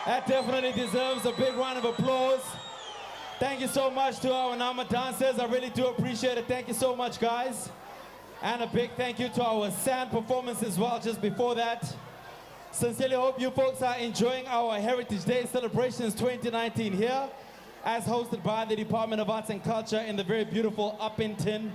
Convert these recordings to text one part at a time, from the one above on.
That definitely deserves a big round of applause. Thank you so much to our Nama dancers. I really do appreciate it. Thank you so much, guys. And a big thank you to our sand performance as well just before that. Sincerely hope you folks are enjoying our Heritage Day celebrations 2019 here, as hosted by the Department of Arts and Culture in the very beautiful Upington.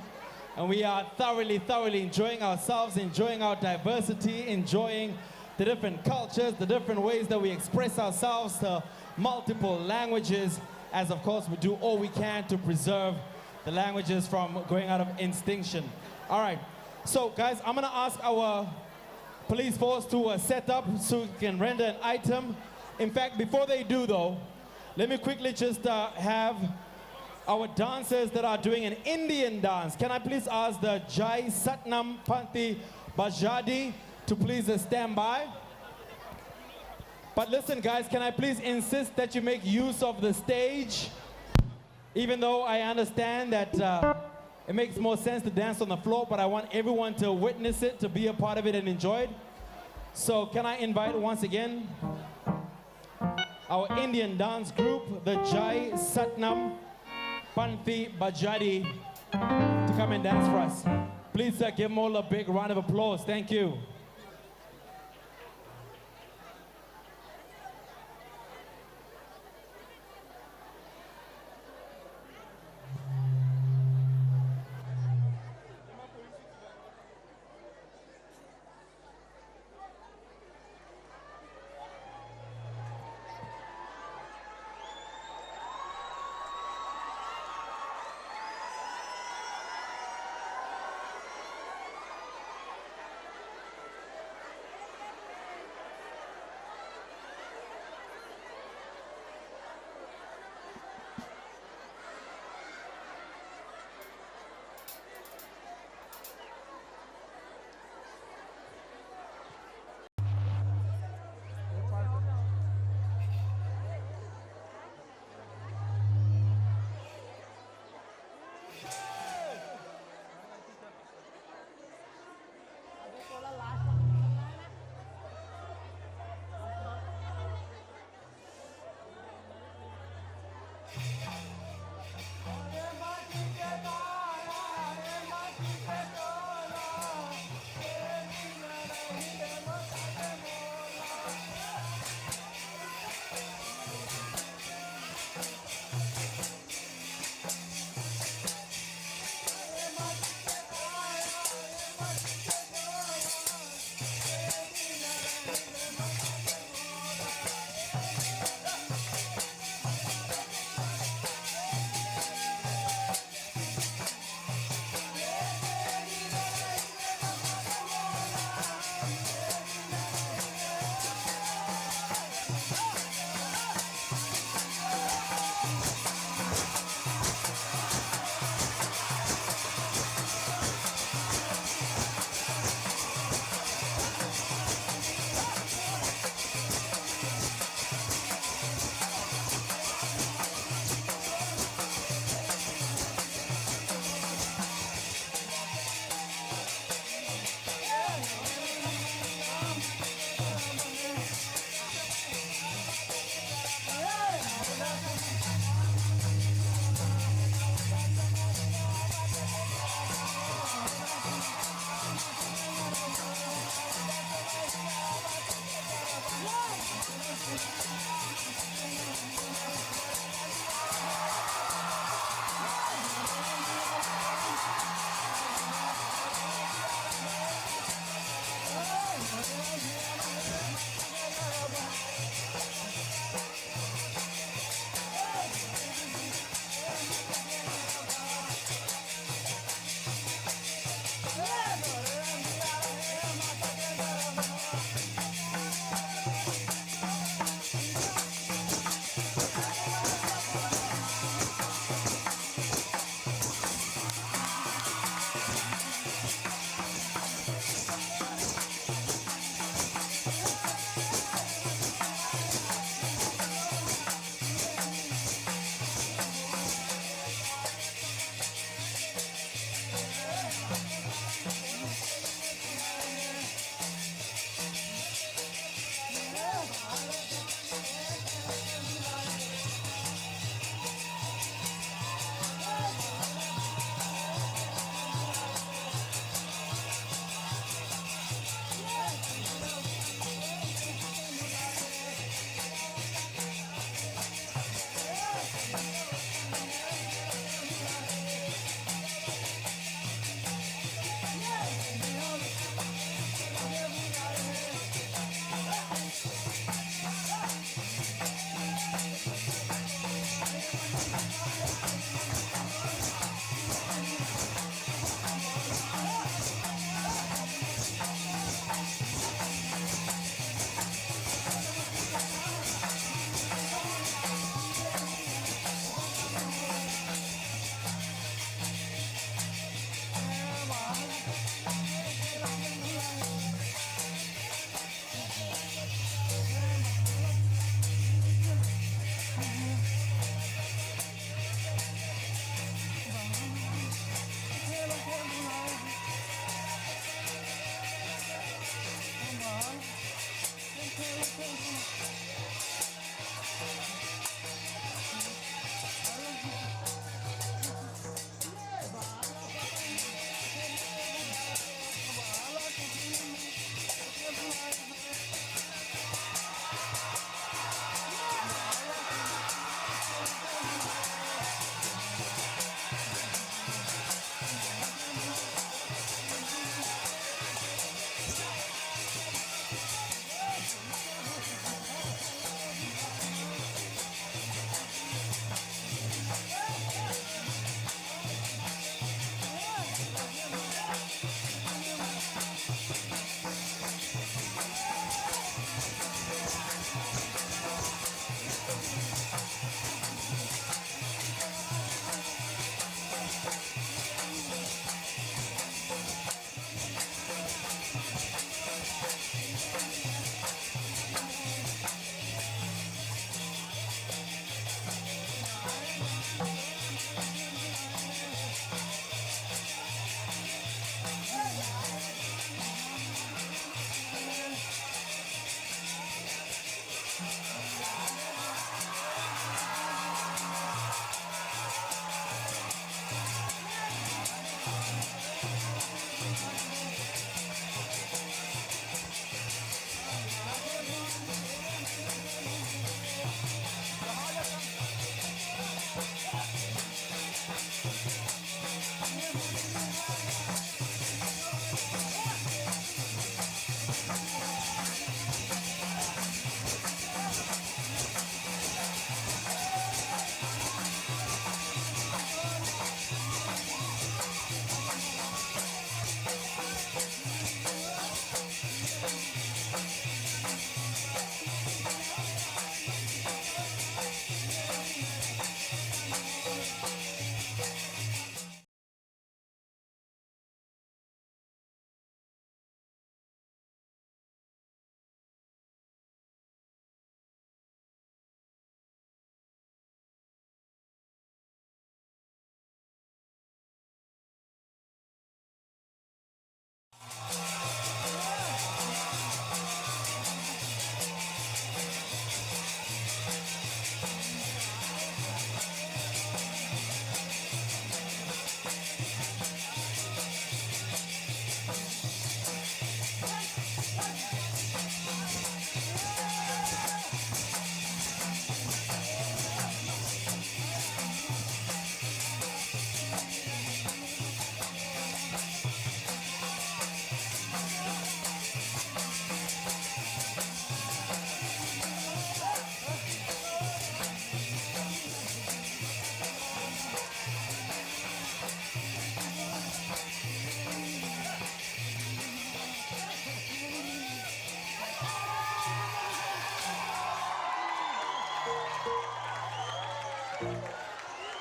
And we are thoroughly enjoying ourselves, enjoying our diversity, enjoying the different cultures, the different ways that we express ourselves, the multiple languages, as of course we do all we can to preserve the languages from going out of extinction. All right, so guys, I'm gonna ask our police force to set up so we can render an item. In fact, before they do though, let me quickly just have our dancers that are doing an Indian dance. Can I please ask the Jai Satnam Panthi Bajadi to please stand by? But listen guys, can I please insist that you make use of the stage? Even though I understand that it makes more sense to dance on the floor, but I want everyone to witness it, to be a part of it and enjoy it. So can I invite once again our Indian dance group, the Jai Satnam Panthi Bajadi, to come and dance for us. Please give them all a big round of applause. Thank you.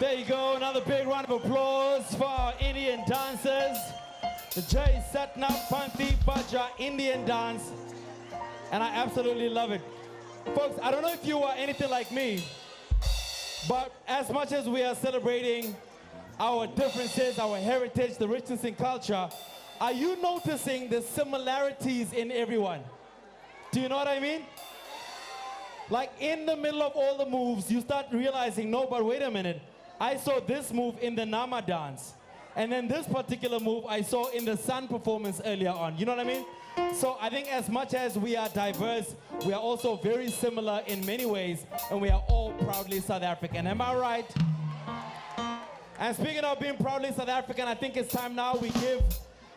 There you go, another big round of applause for our Indian dancers. The Jai Satna Panti Baja Indian dance. And I absolutely love it. Folks, I don't know if you are anything like me, but as much as we are celebrating our differences, our heritage, the richness in culture, are you noticing the similarities in everyone? Do you know what I mean? Like in the middle of all the moves, you start realizing, no, but wait a minute. I saw this move in the Nama dance. And then this particular move I saw in the Sun performance earlier on. You know what I mean? So I think as much as we are diverse, we are also very similar in many ways, and we are all proudly South African. Am I right? And speaking of being proudly South African, I think it's time now we give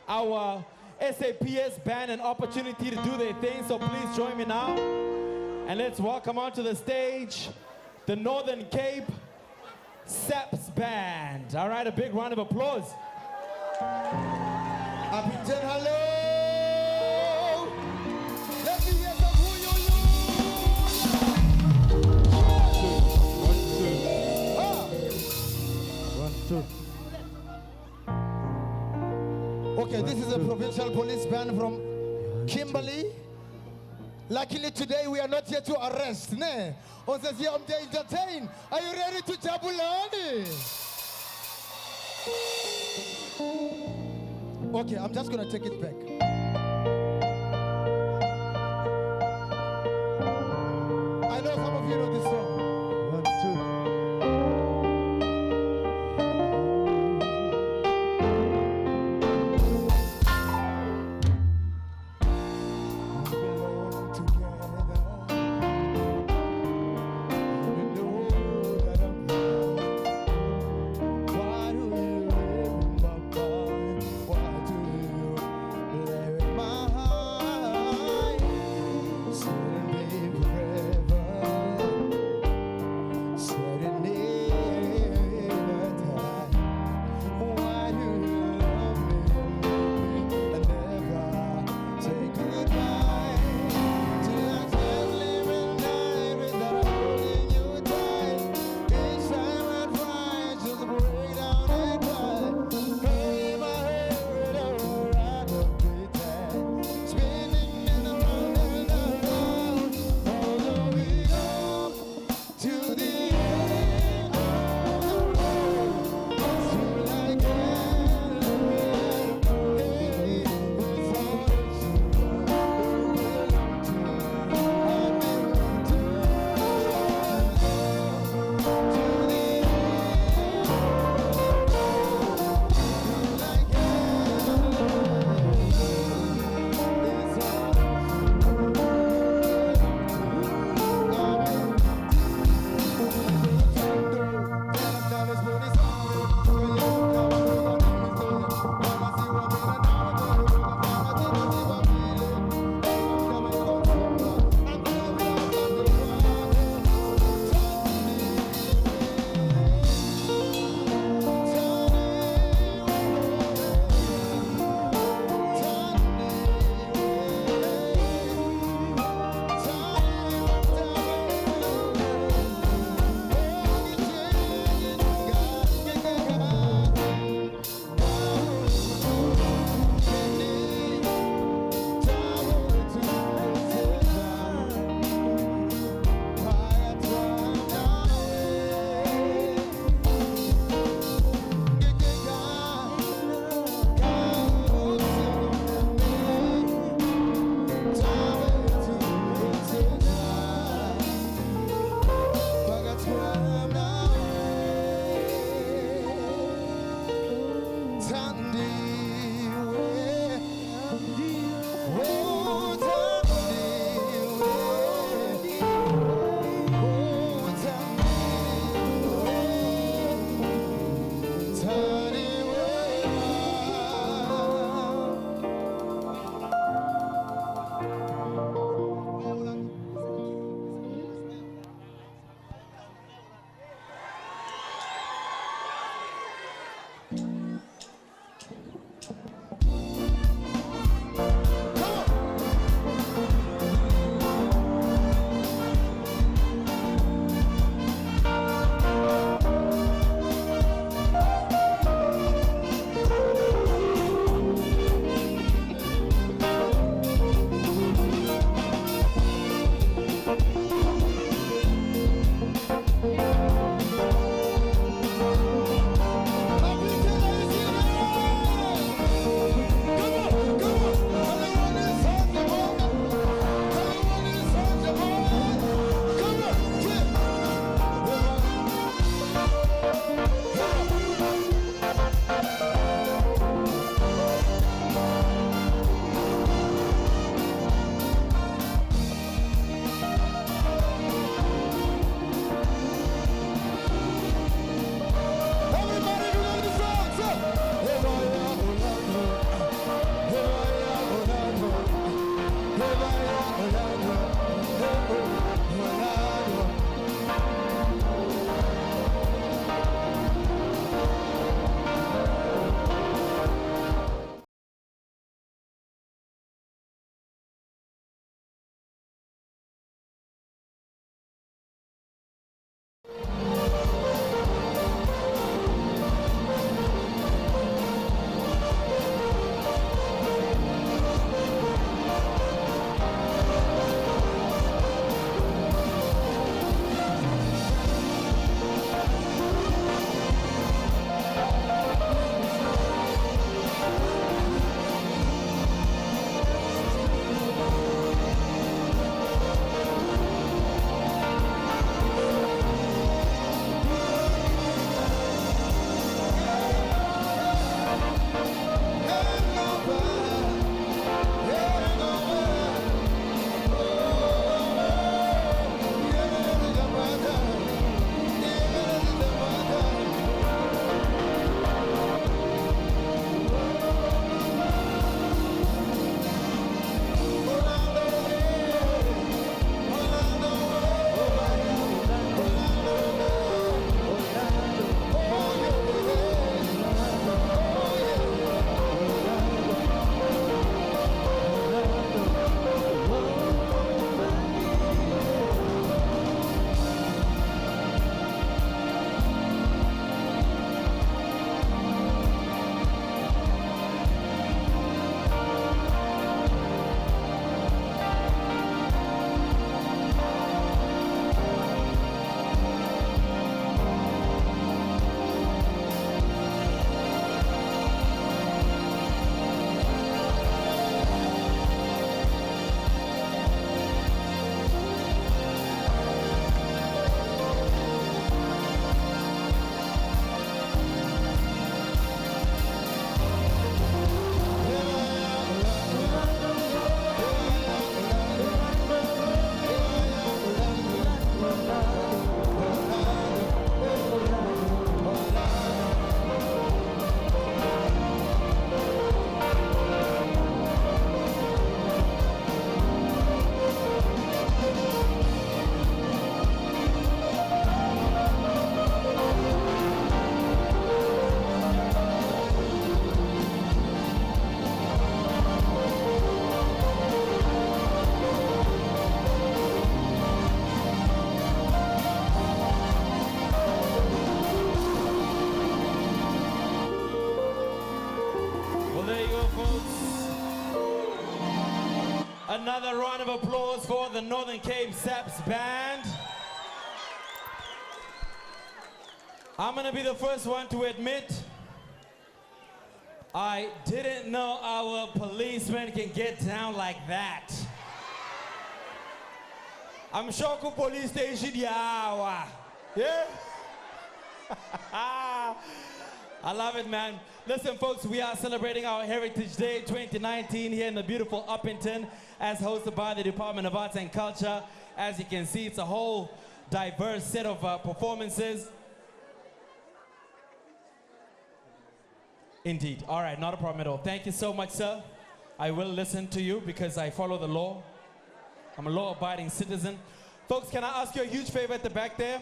our SAPS band an opportunity to do their thing, so please join me now. And let's welcome onto the stage the Northern Cape SAPS band. All right, a big round of applause. Upington, hello! Let me hear some Okay, this is a provincial police band from Kimberley. Luckily today we are not here to arrest, ne? On says here to entertain. Are you ready to jabulani? Okay, I'm just gonna take it back. I know some of you know this song. 1, 2. Another round of applause for the Northern Cape Saps Band. I'm gonna be the first one to admit I didn't know our policemen can get down like that. I'm sure the police station, yeah. I love it, man. Listen, folks, we are celebrating our Heritage Day 2019 here in the beautiful Upington, as hosted by the Department of Arts and Culture. As you can see, it's a whole diverse set of performances. Indeed. All right, not a problem at all. Thank you so much, sir. I will listen to you because I follow the law. I'm a law-abiding citizen. Folks, can I ask you a huge favor at the back there?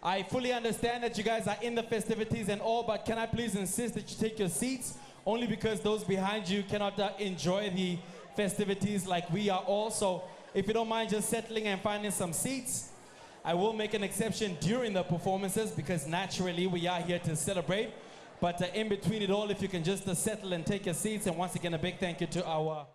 I fully understand that you guys are in the festivities and all, but can I please insist that you take your seats? Only because those behind you cannot enjoy the festivities like we are all. So if you don't mind just settling and finding some seats, I will make an exception during the performances because naturally we are here to celebrate. But in between it all, if you can just settle and take your seats. And once again, a big thank you to our...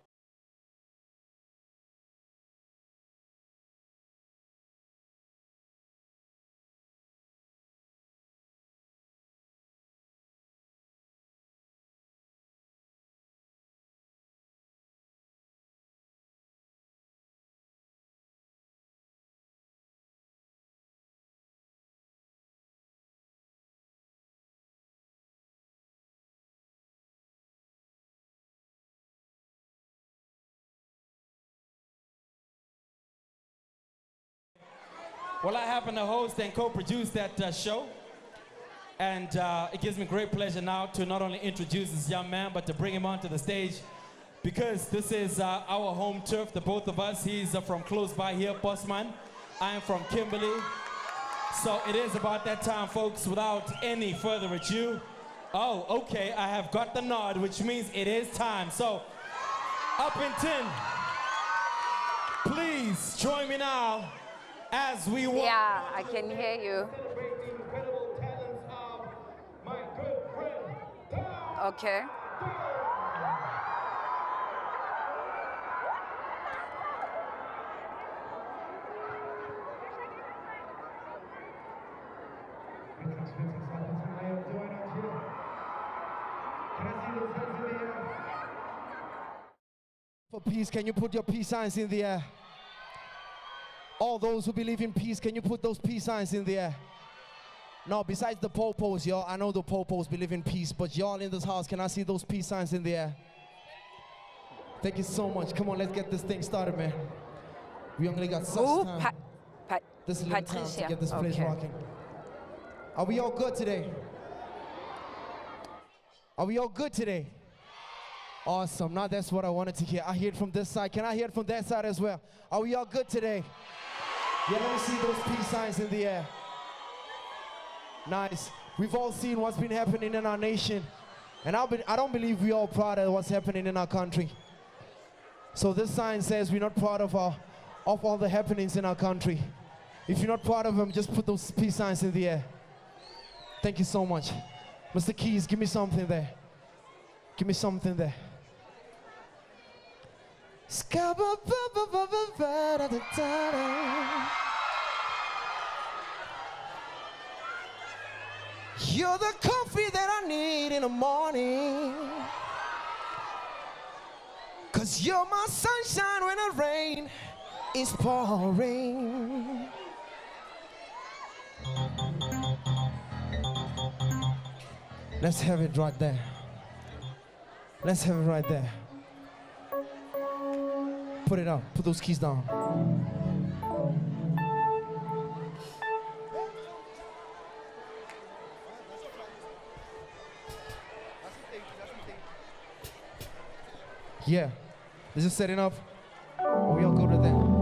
Well, I happen to host and co-produce that show. And it gives me great pleasure now to not only introduce this young man, but to bring him onto the stage. Because this is our home turf, the both of us. He's from close by here, Bosman. I am from Kimberley. So it is about that time, folks, without any further ado. Oh, okay, I have got the nod, which means it is time. So, Upington, please join me now. As we walk. Yeah, I can hear you. Okay. For peace, can you put your peace signs in the air? All those who believe in peace, can you put those peace signs in the air? No, besides the popos, y'all, I know the popos believe in peace, but y'all in this house, can I see those peace signs in the air? Thank you so much. Come on, let's get this thing started, man. We only got such time. This little time to get this place rocking. Are we all good today? Are we all good today? Awesome. Now that's what I wanted to hear. I hear it from this side. Can I hear it from that side as well? Are we all good today? Yeah, let me see those peace signs in the air. Nice. We've all seen what's been happening in our nation. And I don't believe we're all proud of what's happening in our country. So this sign says we're not proud of all the happenings in our country. If you're not proud of them, just put those peace signs in the air. Thank you so much. Mr. Keys, give me something there. Give me something there. You're the coffee that I need in the morning. 'Cause you're my sunshine when the rain is pouring. Let's have it right there. Let's have it right there. Put it up. Put those keys down. Yeah. Is this setting up? Or we all go to that?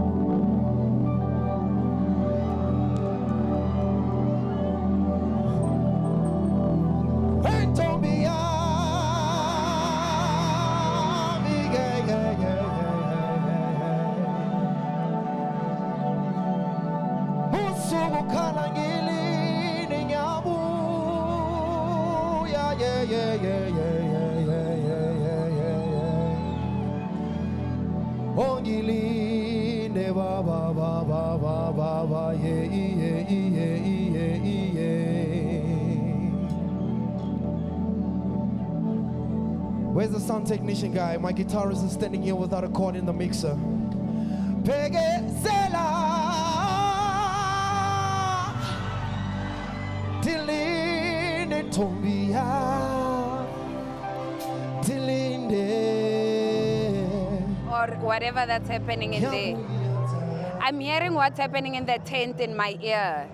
Ongili Where's the sound technician guy? My guitarist is standing here without a cord in the mixer. Pegesela Tilinde Tombia Tilinde Or whatever that's happening in there. I'm hearing what's happening in the tent in my ear.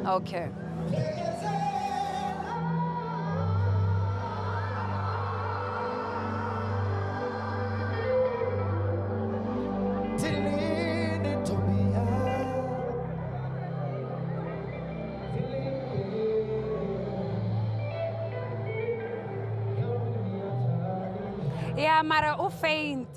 Okay. Tilinde Tombia. Yeah, mara faint.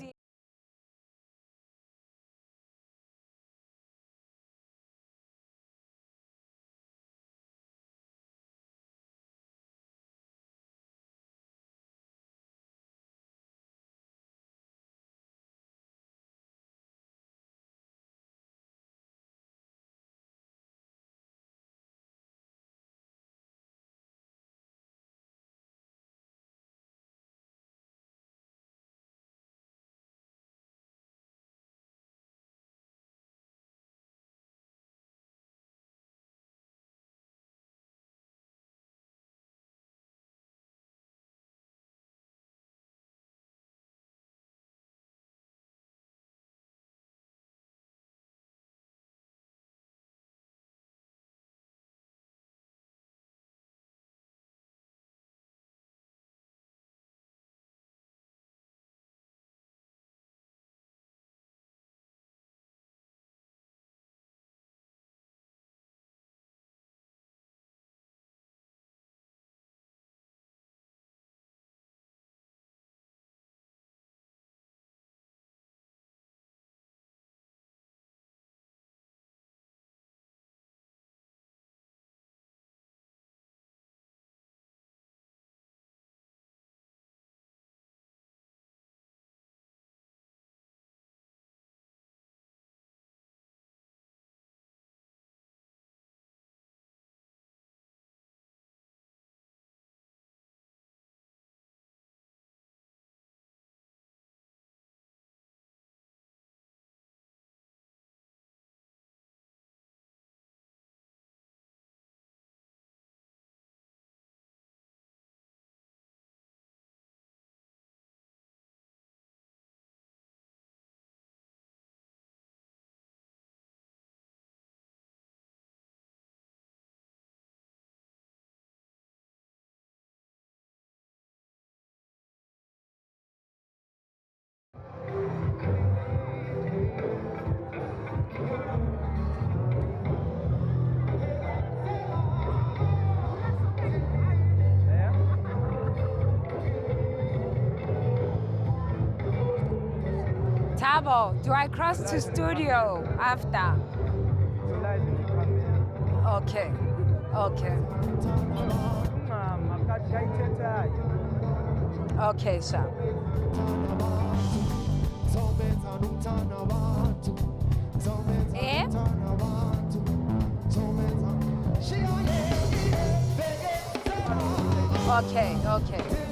Tabo, do I cross to studio after? Okay. Okay. Okay, sir. Eh? Okay, okay.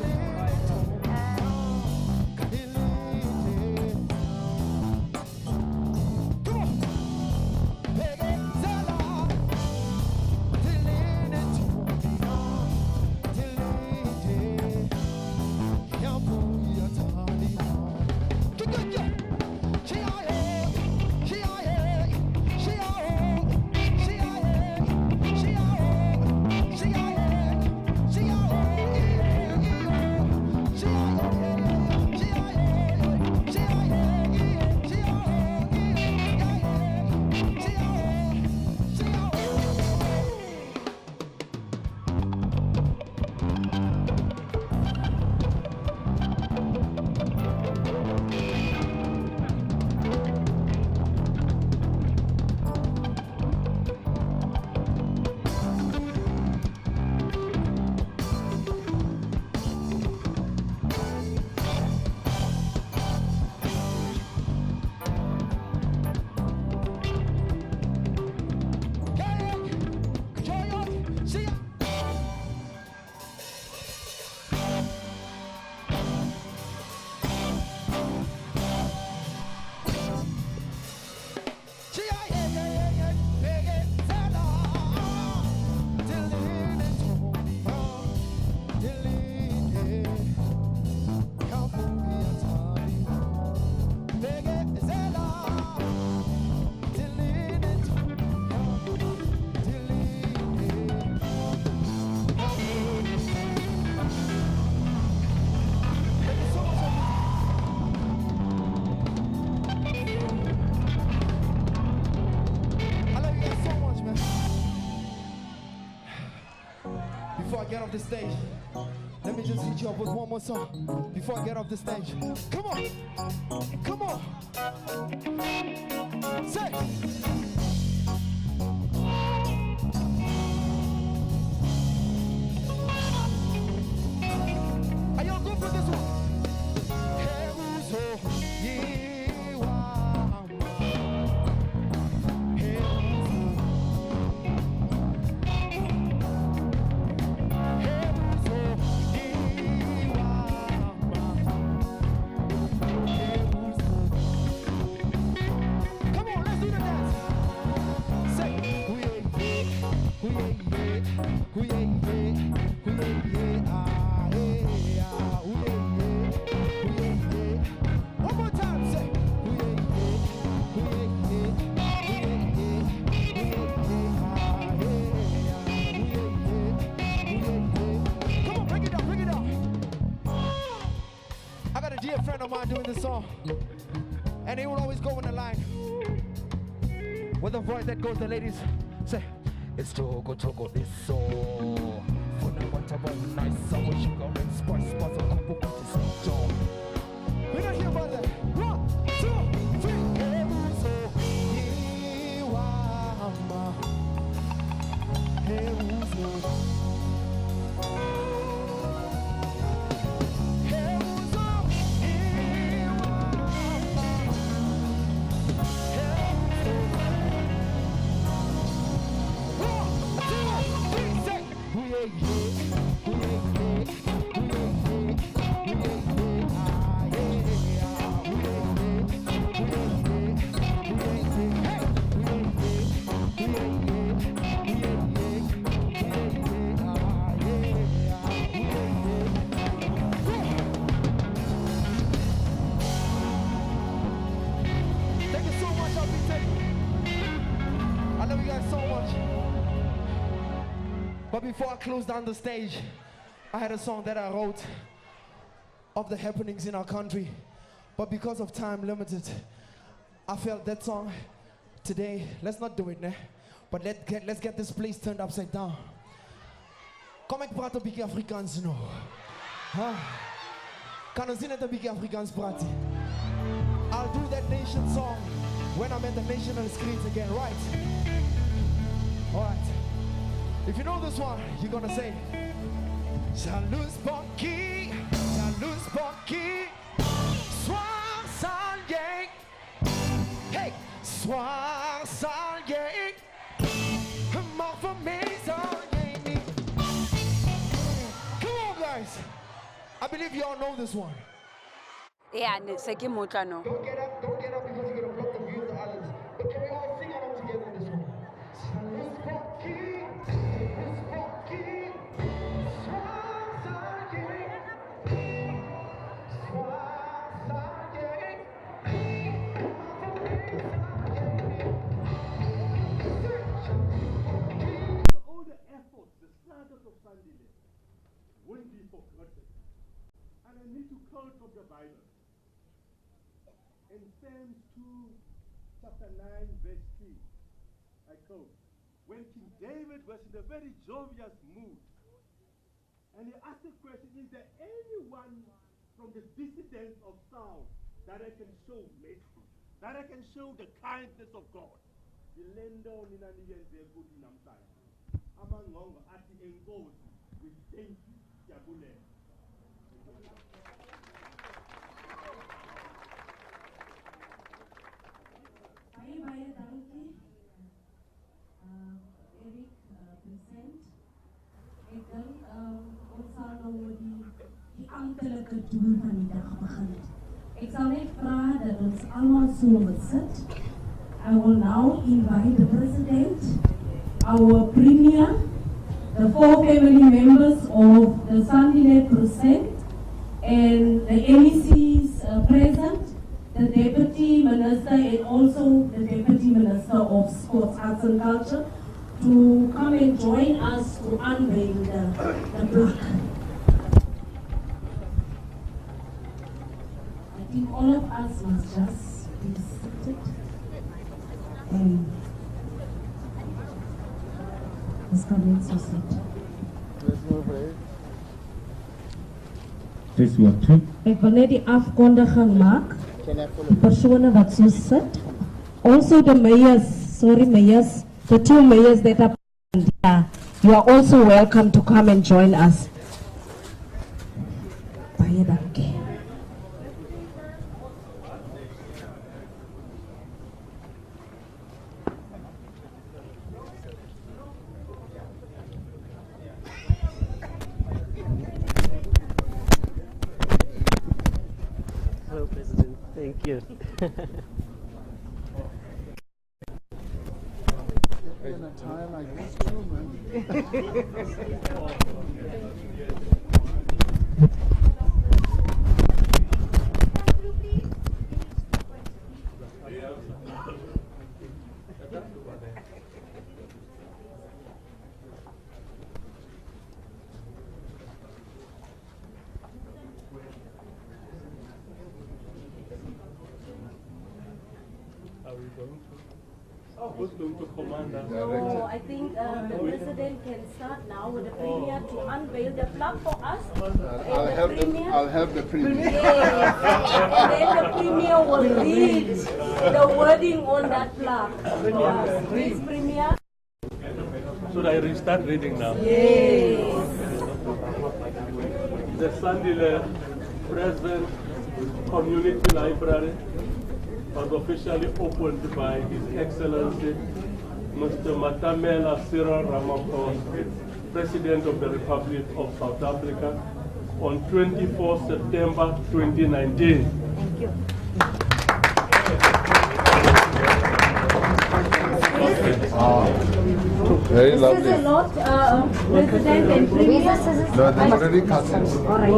before I get off the stage, let me just hit you up with one more song before I get off the stage. Come on, come on. Say. Are y'all good for this one? A friend of mine doing this song, and he will always go in the line with a voice that goes, the ladies say, it's Togo this song. For now, what about nice summer sugar and spice, but a couple of song. We're not here about that. 1, 2, 3. But before I close down the stage, I had a song that I wrote of the happenings in our country. But because of time limited, I felt that song today, let's not do it, né? But let's get this place turned upside down. Kom ek praat 'n bietjie Afrikaans nou. Huh? Kan ons net 'n bietjie Afrikaans praat? I'll do that nation song when I'm at the national screens again, right? All right. If you know this one, you're gonna say, Salus Bonki, Soir Salye, hey, Soir Salye, more for me, Salye. Come on, guys. I believe you all know this one. Yeah, se ke motla no. Don't get up because you're gonna block the view of the islands. But can we all sing along together in this one? Salus Bonki. Won't be forgotten. And I need to quote from the Bible. In Psalms 2, chapter 9, verse 3, I quote, when King David was in a very jovial mood, and he asked the question, is there anyone from the descendants of Saul that I can show mercy, that I can show the kindness of God? The lendo ninaniyenze ukuthi namhlanje. Amangongo athi enkosi, we thank you. Baie dankie. Eric present. Ek dink ons sal nou die amptelike toer van die dag begin. Ek sal net vra dat ons almal so moet sit. I will now invite the president, our premier, the 4 family members of the Sandile Crusade, and the MECs present, the Deputy Minister and also the Deputy Minister of Sports, Arts and Culture, to come and join us to unveil the plaque. I think all of us must just be seated and just come and sit. Dis wat toe. Ek wil net die afkondiging maak. Persone wat so sit. Also the mayors, the two mayors that are here, you are also welcome to come and join us. Baie dankie. Hello, President. Thank you. In a time like this too, man. Who's going to command us? No, I think the president can start now with the premier to unveil the flag for us. I'll have the premier. Yes. And then the premier will read the wording on that flag. Please, premier. Should I restart reading now? Yes. The Sandile Present Community Library was officially opened by His Excellency Mr. Matamela Cyril Ramaphosa, President of the Republic of South Africa, on 24 September 2019. Thank you. Very This lovely. is a lot, President and Premier. No, they've already cut it. All right.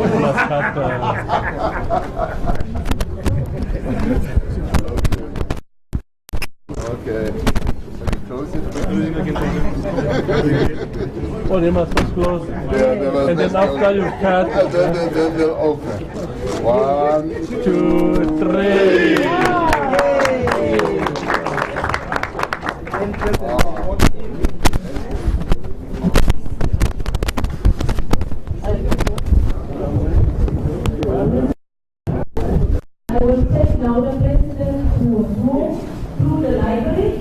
Okay. Close it. Oh, they must first close. They must And then first after close. you cut, Then they'll open. 1, 2, 3. I will take now the president to move through the library.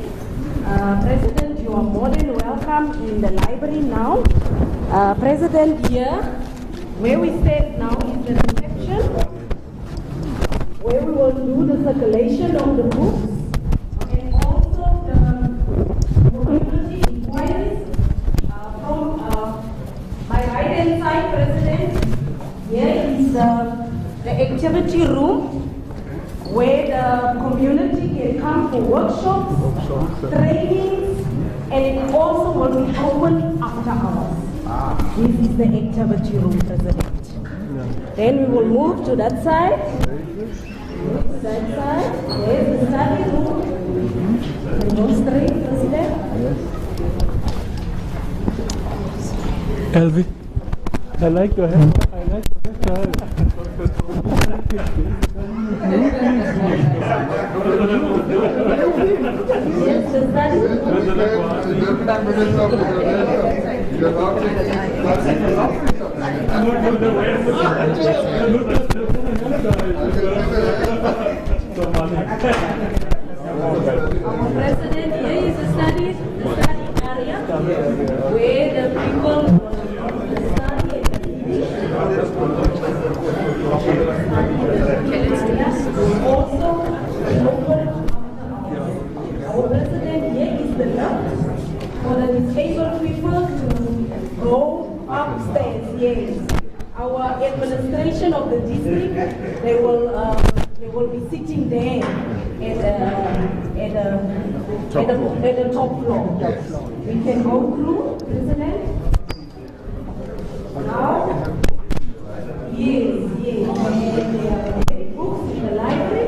President, you are more than welcome in the library now. President, here, where we stand now is the reception, where we will do the circulation of the books and also the community inquiries from my right-hand side, President. Here is the activity room where the community can come for workshops, trainings, and it also will be open after hours. This is the activity room, President. Then we will move to that side. That side. There's the study room. And go straight, President. Elvi, I like your hair. I like your hair. Yes, the study room. Our president, here is the study area where the people will study and teach. Also, our president, here is the lift for the disabled people to go upstairs. Yes, our administration of the district, they will be sitting there at the top floor. We can go through, President. Now, yes. And there are books in the library.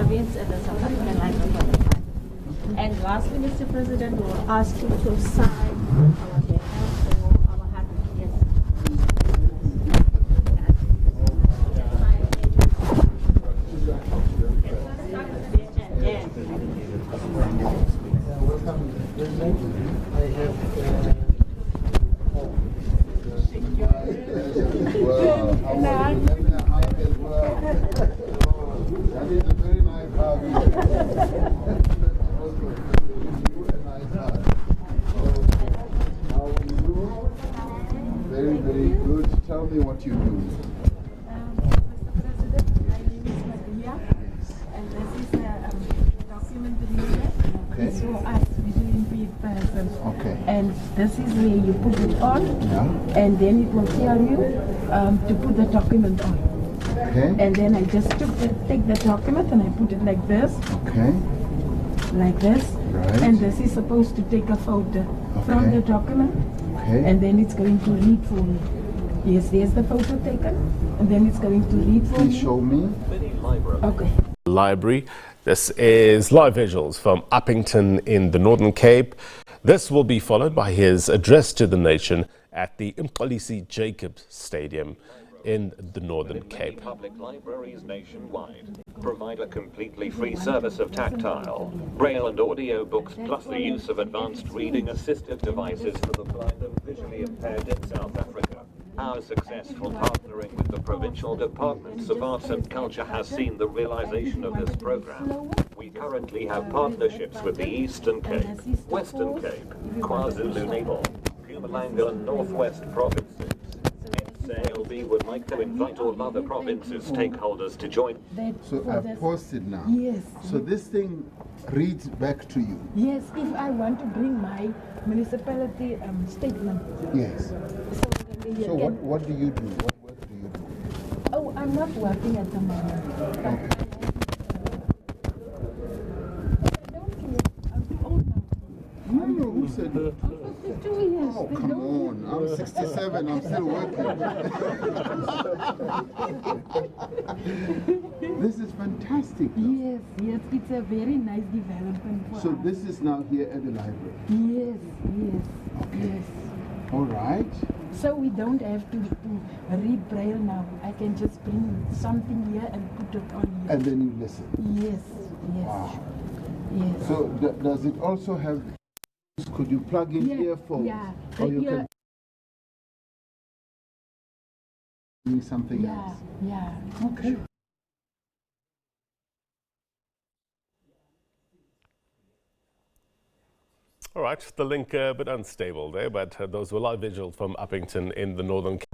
Province and the South African Library for the Bible. And lastly, Mr. President, we will ask you to sign our behalf for our happy yes. That is a very nice hobby. Very, very good. Tell me what you do. Mr. President, my name is Maria, and this is a document reader. Okay. It's for us visually impaired persons. Okay. And this is where you put it on, Yeah. and then it will tell you to put the document on. Okay. And then I just take the document and I put it like this, Okay. like this. Right. And this is supposed to take a photo from Okay. the document, Okay. and then it's going to read for me. Yes, there's the photo taken, and then it's going to read for Please me. show me. Okay. Library. This is live visuals from Upington in the Northern Cape. This will be followed by his address to the nation at the Mqolisi Jacobs Stadium in the Northern Cape. Public libraries nationwide provide a completely free service of tactile, braille and audio books, plus the use of advanced reading assistive devices for the blind and visually impaired in South Africa. Our successful partnering with the provincial departments of arts and culture has seen the realization of this program. We currently have partnerships with the Eastern Cape, Western Cape, KwaZulu-Natal, Mpumalanga and Northwest provinces. SALB would like to invite all other provinces stakeholders to join. So I've posted now. Yes. So this thing reads back to you. Yes, if I want to bring my municipality statement. Yes. So So what do you do? What work do you do? Oh, I'm not working at the moment. Okay. I'm too old now. No, who said that? I'm 52 years. Oh, come on. I'm 67. I'm still working. This is fantastic. Yes, yes, it's a very nice development for So us. this is now here at the library. Yes, yes, Okay. yes. All right. So we don't have to read Braille now. I can just bring something here and put it on here. And then you listen. Yes, yes, Wow. yes. So does it also have, could you plug in earphones? Yeah, Or the you ear- can do something yeah, else? yeah. Okay. All right, the link a bit unstable there, but those were live visuals from Upington in the Northern Cape.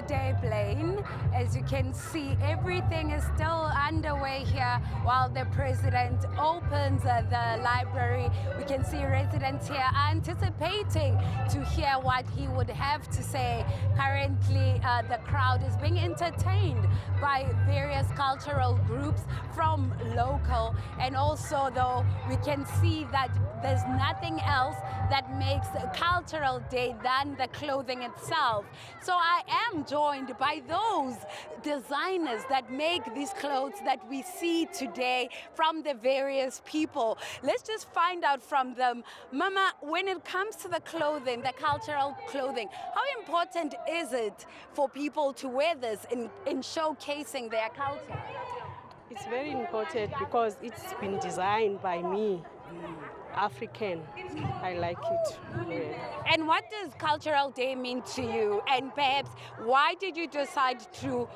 Good day, Blaine. As you can see, everything is still underway here while the president opens the library. We can see residents here anticipating to hear what he would have to say. Currently, the crowd is being entertained by various cultural groups from local, and also though we can see that there's nothing else that makes a cultural day than the clothing itself. So I am joined by those designers that make these clothes that we see today from the various people. Let's just find out from them. Mama, when it comes to the clothing, the cultural clothing, how important is it for people to wear this in showcasing their culture? It's very important because it's been designed by me, African. I like it. Really. And what does Cultural Day mean to you? And perhaps why did you decide to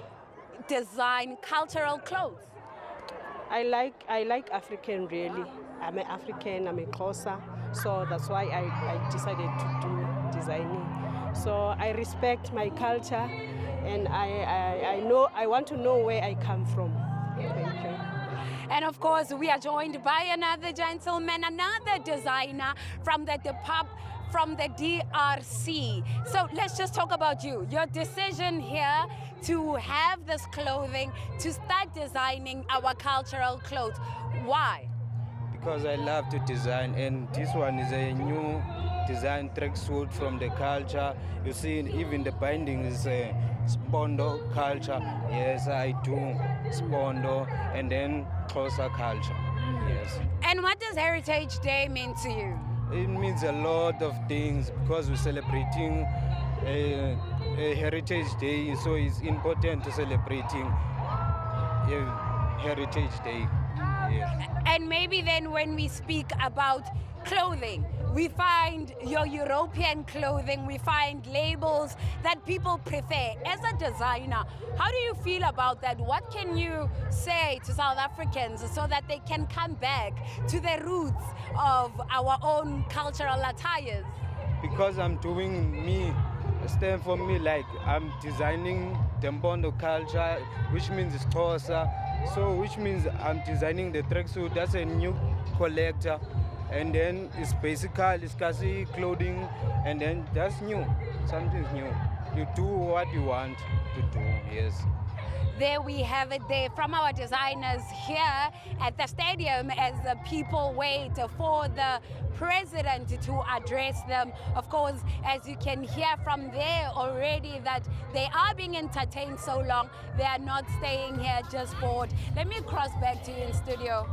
design cultural clothes? I like African really. I'm an African, I'm a Xhosa, so that's why I decided to do designing. So I respect my culture, and I want to know where I come from. Thank you. And of course, we are joined by another gentleman, another designer from the DRC. So let's just talk about you. Your decision here to have this clothing, to start designing our cultural clothes. Why? Because I love to design, and this one is a new design tracksuit from the culture. You see, even the binding is a Spondo culture. Yes, I do Spondo, and then Xhosa culture. Yes. And what does Heritage Day mean to you? It means a lot of things because we're celebrating a Heritage Day, so it's important to celebrating Heritage Day. Yes. And maybe then when we speak about clothing, we find your European clothing, we find labels that people prefer. As a designer, how do you feel about that? What can you say to South Africans so that they can come back to the roots of our own cultural attires? Because I'm doing me, stand for me, like I'm designing the Mpondo culture, which means it's Xhosa. So which means I'm designing the tracksuit. That's a new collector. And then it's basically it's classic clothing, and then that's new. Something's new. You do what you want to do, yes. There we have it there from our designers here at the stadium as the people wait for the president to address them. Of course, as you can hear from there already that they are being entertained so long, they are not staying here just bored. Let me cross back to you in studio.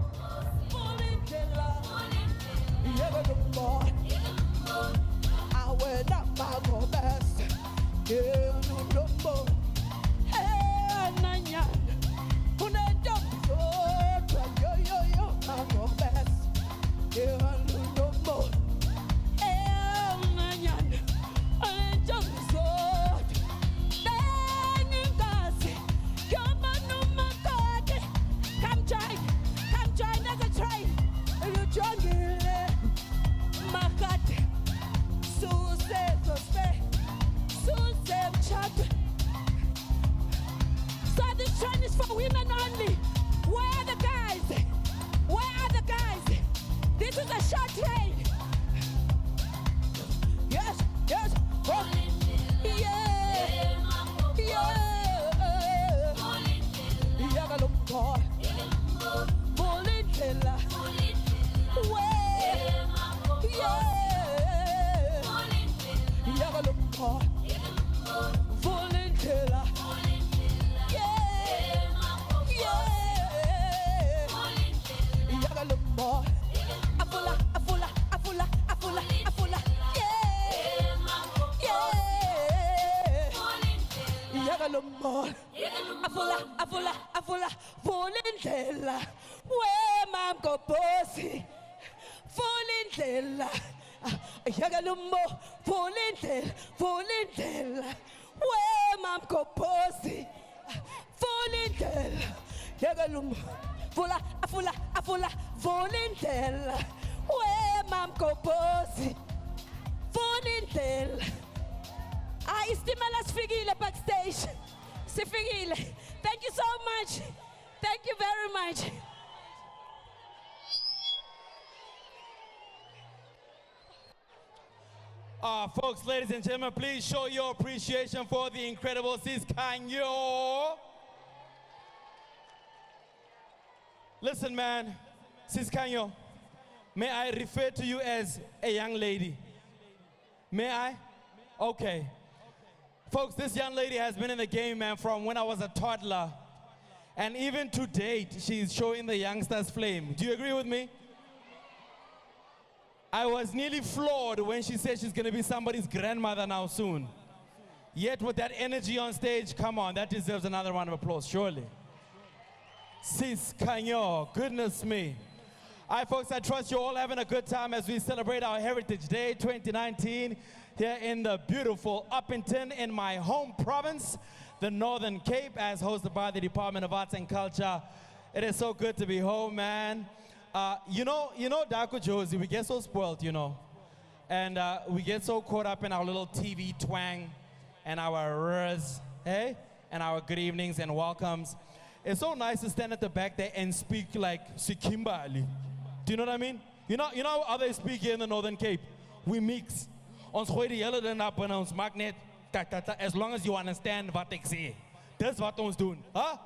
Istimela sifikile backstage. Sifikile. Thank you so much. Thank you very much. Folks, ladies and gentlemen, please show your appreciation for the incredible Sis Kanyo. Listen, man, Sis Kanyo, may I refer to you as a young lady? May I? Okay. Folks, this young lady has been in the game, man, from when I was a toddler. And even to date, she's showing the youngsters flame. Do you agree with me? I was nearly floored when she said she's going to be somebody's grandmother now soon. Yet with that energy on stage, come on, that deserves another round of applause, surely. Sis Kanyo, goodness me. All right, folks, I trust you're all having a good time as we celebrate our Heritage Day 2019 here in the beautiful Upington in my home province, the Northern Cape, as hosted by the Department of Arts and Culture. It is so good to be home, man. You know, Daku Josie, we get so spoiled, you know. And we get so caught up in our little TV twang and our r's, hey? And our good evenings and welcomes. It's so nice to stand at the back there and speak like Sikimbali. Do you know what I mean? You know how they speak here in the Northern Cape? We mix. Ons gooi die hele ding op en ons maak net as long as you understand what they say. That's what ons doen. Huh?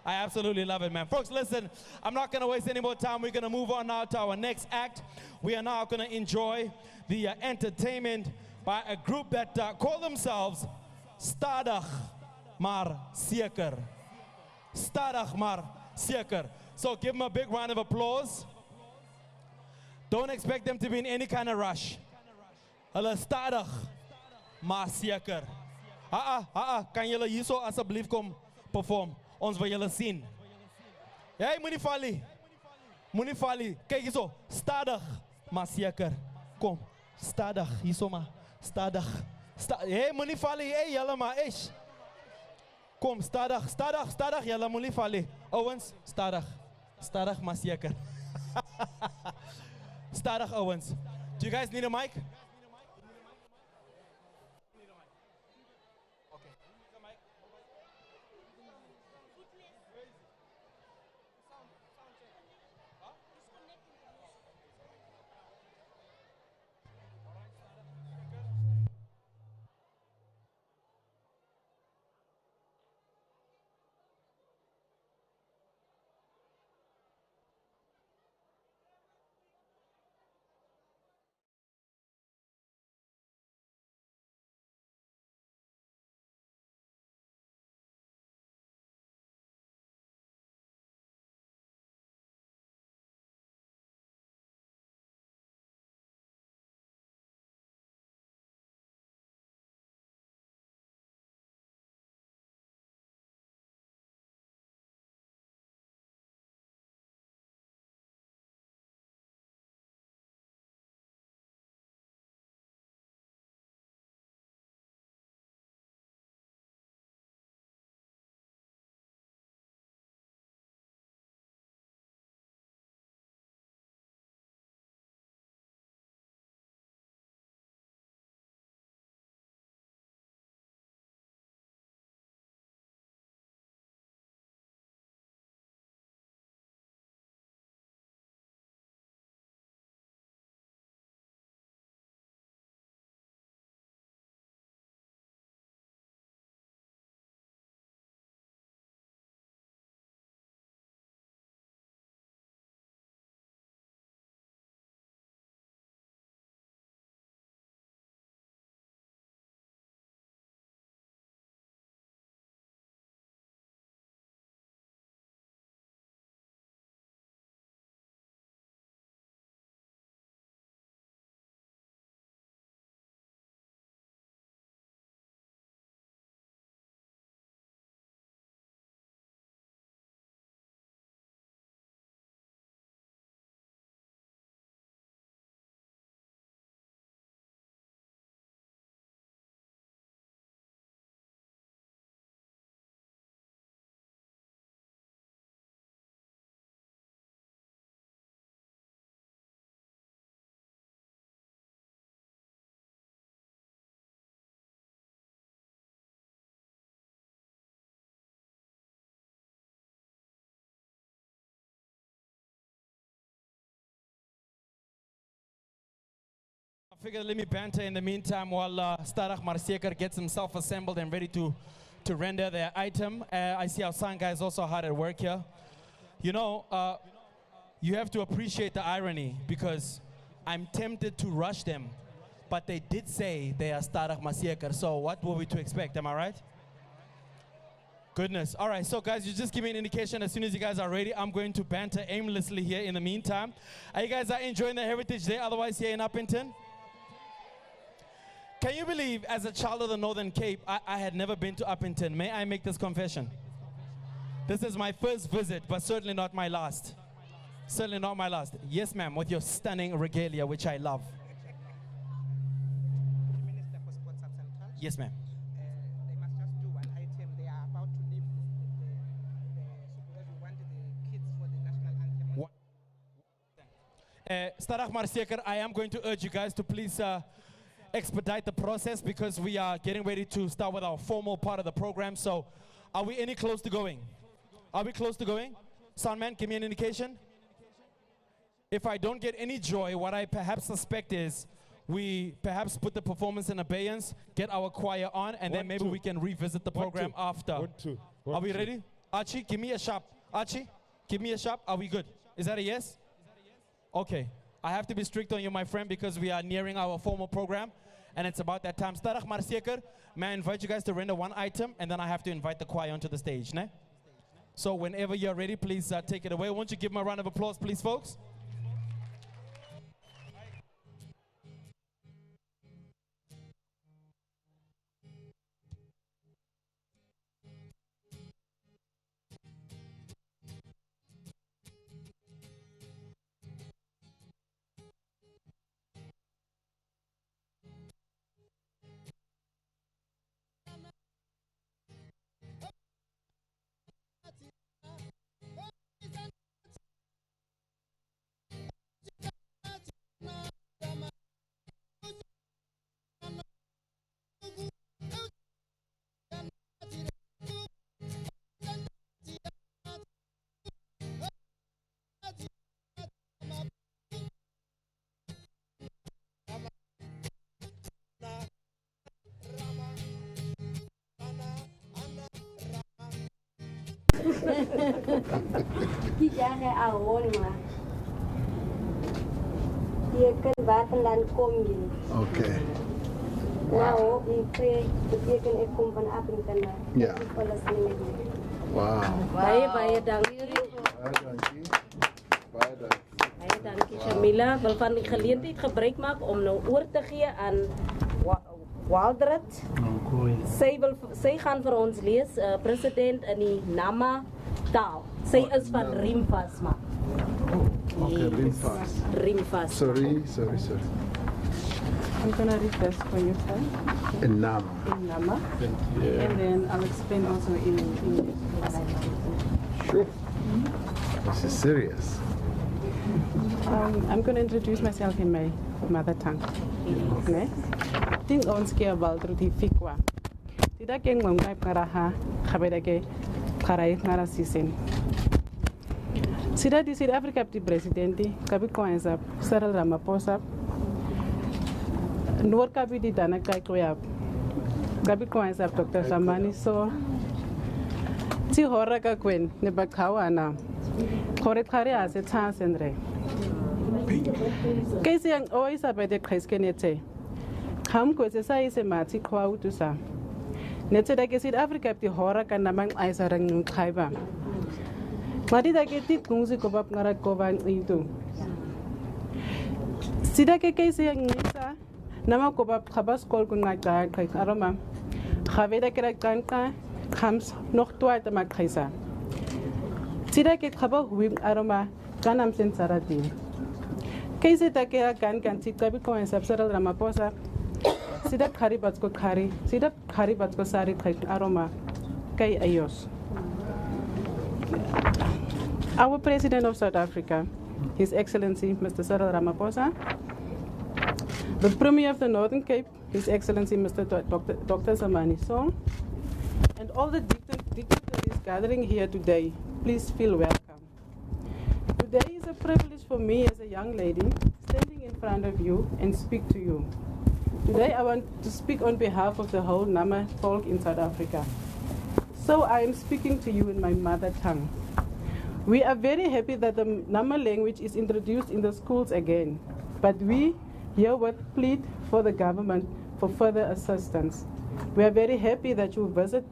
I absolutely love it, man. Folks, listen, I'm not going to waste any more time. We're going to move on now to our next act. We are now going to enjoy the entertainment by a group that call themselves Stadig Maar Seker. Stadig Maar Seker. So give them a big round of applause. Don't expect them to be in any kind of rush. Hulle stadig maar seker. Kan julle hierso asseblief kom perform? Ons wil julle sien. Hey, moenie val nie. Moenie val nie. Kyk hierso, stadig maar seker. Kom, stadig hierso maar. Stadig. Hey, moenie val nie. Hey, julle maar, eish. Kom, stadig, julle moenie val nie. Ouens, stadig. Stadig maar seker. Stadig, ouens. Do you guys need a mic? figured let me banter in the meantime while Starach Marseker gets himself assembled and ready to render their item. I see our sound guys also hard at work here. You know, you have to appreciate the irony because I'm tempted to rush them, but they did say they are Starach Marseker, so what were we to expect, am I right? Goodness. All right, so guys, you just give me an indication as soon as you guys are ready. I'm going to banter aimlessly here in the meantime. Are you guys enjoying the Heritage Day otherwise here in Upington? Can you believe, as a child of the Northern Cape, I had never been to Upington? May I make this confession? This is my first visit, but certainly not my last. Certainly not my last. Yes, ma'am, with your stunning regalia, which I love. Minister for Sports, Arts and Culture. Yes, ma'am. They must just do one item. They are about to leave because we wanted the kids for the national anthem. Starach Marseker, I am going to urge you guys to please expedite the process because we are getting ready to start with our formal part of the program. So are we any close to going? Are we close to going? Soundman, give me an indication. If I don't get any joy, what I perhaps suspect is we perhaps put the performance in abeyance, get our choir on, and then maybe we can revisit the program after. Are we ready? Archie, give me a sharp. Archie, give me a sharp. Are we good? Is that a yes? Okay. I have to be strict on you, my friend, because we are nearing our formal program, and it's about that time. Starach Marseker, may I invite you guys to render one item, and then I have to invite the choir onto the stage, ne? So whenever you're ready, please take it away. Won't you give them a round of applause, please, folks? Die jaren ahon maar. Je kunt buitenland komen. Okay. Nou, ik betekent ik kom van Upington. Ja. Wow. Baie dankie. Baie dankie Shamila. Wil van die geleentheid gebruik maak om nou oor te gee aan Waldred. Sy gaan vir ons lees, president in die Nama taal. Sy is van Rimfas, maar. Okay, Rimfas. Rimfas. Sorry. I'm going to read this for you, sir. In Nama. In Nama. Thank you. And then I'll explain also in English. Sure. This is serious. I'm going to introduce myself in my mother tongue. Okay? Think on scale about the fikwa. Did I get one type Karaha, Habedake, Karai Narasisin? Sida di South Africa presidenti, Kabiko Enzap, Cyril Ramaphosa, Nur Kabi di Danaka Koyab, Kabiko Enzap, Dr. Samani, so Ti Horaka Queen, Nebakawana, Korekari as a chance and re. Casey and always about the Kreskenete. Ham Kwesa is a mati Kwautusa. Netted I guess South Africa the Horak and among Isarang Kaiba. Madida get it music of Narakova into Sidake Casey and Nisa, Namakoba Kabas Kolkunaka, Aroma, Haveda Karakanka, comes not to at the Makaisa. Sidake Kaba Wim Aroma, Ganam Sensaradi. Casey Takea can sit Kabiko and Cyril Ramaphosa. Sidap Karibatsko Kari, Sidap Karibatsko Sari Aroma, Kai Ayos. Our President of South Africa, His Excellency Mr. Cyril Ramaphosa, the Premier of the Northern Cape, His Excellency Mr. Dr. Zamani Song, and all the dignitaries gathering here today, please feel welcome. Today is a privilege for me as a young lady standing in front of you and speak to you. Today I want to speak on behalf of the whole Nama folk in South Africa. So I am speaking to you in my mother tongue. We are very happy that the Nama language is introduced in the schools again, but we herewith plead for the government for further assistance. We are very happy that you, Mr.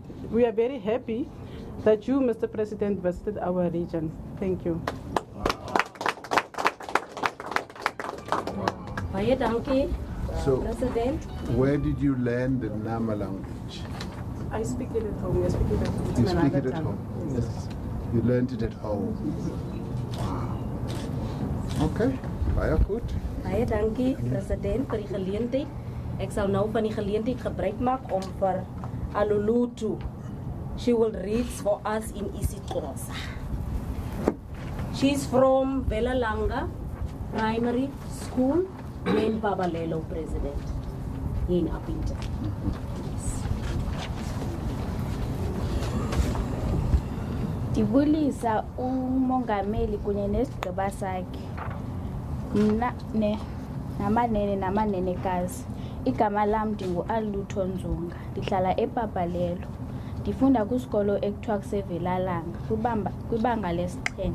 President, visited our region. Thank you. So, President. where did you learn the Nama language? I speak it at home. I speak it at home. You speak it at home? Yes. You learned it at home. Wow. Okay, baie goed. Baie dankie, President, vir die geleentheid. Ek sal nou van die geleentheid gebruik maak om vir Alulutu. She will read for us in isiXhosa. She's from Velalanga Primary School in Babalelo, President, in Upington. Ndibulisa umongameli kunye nesigqiba sakhe. Mna namanene namanenekazi. Igama lam ndingu-Alutho Nzunga. Ndihlala eBabalelo. Ndifunda kwisikolo ekuthiwa kusevelalanga kwibanga lesi-7.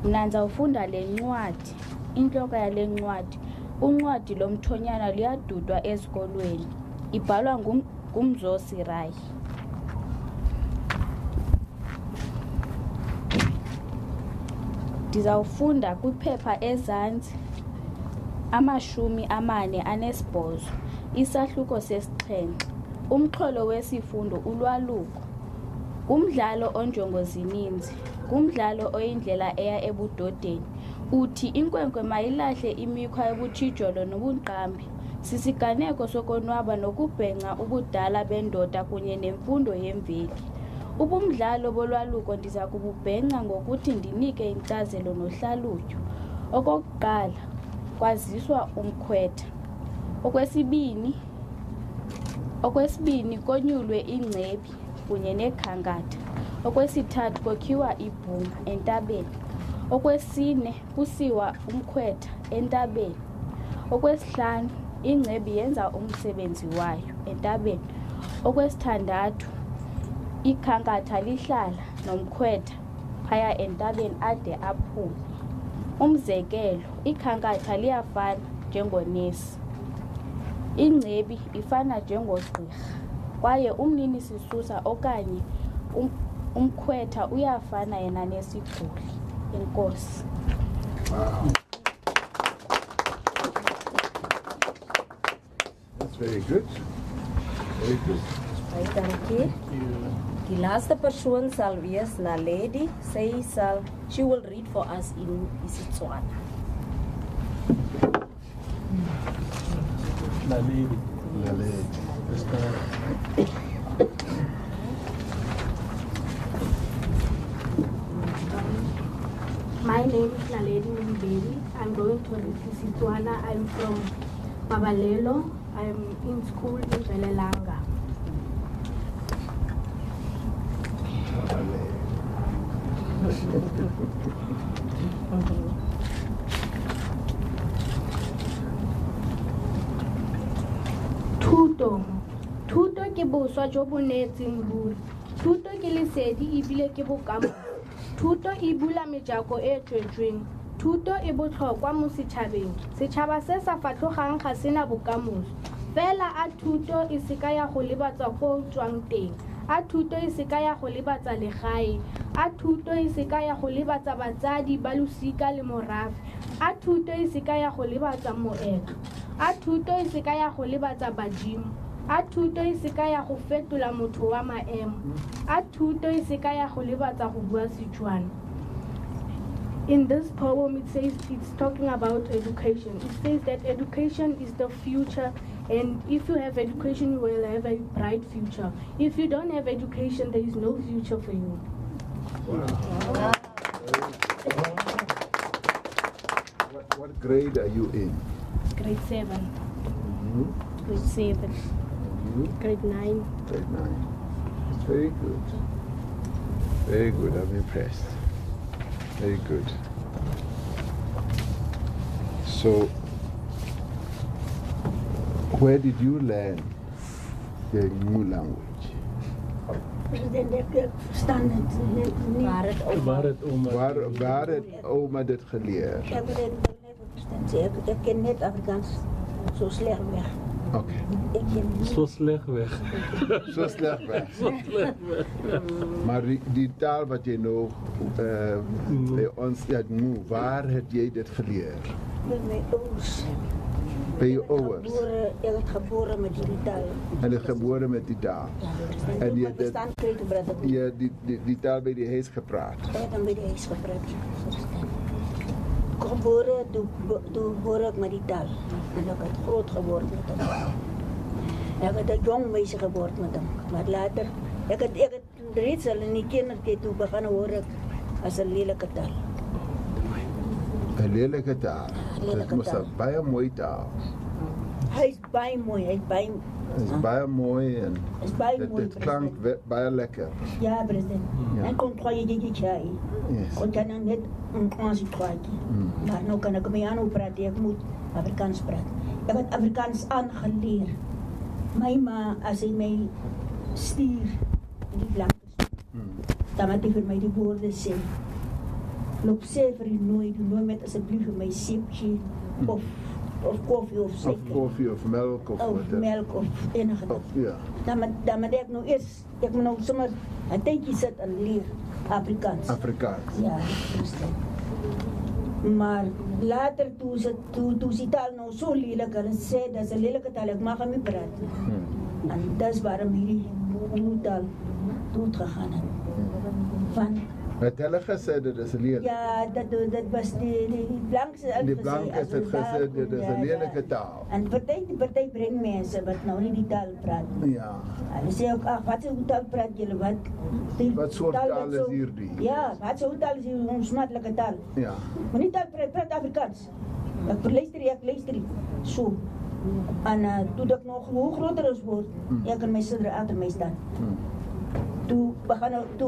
Mna ndizawufunda le ncwadi. Intloko yale ncwadi, uncwadi lomthonyana luyadudwa ezikolweni. Ibhalwa ngumzosi Rayi. Ndizawufunda kwiphepha ezantsi 48, isahluko sesi-7, umxholo wesifundo ulwaluko. Umdlalo onjongo zininzi, kumdlalo oyindlela eya ebudodeni. Uthi inkwenkwe mayilahle imikhwa ebutshijolo nobunqambi. Sisiganeko sokonwaba nokubhenca ubudala bendoda kunye nemfundo yemveli. Ubumdlalo bolwaluko ndiza kububhenca ngokuthi ndinike inkcazelo nohlalutyo. Okokuqala, kwaziswa umkhwetha. Okwesibini konyulwe ingcebi kunye nekhankatha. Okwesithathu kokhiwa ibhuma entabeni. Okwesine kusiwa umkhwetha entabeni. Okwesihlanu ingcebi yenza umsebenzi wayo entabeni. Okwesithandathu ikhankatha lihlala nomkhwetha phaya entabeni ade aphume. Umzekelo, ikhankatha liyafana njengonesi. Ingcebi ifana njengogqirha kwaye umnini sisusa okanye umkhwetha uyafana yena nesiguli. Enkosi. Wow. That's very good. Very good. Thank you. Die laaste persoon sal wees Naledi. She will read for us in isiXhosa. Naledi. My name is Naledi Mbeli. I'm going to read isiXhosa. I'm from Babalelo. I'm in school in Velalanga. Thuto ke boswa jo bo neetseng ruri. Thuto ke lesedi ebile ke bokamoso. Thuto e bula mejako e tswetsweng. Thuto e botlhokwa mo setšhabeng. Setšhaba se sa fatlogang ga sena bokamoso. Fela a thuto e se ka ya go lebatsa ko o tswang teng. A thuto e se ka ya go lebatsa legae. A thuto e se ka ya go lebatsa batsadi ba losika le morafe. A thuto e se ka ya go lebatsa moetlo. A thuto e se ka ya go lebatsa badimo. A thuto e se ka ya go fetola motho wa maemo. A thuto e se ka ya go lebatsa go bua Setswana. In this poem, it says it's talking about education. It says that education is the future, and if you have education, you will have a bright future. If you don't have education, there is no future for you. Wow. What grade are you in? Grade 7. Mm-hmm. Grade 7. Mm-hmm. Grade 9. Grade 9. Very good. Very good. I'm impressed. Very good. So, Where did you learn the new language? President, ik verstaan het niet. Waar het oma dit geleerd? Ik ken net Afrikaans zo slecht weg. Oké. Zo slecht weg. Zo slecht weg. Maar die taal wat je nou bij ons hebt, waar heb jij dit geleerd? Bij mijn ouders. Bij je ouders? Ik ben geboren met die taal. En je geboren met die taal? En je hebt die taal bij die huis gepraat? Ik heb bij de huis gepraat. Geboren, toen hoor ik met die taal. En ik heb groot geworden met hem. Ik heb een jong meisje geworden met hem. Maar later, ik heb reeds al in die kindertijd toe begonnen horen als een lelijke taal. Een lelijke taal? Het was een bijna mooie taal. Hij is bijna mooi, hij is bijna... Het is bijna mooi en het klankt bijna lekker. Ja, president. En kon je dit jij. Kon je net een Franse praatje. Maar nu kan ik mee aan praten, ik moet Afrikaans praten. Ik heb Afrikaans aangeleerd. Mijn ma, als hij mij stier, die blankjes, dan had hij voor mij die woorden zeggen. Loop zeker nooit met alsjeblieft voor mij zeepje of koffie of suiker. Of koffie of melk of melk of enige dat. Ja. Dan moet ik nou eerst, ik moet nou zomaar een tijdje zitten en leren Afrikaans. Afrikaans. Ja, maar later toen ze taal nou zo lelijk en zei dat ze lelijke taal, ik mag hem niet praten. En dat is waarom hierdie nieuwe taal doodgegaan is. Van het hele gezegd dat is lelijk. ja, dat was die blankse. Die blank is het gezegd dat is een lelijke taal. En partij brengt mensen wat nou niet die taal praten. Ja. En ze zeggen ook, ach, wat voor taal praat jullie? Wat soort taal is hier die? Ja, wat soort taal is hier? Een smartelijke taal. Ja. Maar niet taal praat Afrikaans. Ik luister zo. En toen ik nog hoe groter is word, ik kan mijn zuster achter mij staan. Toen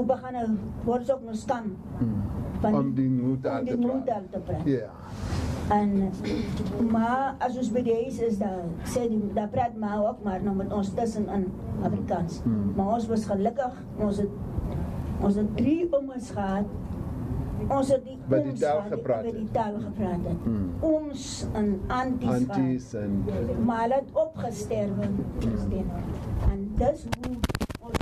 begonnen worden ze ook nog skam. Om die moetaal te praten. Ja. En, maar als ons bij de huis is, dat praat maar ook maar nog met ons tussen in Afrikaans. Maar ons was gelukkig, onze 3 omas gehad. Ons het die bij die taal gepraat. Ooms en anties en... Maar het opgesterven. En dat is hoe ons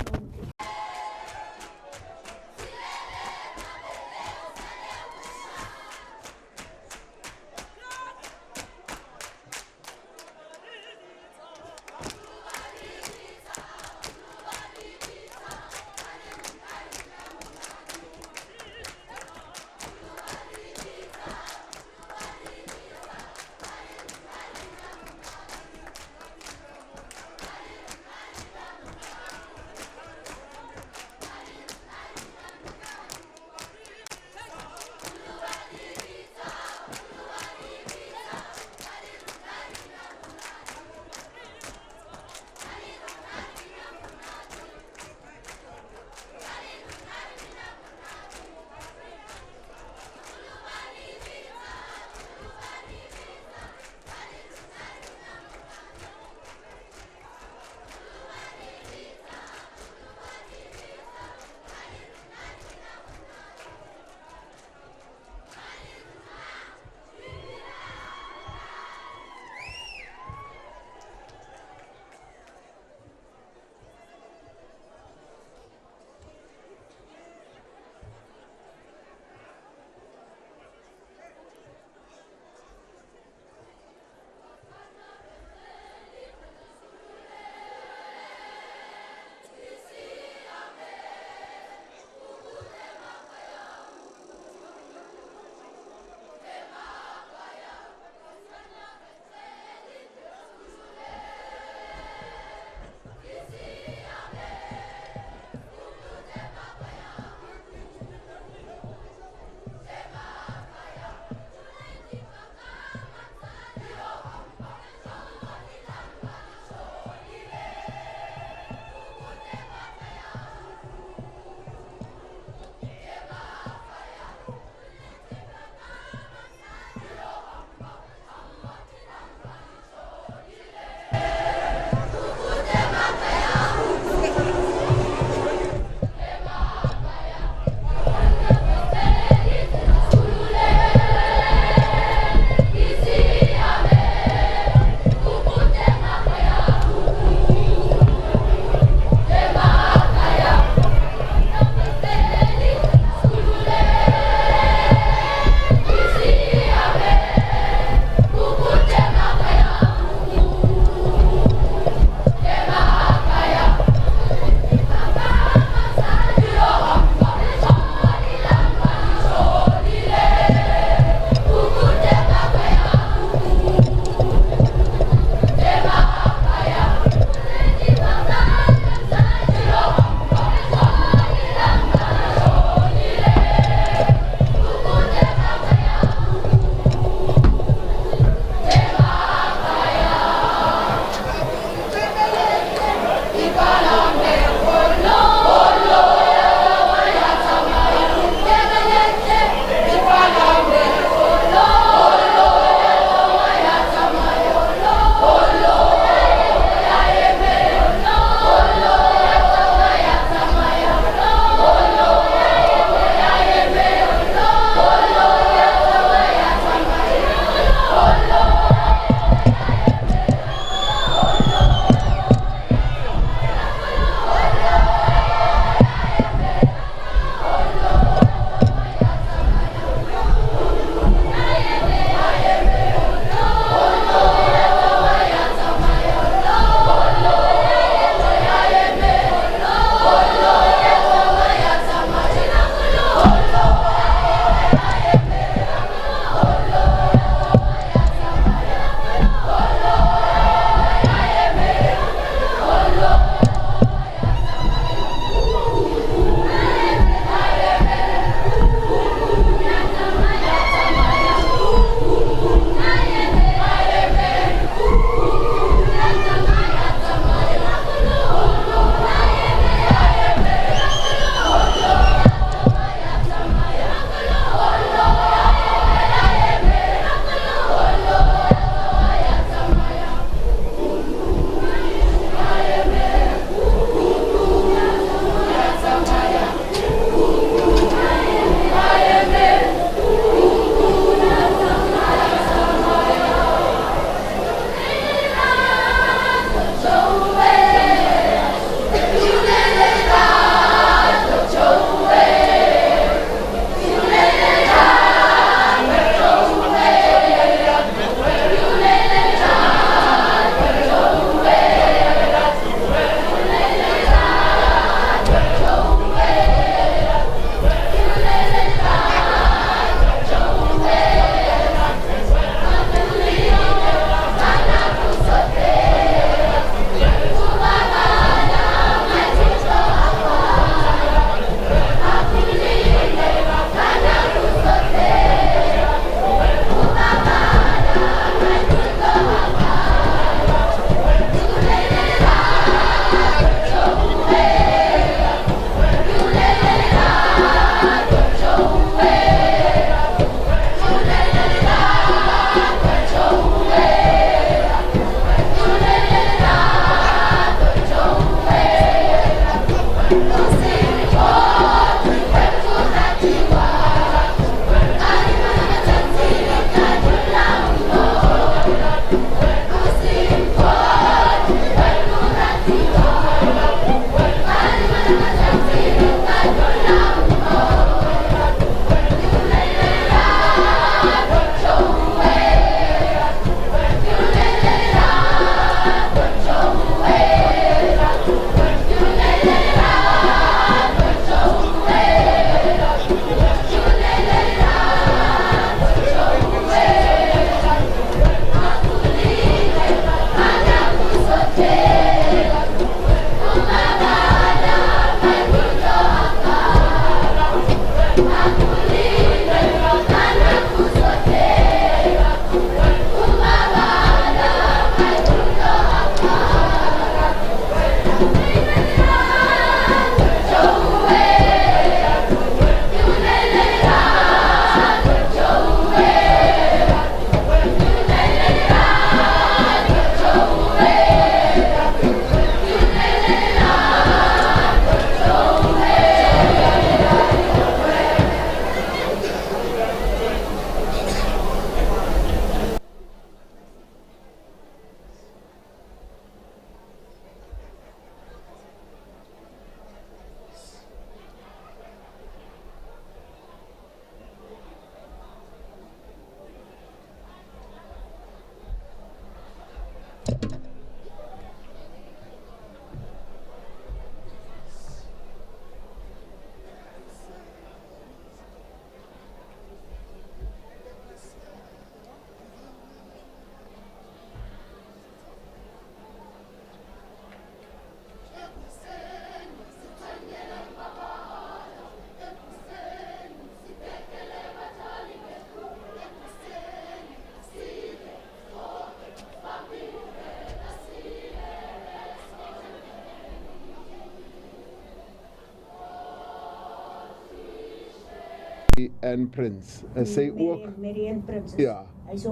en Prins. Is sy ook... Mary en Prins. Ja.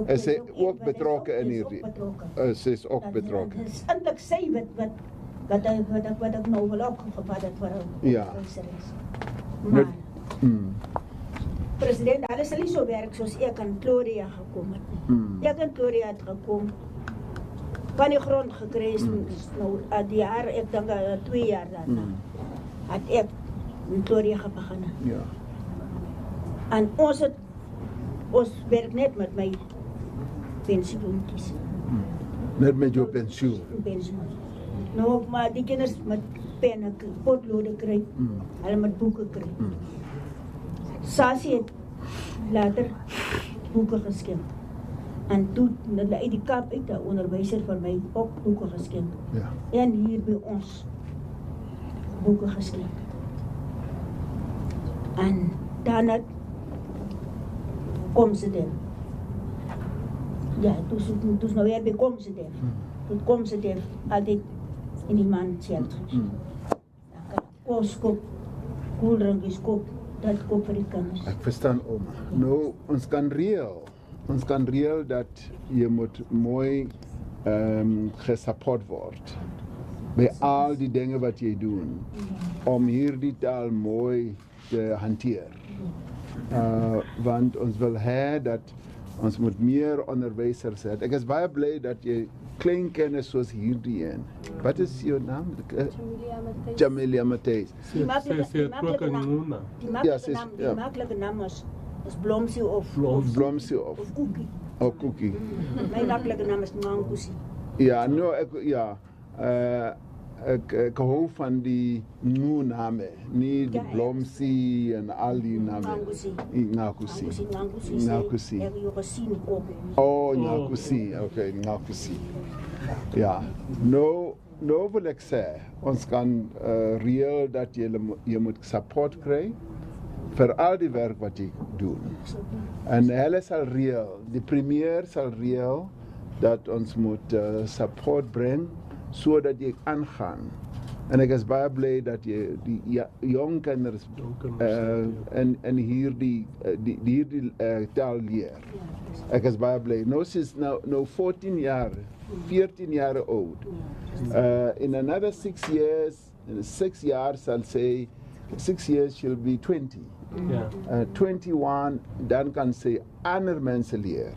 Is sy ook betrokken in hierdie? Sy is ook betrokken. Het is eintlik sy wat ek nou wel opgevat het vir haar. Ja. Maar, president, alles sal nie so werk soos ek aan Gloria gekom het. Ek in Gloria het gekom, van die grond gekry is, nou, die jaar, ek dink 2 jaar daarna, had ek in Gloria begin. Ja. En ons werk net met my pensioentjies. Net met jou pensioen? Pensioen. Nou, maar die kinders met penne, potlode kry, hulle met boeke kry. Sasie het later boeke geskenk. En toen hulle uit die Kaap uit, 'n onderwyser van my ook boeke geskenk. Ja. En hier by ons boeke geskenk. En daarna kom ze dan. Ja, toen nou weer bij kom ze dan. Toen kom ze dan altijd in die man shelter. Kos koop, koeldrankjes koop, dat koop vir die kinders. Ek verstaan, oma. Nou, ons kan reël dat je moet mooi gesupport word bij al die dingen wat je doet, om hierdie taal mooi te hanteren. Want ons wil dat ons moet meer onderwijzers hebben. Ik is baie blij dat je klein kennis zoals hierdie een. Wat is je naam? Jamelia Matthijs. Die makkelijke naam is Blomsie of Blomsie of Cookie. Of Cookie. Mijn makkelijke naam is Mangusi. Ja, nou, ik hou van die nieuwe namen. Niet de Blomsie en al die namen. Ngakusi. Heb je gezien ook? Oh, Ngakusi. Oké, Ngakusi. Ja, nou wil ik zeggen, ons kan reëel dat je moet support krijgen voor al die werk wat je doet. En hulle zal reël, de premier zal reël dat ons moet support brengen, zodat je aangaan. En ik is baie blij dat je die jong kinders en hier die taal leert. Ik is baie blij. Nou ze is nou 14 jaar oud. In another 6 years, in 6 jaar zal zij, 6 years she'll be 20. 21, dan kan ze andere mensen leren.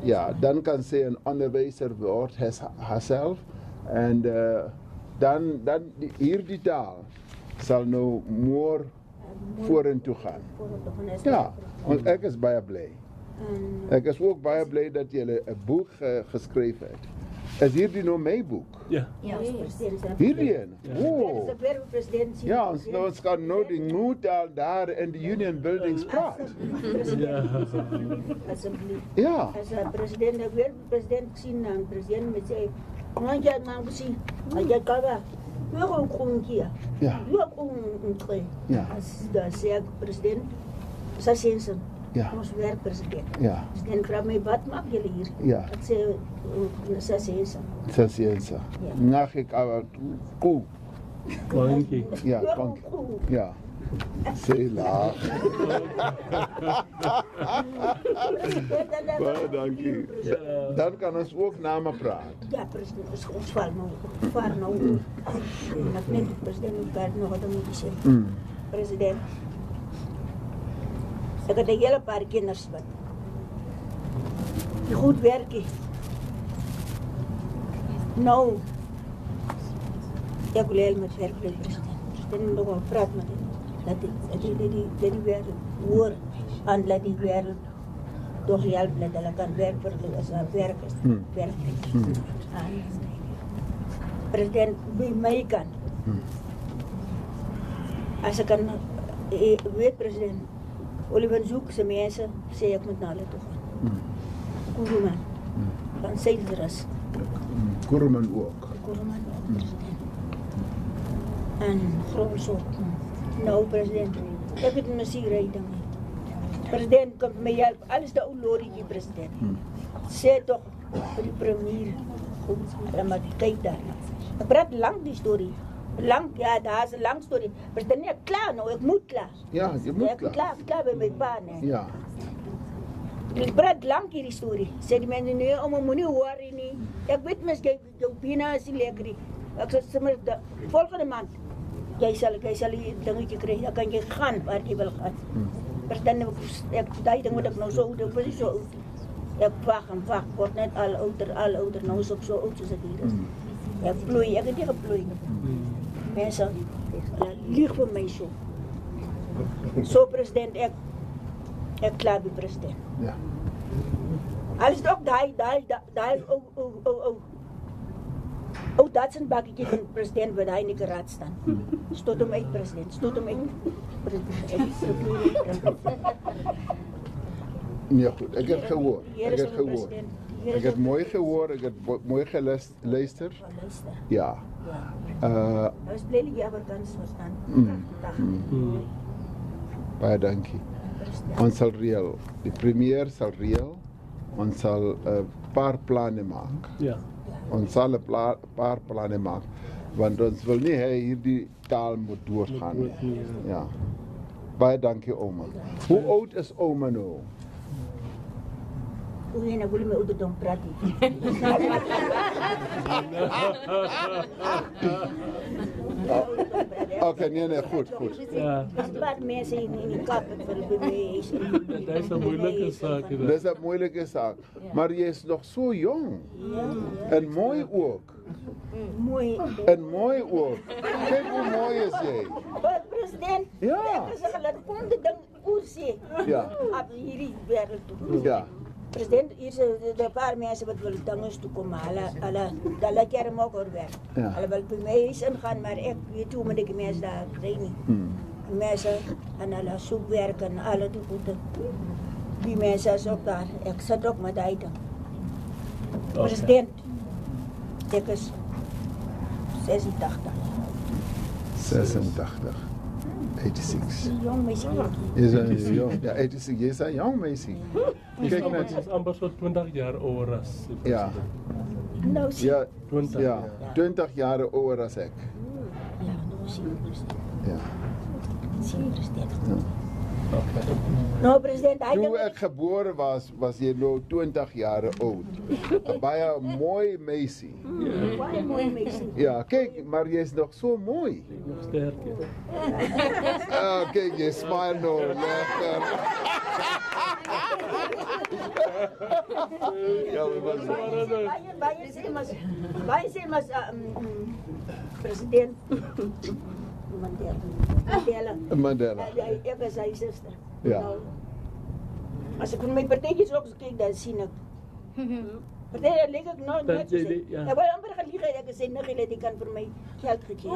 Ja, dan kan ze een onderwijzer worden haarzelf. En dan hier die taal zal nou meer vorentoe gaan. Ja, want ik is baie blij. Ik is ook baie blij dat jullie een boek geschreven hebt. Is hierdie nou mijn boek? Ja. Hierdie een? Oh. Ja, ons kan nou die nieuwtaal daar in de Union Buildings praten. Ja. Als president, ik wil president zien aan president met zei, want jij mag zien, maar jij kan wel. We gaan gewoon hier. Ja. We gaan gewoon terug. Ja. Als zeg president, dat is een. Ja. Ons werkpresident. Ja. President vraagt mij, wat mag jullie hier? Ja. Ik zei, Sasienza. Nag ik koe. Konkie. Ja, konkie. Ja. Sehr laag. Dankie. Dan kan ons ook namen praten. Ja, president, ons vaar nou. Dat neemt de president nog wat moet zeggen. President. Ik heb een hele paar kinders wat die goed werken. Nou, ik wil heel met werk met president. President nog wel praat met hem. Dat die weer hoor en dat die weer toch helpen dat hij kan werken als werkers. President bij mij kan. Als ik kan, weet president. Oliver zoek ze mensen, zei ik moet naar hulle toe gaan. Kuruman, van Seilderas. Kuruman ook. Kuruman ook, president. En Grols ook. Nou, president, ik heb het muziek rijden. President, komt mij helpen. Alles dat ulorigi, president. Zeg toch voor de premier. Goed, maar kijk daar. Ik praat lang die story. Lang, ja, daar is een lang story. Maar dan niet klaar, nou, ik moet klaar. Ja, je moet klaar bij mijn pa, nee. Ja. Ik praat lang hierdie storie. Sê die mense nee, om moenie worry nie. Ek weet mens jy jou pina is nie lekker nie. Ek sê sommer volgende maand jy sal die dingetjie kry. Dan kan jy gaan waar jy wil gaan. Maar dan ek daai ding wat ek nou so oud, ek was nie so oud. Ek wag, word net al ouder, nou is ek so oud soos ek hier is. Ek ploei, ek het nie geploei nie. Mense lieg vir my so. So president, ek klaar by president. Ja. Alles ook daai dat zijn bakkie van president wat hij niet geraad staan. Stoot hem uit president, stoot hem uit. Ja goed, ik heb gehoord. Ik heb mooi gehoord, ik heb mooi geluisterd. Ja. Hij was blij dat je Afrikaans verstaan. Baie dankie. Ons sal reël. Die premier sal reël. Ons sal 'n paar planne maak. Ja. Ons sal 'n paar planne maak want ons wil nie hê hierdie taal moet doorgaan nie. Ja. Baie dankie ouma. Hoe oud is ouma nou? Oei, nou wil je me ouderdom praten. Oké, nee, goed. Ja. Wat mensen in die kap het bewezen. Dat is een moeilijke zaak. Dat is een moeilijke zaak. Maar je is nog zo jong. En mooi ook. Mooi. En mooi ook. Kijk hoe mooi is jij. President. Ja. Ik zeg dat de ding oorzie. Ja. Op hierdie wereld toe. Ja. President, hier zijn een paar mensen wat willen dangen toekomen. Alle keren mogen werken. Ja. Alle wil bij mij eens ingaan, maar ik weet hoe ik mensen daar krijg niet. Mensen en alle zoekwerken en alle die goede. Die mensen is ook daar. Ik zit ook met die ding. President, ik is 86. 86. 86. Jong meisje. Is een jong. Ja, 86. Je is een jong meisje. Kijk net. Het is amper zo 20 jaar ouder als. Ja. Nou zie. Ja, 20. Ja, 20 jaar ouder als ik. Ja, nou zie president. Ja. Zie president. Nou president, toen ik geboren was, was je nou 20 jaar oud. Een baie mooi meisje. Baie mooi meisje. Ja, kijk, maar je is nog zo mooi. Nog sterk. Kijk, je smile nou lekker. Ja, we was baie sê mas president Mandela. Ek is sy suster. Ja. Nou, as ek van my partytjies ook kyk, dan sien ek. Party lyk ek nog net so. Ek wou amper gelieg het, ek sê nog hulle die kan vir my geld gegee.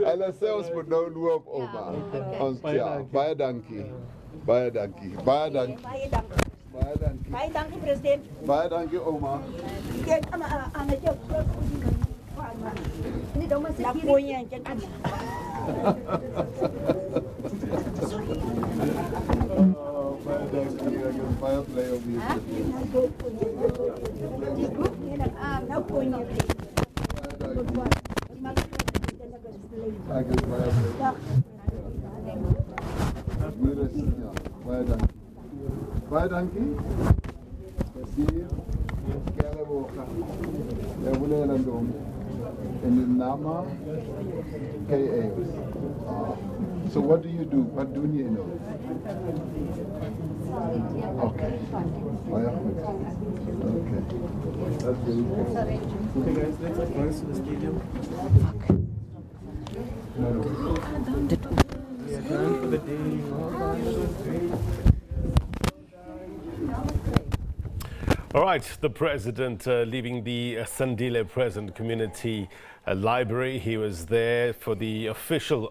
Hulle sê ons moet nou loop, ouma. Ons ja, baie dankie. Baie dankie. Baie dankie. Baie dankie. Baie dankie. Baie dankie president. Baie dankie, ouma. Kyk aan jou. Niet om eens een keer in je kan. Baie blij om hier te zijn. Nou kon je. Ek is baie blij. Hier is ja, baie dankie. Baie dankie. Plezier. Kere woka. Ja, wil je dan doen? In the Nama KA. So what do you do? What do you know? Okay. Okay. That's really cool. Okay guys, let's advance to the stadium. We are done for the day. All right, the president leaving the Sandile Present Community Library. He was there for the official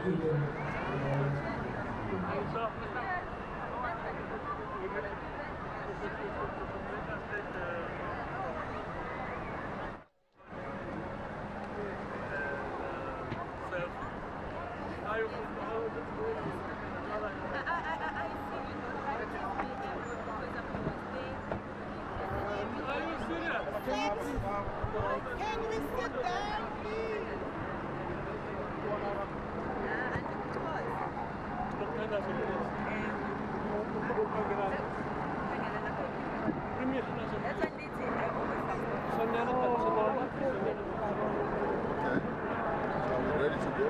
Can we sit down, please? Ready to go?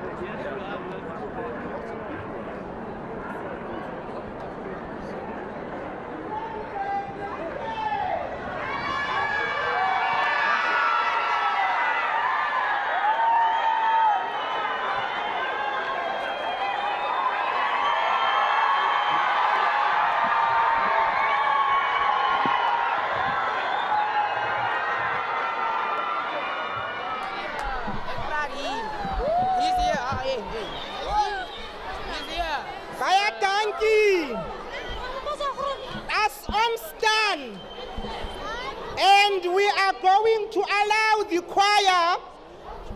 As on stand, and we are going to allow the choir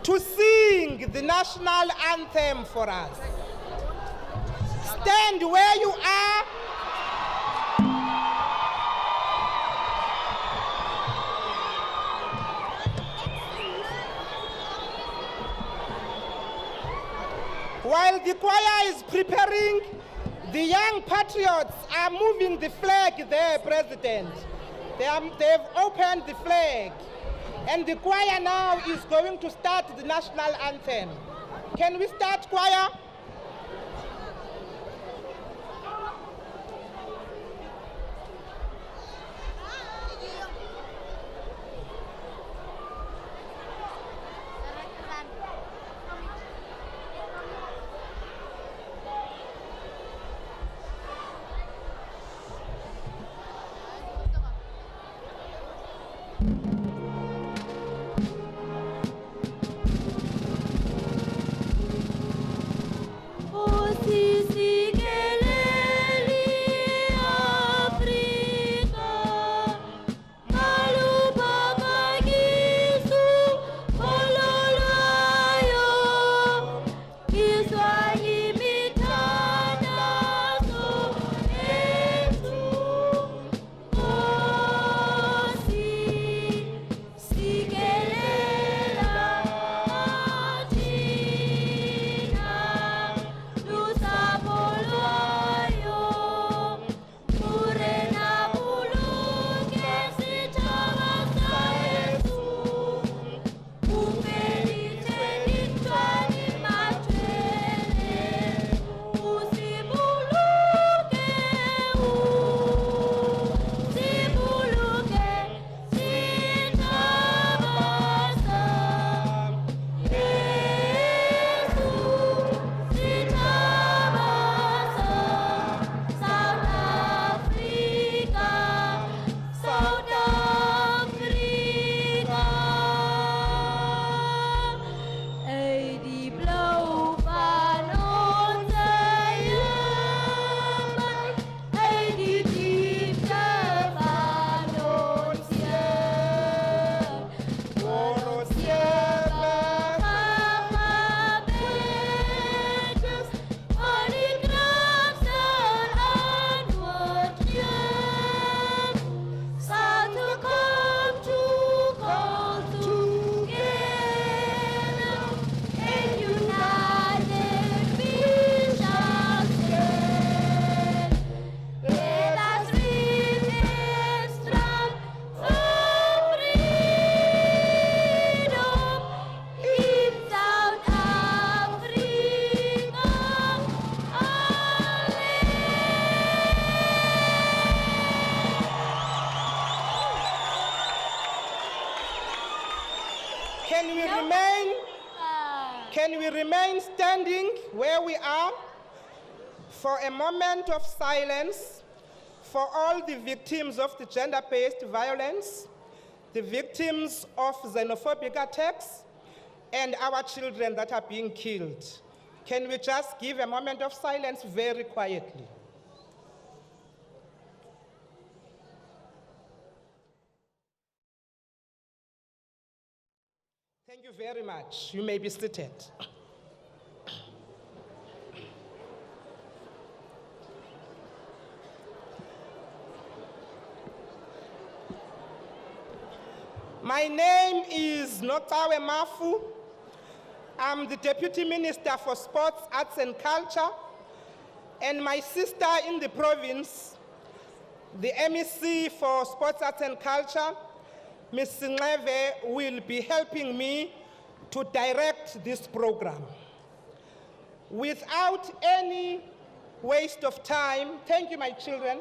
to sing the national anthem for us. Stand where you are. While the choir is preparing, the young patriots are moving the flag there, President. They've opened the flag. And the choir now is going to start the national anthem. Can we start, choir? Can we remain standing where we are for a moment of silence for all the victims of the gender-based violence, the victims of xenophobic attacks, and our children that are being killed? Can we just give a moment of silence very quietly? Thank you very much. You may be seated. My name is Notawe Mafu. I'm the Deputy Minister for Sports, Arts and Culture, and my sister in the province, the MEC for Sports, Arts and Culture, Ms. Nleve, will be helping me to direct this program. Without any waste of time, thank you, my children,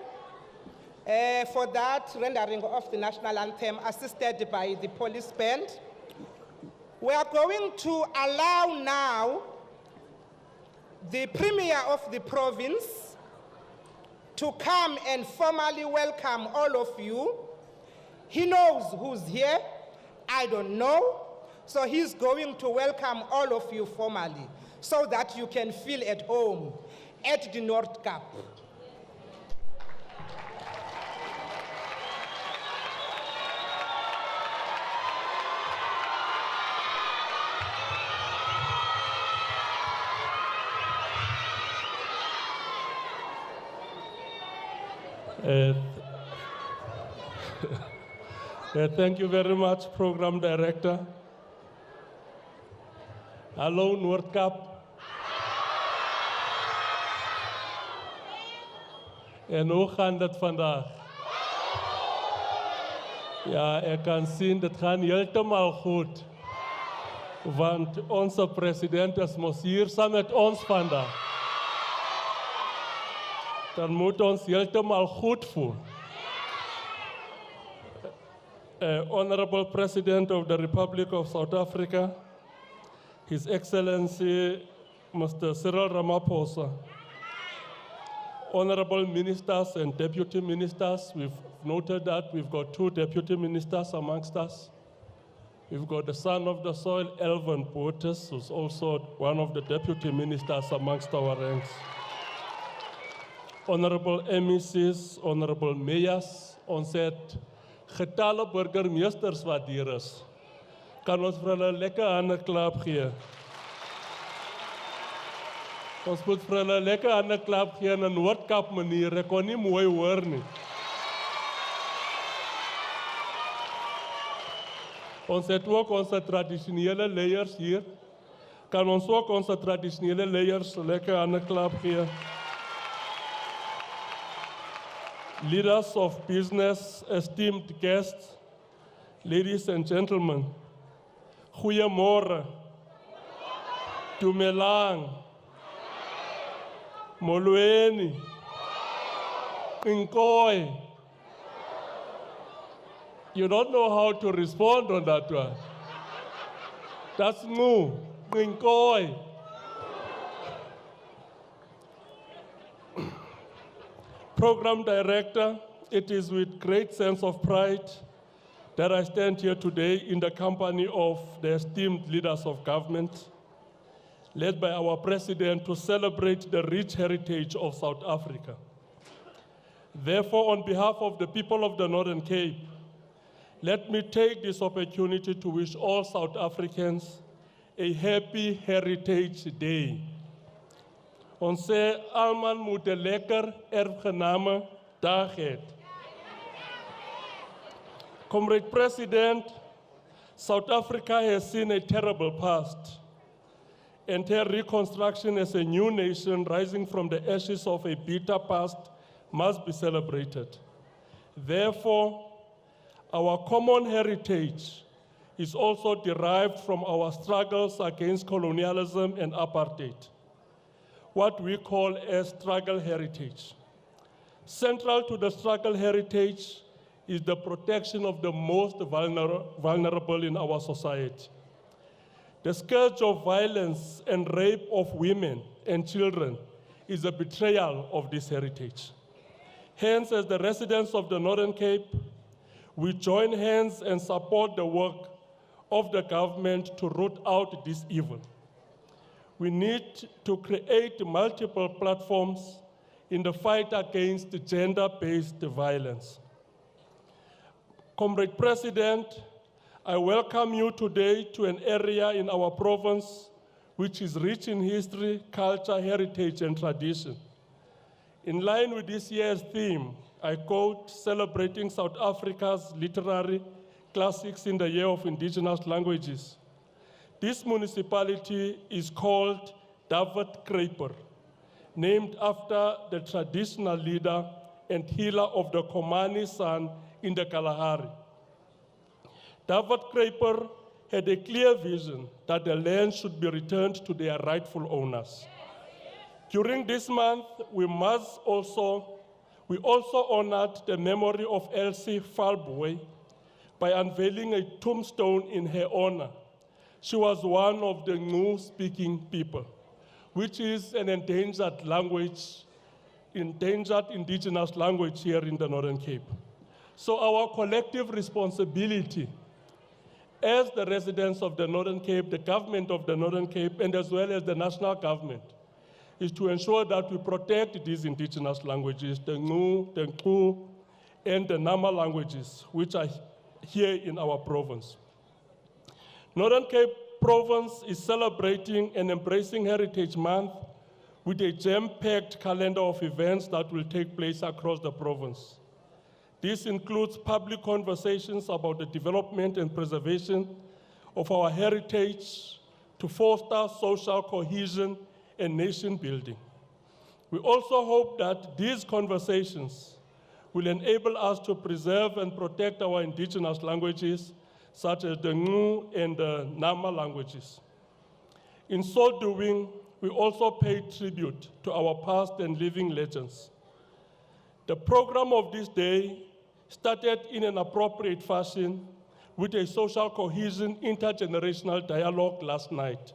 for that rendering of the national anthem assisted by the police band. We are going to allow now the Premier of the province to come and formally welcome all of you. He knows who's here. I don't know. So he's going to welcome all of you formally so that you can feel at home at the North Cape. Thank you very much, Program Director. Hallo Noordkap. En hoe gaan het vandaag? Ja, ik kan zien, het gaat helemaal goed. Want onze president is mos hier samen met ons vandaag. Dan moet ons helemaal goed voelen. Honorable President of the Republic of South Africa, His Excellency Mr. Cyril Ramaphosa, Honorable Ministers and Deputy Ministers, we've noted that we've got 2 Deputy Ministers amongst us. We've got the son of the soil, Elvin Botes, who's also one of the Deputy Ministers amongst our ranks. Honorable MECs, Honorable Mayors, ons het getalle burgemeesters wat hier is. Kan ons vir hulle lekker hande klap gee? Ons moet vir hulle lekker hande klap gee in 'n Noordkap manier. Ek kon nie mooi hoor nie. Ons het ook ons tradisionele leiers hier. Kan ons ook ons tradisionele leiers lekker hande klap gee? Leaders of business, esteemed guests, ladies and gentlemen, goeiemôre, dumelang, molweni, inkooi. You don't know how to respond on that one. That's new, inkooi. Program Director, it is with great sense of pride that I stand here today in the company of the esteemed leaders of government, led by our President, to celebrate the rich heritage of South Africa. Therefore, on behalf of the people of the Northern Cape, let me take this opportunity to wish all South Africans a happy Heritage Day. Ons sê almal moet 'n lekker erfgename dag hê. Comrade President, South Africa has seen a terrible past, and her reconstruction as a new nation rising from the ashes of a bitter past must be celebrated. Therefore, our common heritage is also derived from our struggles against colonialism and apartheid, what we call a struggle heritage. Central to the struggle heritage is the protection of the most vulnerable in our society. The scourge of violence and rape of women and children is a betrayal of this heritage. Hence, as the residents of the Northern Cape, we join hands and support the work of the government to root out this evil. we need to create multiple platforms in the fight against gender-based violence. Comrade President, I welcome you today to an area in our province which is rich in history, culture, heritage, and tradition. In line with this year's theme, I quote, celebrating South Africa's literary classics in the year of indigenous languages. This municipality is called David Kraper, named after the traditional leader and healer of the Komani San in the Kalahari. David Kraper had a clear vision that the land should be returned to their rightful owners. During this month, we also honored the memory of Elsie Falbwe by unveiling a tombstone in her honor. She was one of the Ngu-speaking people, which is an endangered language, endangered indigenous language here in the Northern Cape. So our collective responsibility as the residents of the Northern Cape, the government of the Northern Cape, and as well as the national government, is to ensure that we protect these indigenous languages, the Ngu, the Nku, and the Nama languages, which are here in our province. Northern Cape Province is celebrating and embracing Heritage Month with a jam-packed calendar of events that will take place across the province. This includes public conversations about the development and preservation of our heritage to foster social cohesion and nation building. We also hope that these conversations will enable us to preserve and protect our indigenous languages, such as the Ngu and the Nama languages. In so doing, we also pay tribute to our past and living legends. The program of this day started in an appropriate fashion with a social cohesion intergenerational dialogue last night.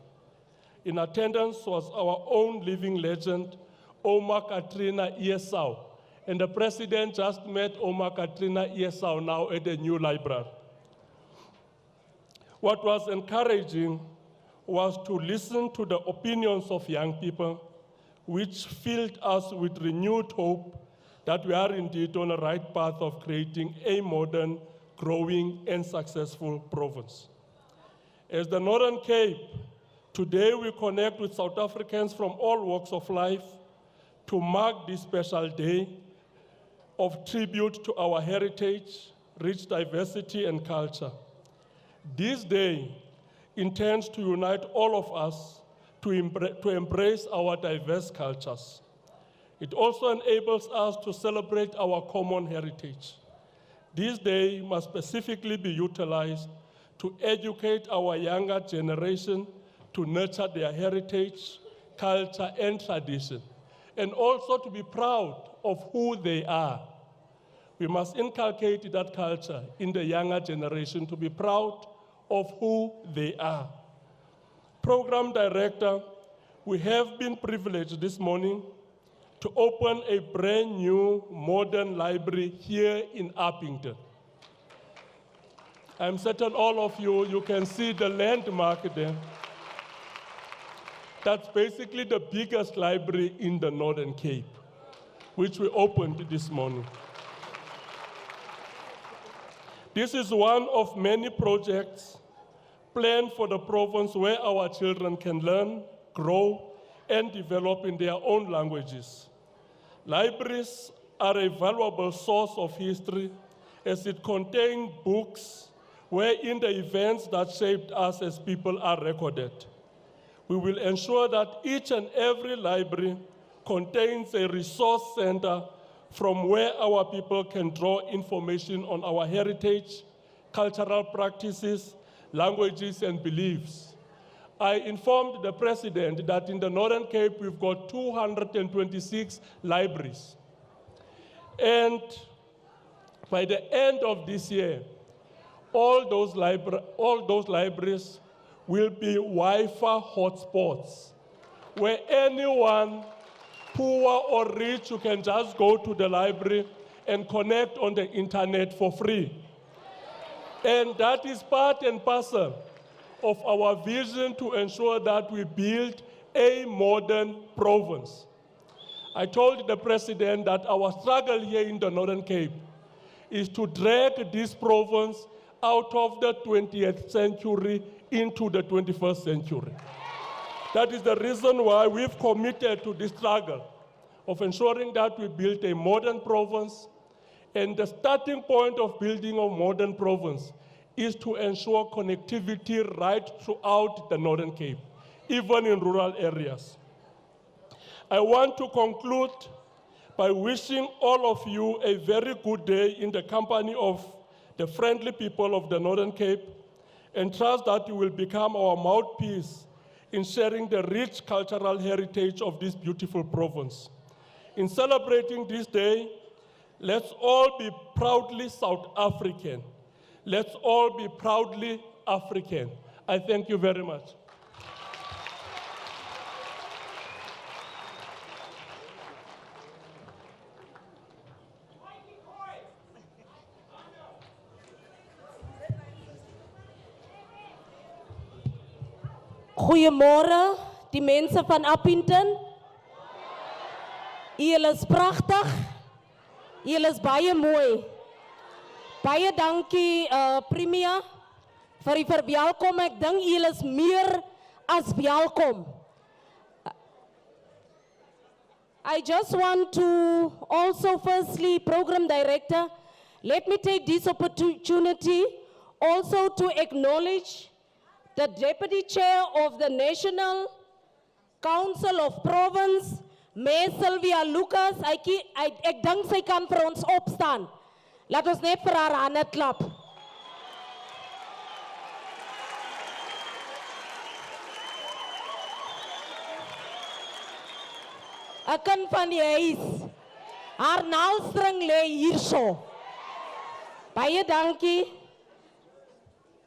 In attendance was our own living legend, Oma Katrina Esau, and the president just met Oma Katrina Esau now at the new library. What was encouraging was to listen to the opinions of young people, which filled us with renewed hope that we are indeed on the right path of creating a modern, growing, and successful province. As the Northern Cape, today we connect with South Africans from all walks of life to mark this special day of tribute to our heritage, rich diversity, and culture. This day intends to unite all of us to embrace our diverse cultures. It also enables us to celebrate our common heritage. This day must specifically be utilized to educate our younger generation to nurture their heritage, culture, and tradition, and also to be proud of who they are. We must inculcate that culture in the younger generation to be proud of who they are. Program Director, we have been privileged this morning to open a brand new modern library here in Upington. I'm certain all of you can see the landmark there. That's basically the biggest library in the Northern Cape, which we opened this morning. This is one of many projects planned for the province where our children can learn, grow, and develop in their own languages. Libraries are a valuable source of history as it contains books wherein the events that shaped us as people are recorded. We will ensure that each and every library contains a resource center from where our people can draw information on our heritage, cultural practices, languages, and beliefs. I informed the president that in the Northern Cape, we've got 226 libraries. And by the end of this year, all those libraries will be Wi-Fi hotspots, where anyone, poor or rich, you can just go to the library and connect on the internet for free. And that is part and parcel of our vision to ensure that we build a modern province. I told the president that our struggle here in the Northern Cape is to drag this province out of the 20th century into the 21st century. That is the reason why we've committed to this struggle of ensuring that we build a modern province. And the starting point of building a modern province is to ensure connectivity right throughout the Northern Cape, even in rural areas. I want to conclude by wishing all of you a very good day in the company of the friendly people of the Northern Cape, and trust that you will become our mouthpiece in sharing the rich cultural heritage of this beautiful province. In celebrating this day, let's all be proudly South African. Let's all be proudly African. I thank you very much. Goeiemôre, die mense van Upington. Julle is pragtig. Julle is baie mooi. Baie dankie Premier vir die verwelkom. Ek dink julle is meer as welkom. I just want to also firstly, Program Director, let me take this opportunity also to acknowledge the Deputy Chair of the National Council of Province, Ms. Sylvia Lucas. Ek dink sy kan vir ons opstaan. Laat ons net vir haar hande klap. Ek kan van die huis. Haar naalstring lê hierso. Baie dankie.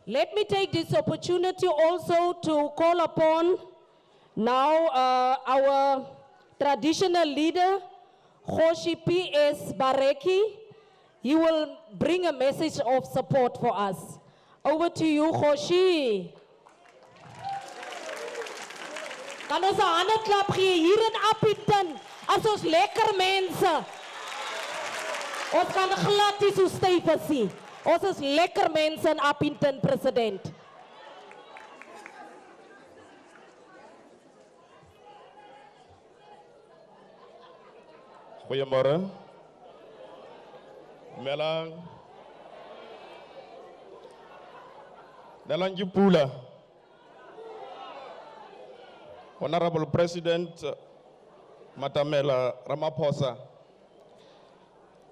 Let me take this opportunity also to call upon now our traditional leader, Khoshi P.S. Bareki. He will bring a message of support for us. Over to you, Khoshi. Kan ons 'n hande klap gee hier in Upington as ons lekker mense. Ons kan glad nie so styf as nie. Ons is lekker mense in Upington, president. Goeiemôre. Melang Jipula. Honorable President Matamela Ramaphosa,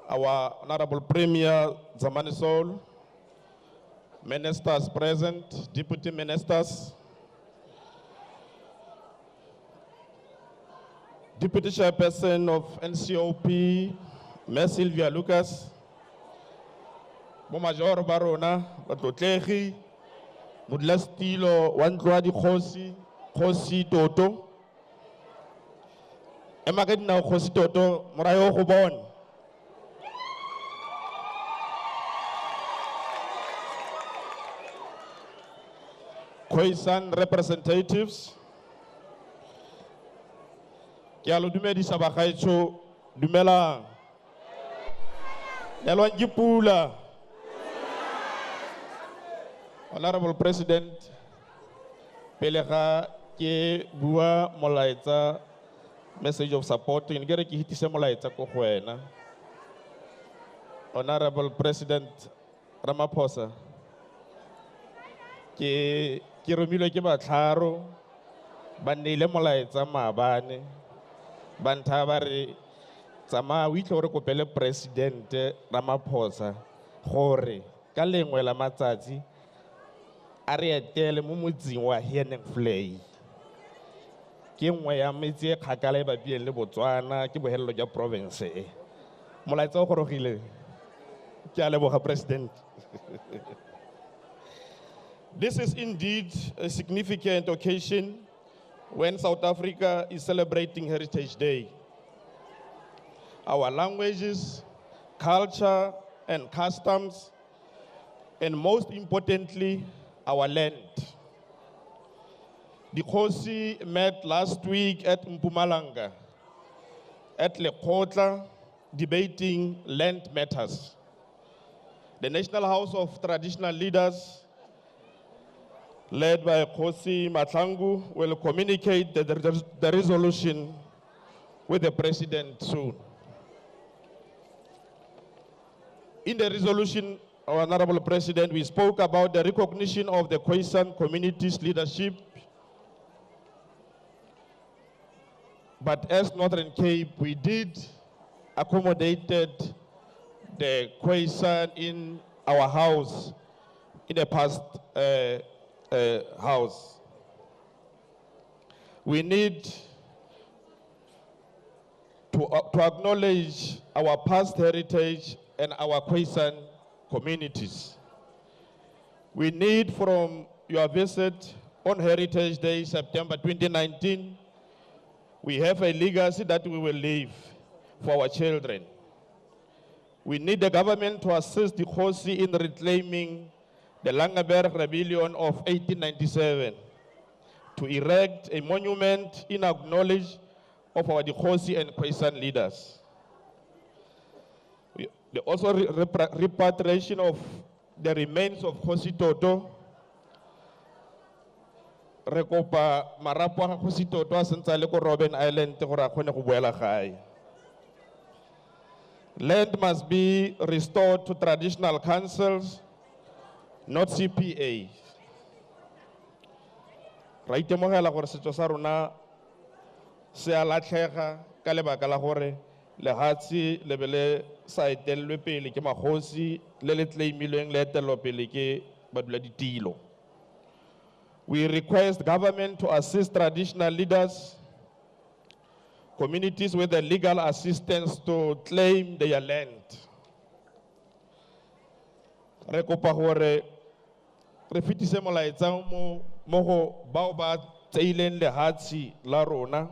our Honorable Premier Zamani Sol, Ministers present, Deputy Ministers, Deputy Chairperson of NCOP, Ms. Sylvia Lucas, Major Barona, Batotlehi, Mudlastilo, Wandruadi Khosi Toto, Emagedna Khosi Toto, Morayo Hobon. Khoisan representatives, Kialo Dumedi Sabakaicho, Dumela, Nelwan Jipula, Honorable President, Peleha ke bua molaetsa message of support in gere ki hitise molaetsa ko wena. Honorable President Ramaphosa, ke romilwe ke batlharo ba neile molaetsa maabane ba ntha ba re tsamaya o itle gore kopele President Ramaphosa gore ka lengwe la matsatsi a re etele mo motsing wa Hiernevlei ke nngwe ya metsi e kgakala e bapieng le Botswana ke bohelelo jwa province e. Molaetsa o gorogile. Ke a leboga President. This is indeed a significant occasion when South Africa is celebrating Heritage Day. Our languages, culture, and customs, and most importantly, our land. The Kgosi met last week at Mpumalanga, at Lekgotla, debating land matters. The National House of Traditional Leaders, led by Kgosi Mahlangu, will communicate the resolution with the President soon. In the resolution, our Honorable President, we spoke about the recognition of the Khoisan community's leadership. But as Northern Cape, we did accommodated the Khoisan in our house, in the past house. We need to acknowledge our past heritage and our Khoisan communities. We need, from your visit on Heritage Day, September 2019, we have a legacy that we will leave for our children. We need the government to assist the Kgosi in reclaiming the Langeberg Rebellion of 1897, to erect a monument in acknowledgement of our Kgosi and Khoisan leaders. Also repatriation of the remains of Kgosi Toto. Re kopa marapo a Kgosi Toto a sentse a le ko Robben Island gore a kgone go boela gae. Land must be restored to traditional councils, not CPA. Ra itemogela gore setso sa rona se a latlhega ka lebaka la gore lehatsi le be le sa etelelwe pele ke magosi le le tlaimilweng le etelelwa pele ke baduladitilo. We request government to assist traditional leaders, communities with the legal assistance to claim their land. Re kopa gore re fitise molaetsa mo go bao ba tseileng lehatsi la rona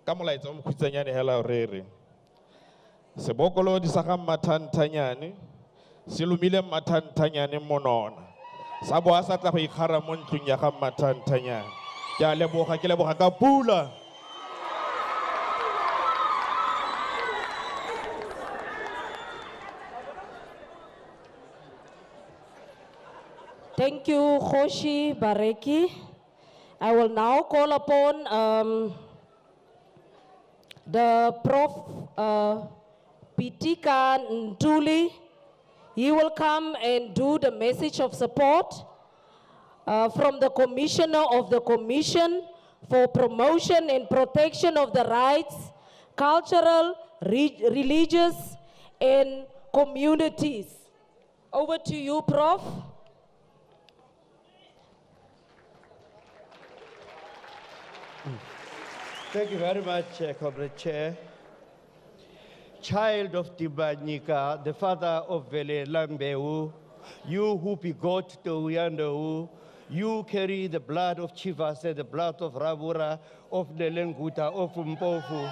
ka molaetsa mo khutshanyane hela re re sebokolo di sa ga mathantanyane se lumile mathantanyane monona sa bo a sa tla go ikgara mo ntlong ya ga mathantanyane ke a leboga ke leboga ka pula. Thank you, Kgosi Bareki. I will now call upon the Prof. Pitika Ntuli. He will come and do the message of support from the Commissioner of the Commission for Promotion and Protection of the Rights, Cultural, Religious, and Communities. Over to you, Prof. Thank you very much, Comrade Chair. Child of Tibanyika, the father of Vele Lambeu, you who begot the Uyandau, you carry the blood of Chivase, the blood of Ravura, of Nelenguta, of Mpofu.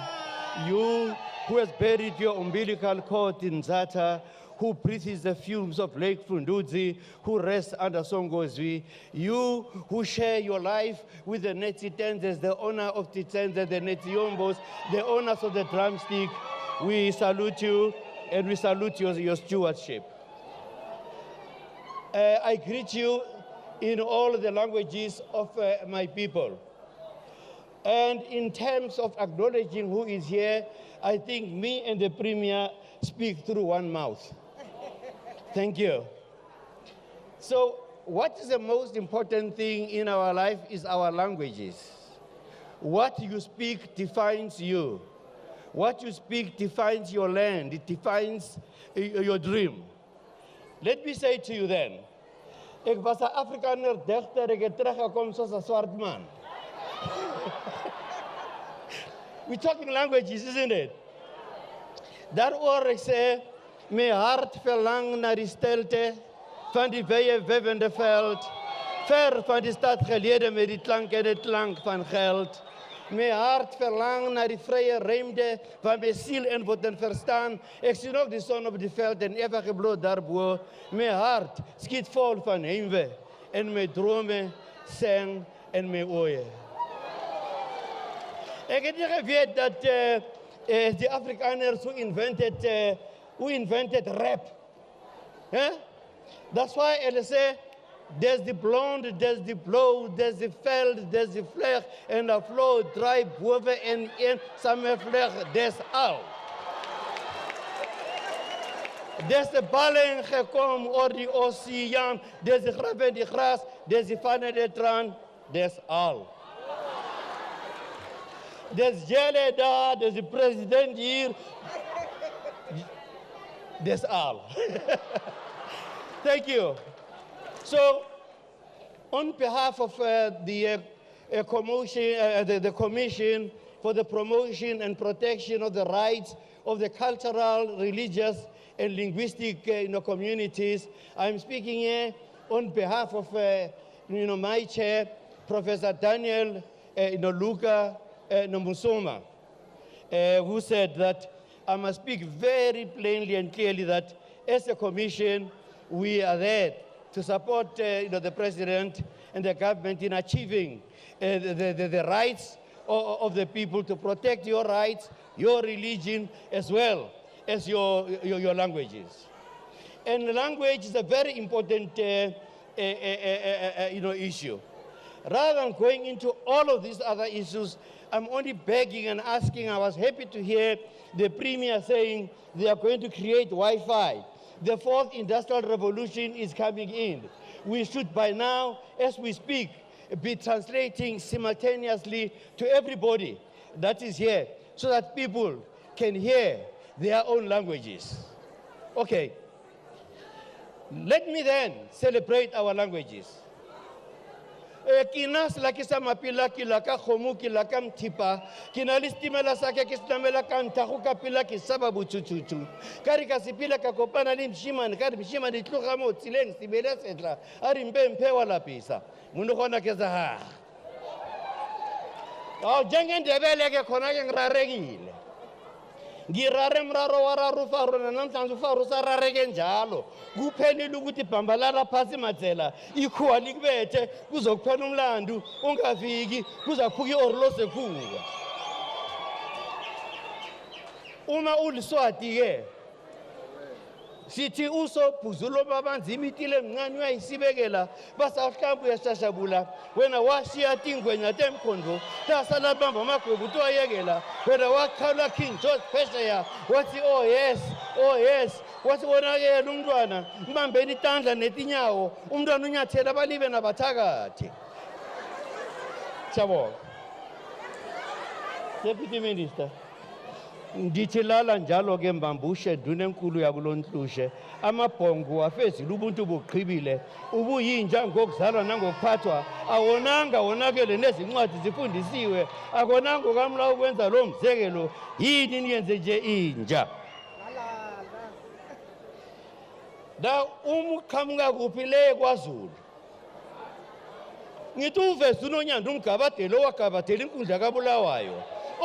You who has buried your umbilical cord in Zata, who breathes the fumes of Lake Fundudzi, who rests under Songozwi, you who share your life with the Netitenses, the owner of Titenze, the Netiombos, the owners of the drumstick, we salute you and we salute your stewardship. I greet you in all the languages of my people. And in terms of acknowledging who is here, I think me and the Premier speak through one mouth. Thank you. So what is the most important thing in our life is our languages. What you speak defines you. What you speak defines your land. It defines your dream. Let me say to you then, ek was 'n Afrikaner digter, ek het teruggekom soos 'n swart man. We're talking languages, isn't it? Daaroor ek sê, my hart verlang na die stilte van die wye wewende veld, ver van die stad gelede met die klank en die klank van geld. My hart verlang na die vrye ruimte van my siel en word en verstaan. Ek sien ook die son op die veld en ewige bloed daarbo. My hart skiet vol van heimwee en my drome sing and Meoye. I can forget that the Afrikaners who invented rap. Yeah? That's why I say there's the blonde, there's the blow, there's the veld, there's the vleg, en de flow, draai boven en in, samen vleg, des al. Des de ballen gekomen oor die oceaan, des de graf en die gras, des de van en de traan, des al. Des jelle daar, des de president hier, des al. Thank you. So, on behalf of the Commission for the Promotion and Protection of the Rights of the Cultural, Religious, and Linguistic communities, I'm speaking here on behalf of my chair, Professor Daniel Luka Nomusoma, who said that I must speak very plainly and clearly that as a commission, we are there to support the president and the government in achieving the rights of the people, to protect your rights, your religion, as well as your languages. And language is a very important issue. Rather than going into all of these other issues, I'm only begging and asking. I was happy to hear the Premier saying they are going to create Wi-Fi. The fourth industrial revolution is coming in. We should by now, as we speak, be translating simultaneously to everybody that is here, so that people can hear their own languages. Okay. Let me then celebrate our languages. Kinas la kisa mapila kila ka khomu kila ka mtipa kina listimela sake kistamela ka ntahu ka pila kisaba buchuchuchu kari kasipila ka kopana ni mshimani kari mshimani tluga mo tsileng sibela setla ari mpe mpe wala pisa mundu khona keza ha jenge ndebele ke khona ke ngirarekile ngirare mraro wararu faru na namhlanje faru sarareke njalo kuphelile ukuthi bhambalala phasi matsela ikhuwa likubethe kuzokuphela umlandu ungafiki kuzaphuka iorlo sekhuka uma uliswati ke sithi usobhuzulo babanzi imitile emncane uyayisibekela basahlambu uyashashabula wena washiya tingwenya temkhondo tasala bamba amagwebu toyekela wena wakhala King George phesheya wathi oh yes wathi wonakela umntwana mbambeni itandla netinyawo umntwana unyathela abalibe nabathakathi siyabonga Deputy Minister. Ndichilala njalo ke mbambushe dunenkulu yakulonhlushe amabhongo afezile ubuntu buqhibile ubuyinja ngokuzalwa nangokuphathwa awonanga wonakele nezincwadi zifundisiwe akonanga kamla ukwenza lo mzekelo yini niyenze nje inja da umqhamuka kuphi le kwaZulu ngithi uveze unonyanda umgabadelo wagabathela inkundla kaBulawayo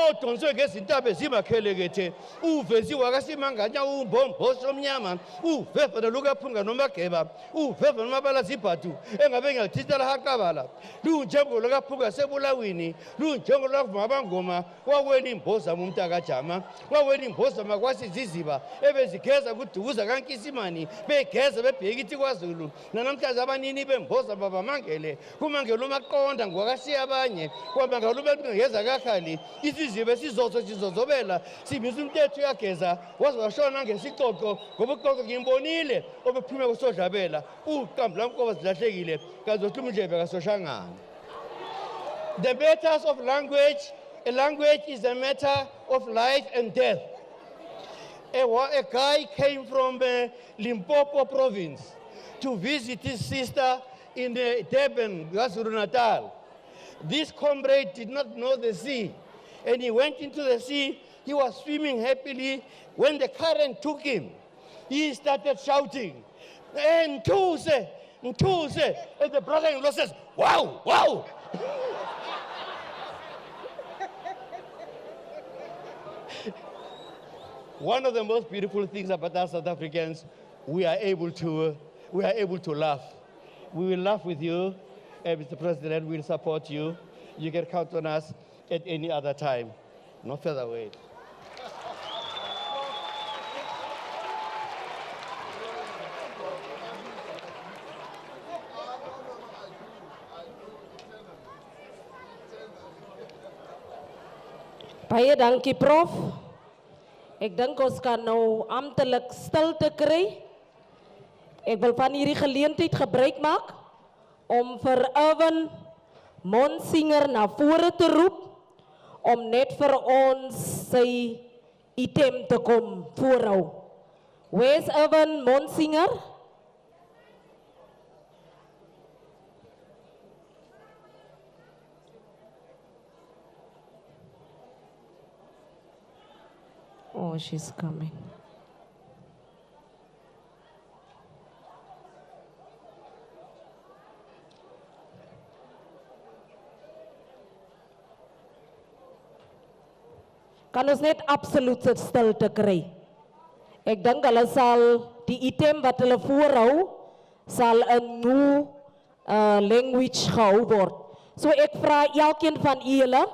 odonswe ngezintaba ezimakhelekethe uveziwe akasimanganya umbomboso omnyama uveva nolukaphunga nomageba uveva nomabala zibhatu engabe ngiyalithitela haqabala lunjengo lukaphunga sebulawini lunjengo lwavumabangoma wakwena imboza umntakajama wakwena imboza makwasiziziba ebezigeza kudukuza kankisimani begeza bebheka ithi kwaZulu nanamhlanje abanini bemboza babamangele kumangela umaqonda ngwakashiya abanye kwamangela ubengeza kakhali isizibe sizozobela simisa umthetho uyageza waze washona ngesixoxo ngoba uxoxo ngimbonile obephume kusodlabela uqambu lamkoba zilahlekile kazohluma indlebe kasoshangana. The matters of language, a language is a matter of life and death. A guy came from Limpopo province to visit his sister in Durban, KwaZulu-Natal. This comrade did not know the sea, and he went into the sea. He was swimming happily. When the current took him, he started shouting, "Ntuse, Ntuse!" And the brother-in-law says, "Wow, wow!" One of the most beautiful things about us South Africans, we are able to laugh. We will laugh with you. Mr. President, we'll support you. You can count on us at any other time. No further wait. Baie dankie prof. Ek dink ons kan nou amptelik stilte kry. Ek wil van hierdie geleentheid gebruik maak om vir Irwin Monsinger na vore te roep om net vir ons sy item te kom voorhou. Where's Irwin Monsinger? Oh, she's coming. Kan ons net absolute stilte kry? Ek dink hulle sal die item wat hulle voorhou sal 'n new language gehou word. So ek vra elkeen van julle,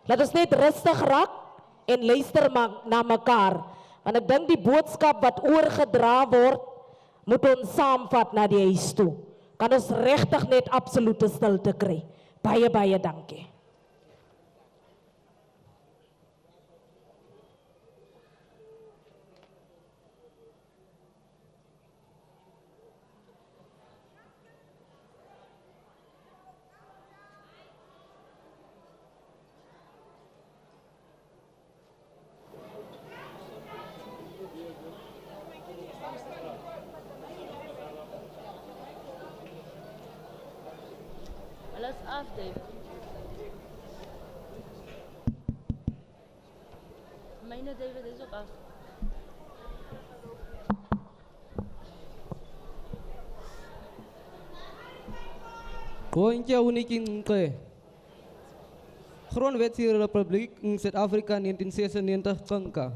laat ons net rustig raak en luister na mekaar. Want ek dink die boodskap wat oorgedra word, moet ons saamvat na die huis toe. Kan ons regtig net absolute stilte kry? Baie, baie dankie. Alles af, David. Myne David is ook af. Kontje unikinke. Grondwet hier Republiek in Suid-Afrika 1996 kanka.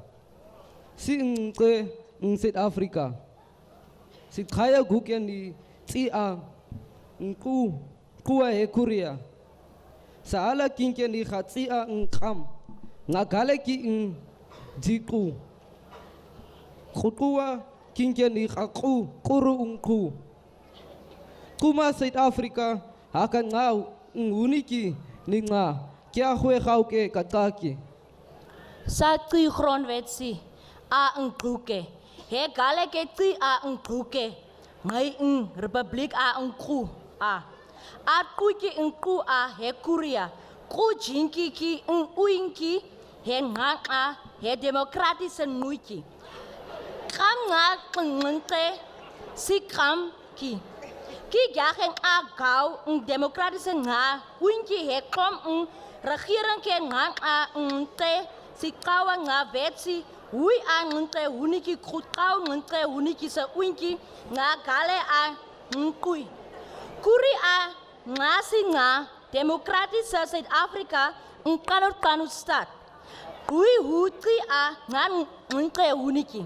Sinke in Suid-Afrika. Sit kaya guken di tia nku kuwa he Korea. Saala kinke ni khatia nkam. Ngagale ki in jiku. Kuwa kinke ni khaku kuru unku. Kuma Suid-Afrika akan ngau uniki ni nga kia hwe gauke kataki. Sa tri grondwetsie a nkruke. He gale ke tri a nkruke. Ngai Republiek a nkru a. A kuki nkru a he Korea. Ku jinki ki uinki he ngaka he demokratische nuiki. Kam nga klingke si kam ki. Ki jagen a gauw democratische nga uinki he kom regering ke ngaka te si kawa nga wetsi hui a ngke uniki kutau ngke uniki sa uinki nga gale a nkui. Kuri a nga si nga demokratische Zuid-Afrika kanu stad. Hui hutri a nga ngke uniki.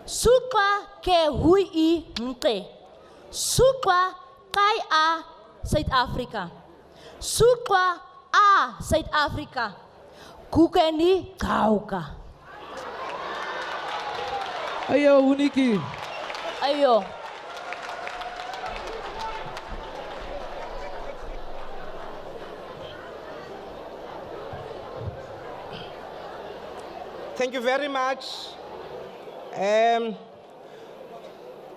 Sukwa ke hui I ngke. Sukwa kai a Zuid-Afrika. Sukwa a Zuid-Afrika. Kukeni kauka. Ayo uniki. Ayo. Thank you very much.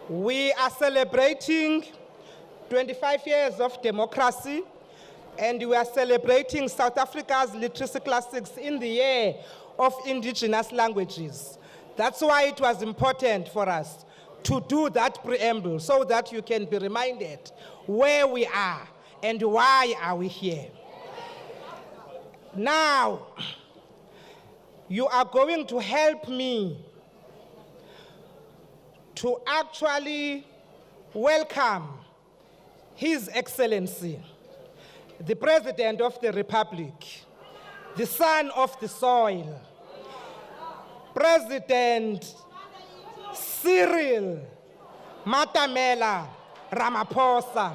We are celebrating 25 years of democracy, and we are celebrating South Africa's literacy classics in the year of indigenous languages. That's why it was important for us to do that preamble so that you can be reminded where we are and why are we here. Now, you are going to help me to actually welcome His Excellency, the President of the Republic, the son of the soil, President Cyril Ramaphosa.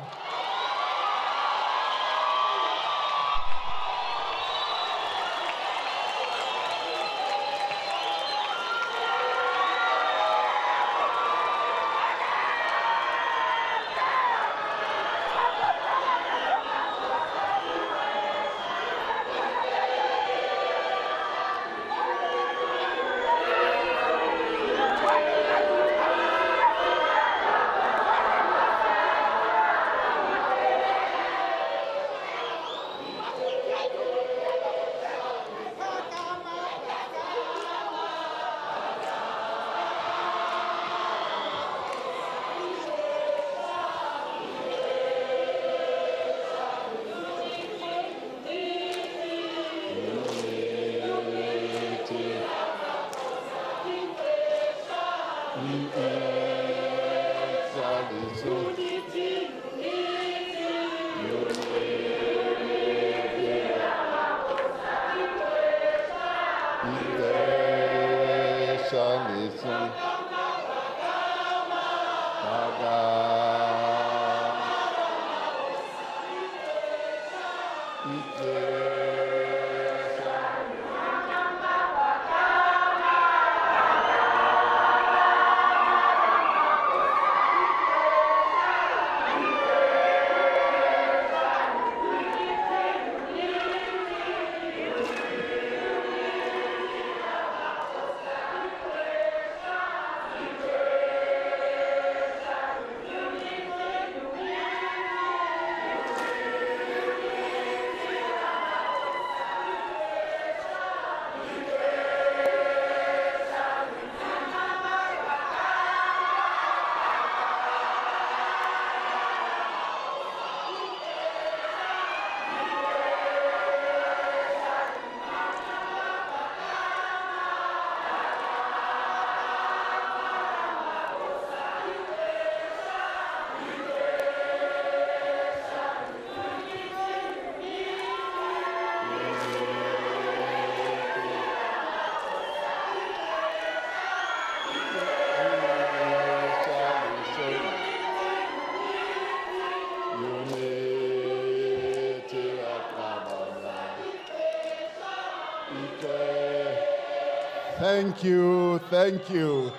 Thank you, thank you.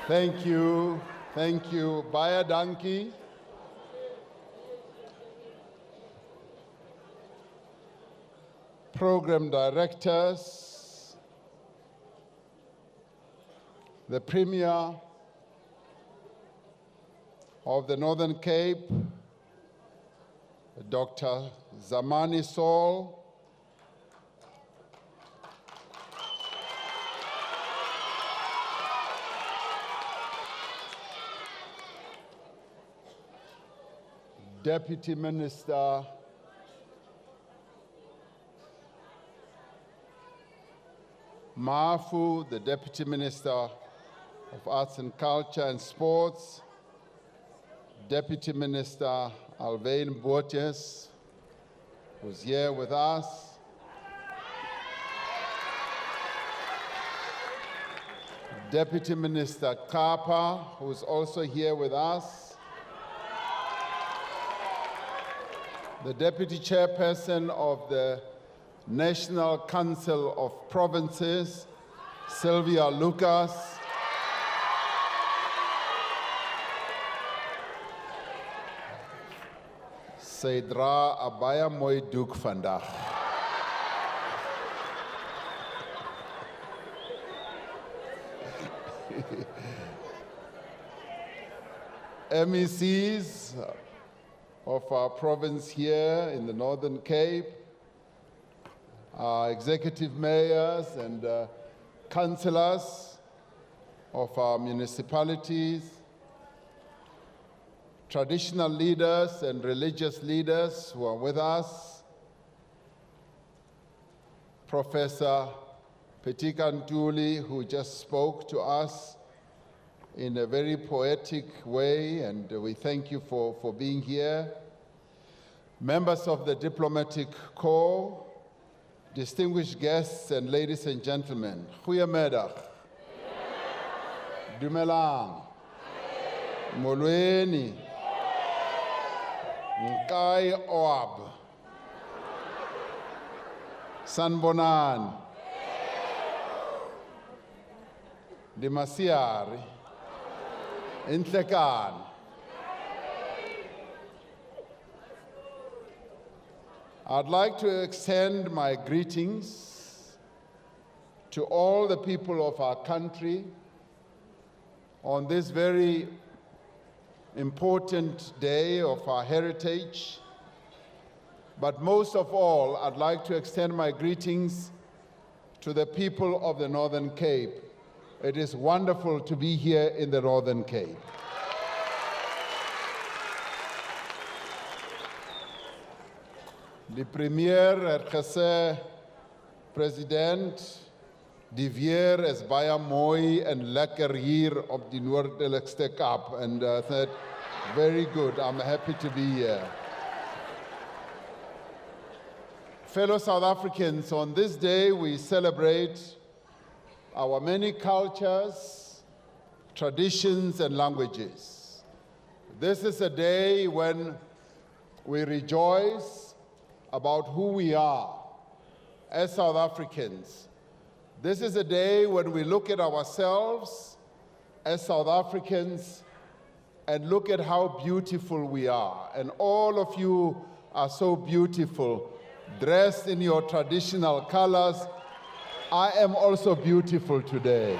Thank you, thank you. Baya Danki. Program directors, the Premier of the Northern Cape, Dr. Zamani Saul, Deputy Minister Maafu, the Deputy Minister of Arts and Culture and Sports, Deputy Minister Alvain Botes, who's here with us, Deputy Minister Kapa, who's also here with us, the Deputy Chairperson of the National Council of Provinces, Sylvia Lucas, Seydra Abaya Moyduk vandaag. MECs of our province here in the Northern Cape, our executive mayors and councillors of our municipalities, traditional leaders and religious leaders who are with us, Professor Petika Ntuli, who just spoke to us in a very poetic way, and we thank you for being here. Members of the Diplomatic Corps, distinguished guests and ladies and gentlemen, goeiemiddag. Dumelang. Molweni. Nkai Oab. Sanbonan. Dimasiari. Intlekan. I'd like to extend my greetings to all the people of our country on this very important day of our heritage. But most of all, I'd like to extend my greetings to the people of the Northern Cape. It is wonderful to be here in the Northern Cape. Die premier het gesê, president, die weer is baie mooi en lekker hier op die noordelikste Kaap. And I said, very good, I'm happy to be here. Fellow South Africans, on this day we celebrate our many cultures, traditions, and languages. This is a day when we rejoice about who we are as South Africans. This is a day when we look at ourselves as South Africans and look at how beautiful we are. And all of you are so beautiful, dressed in your traditional colors. I am also beautiful today.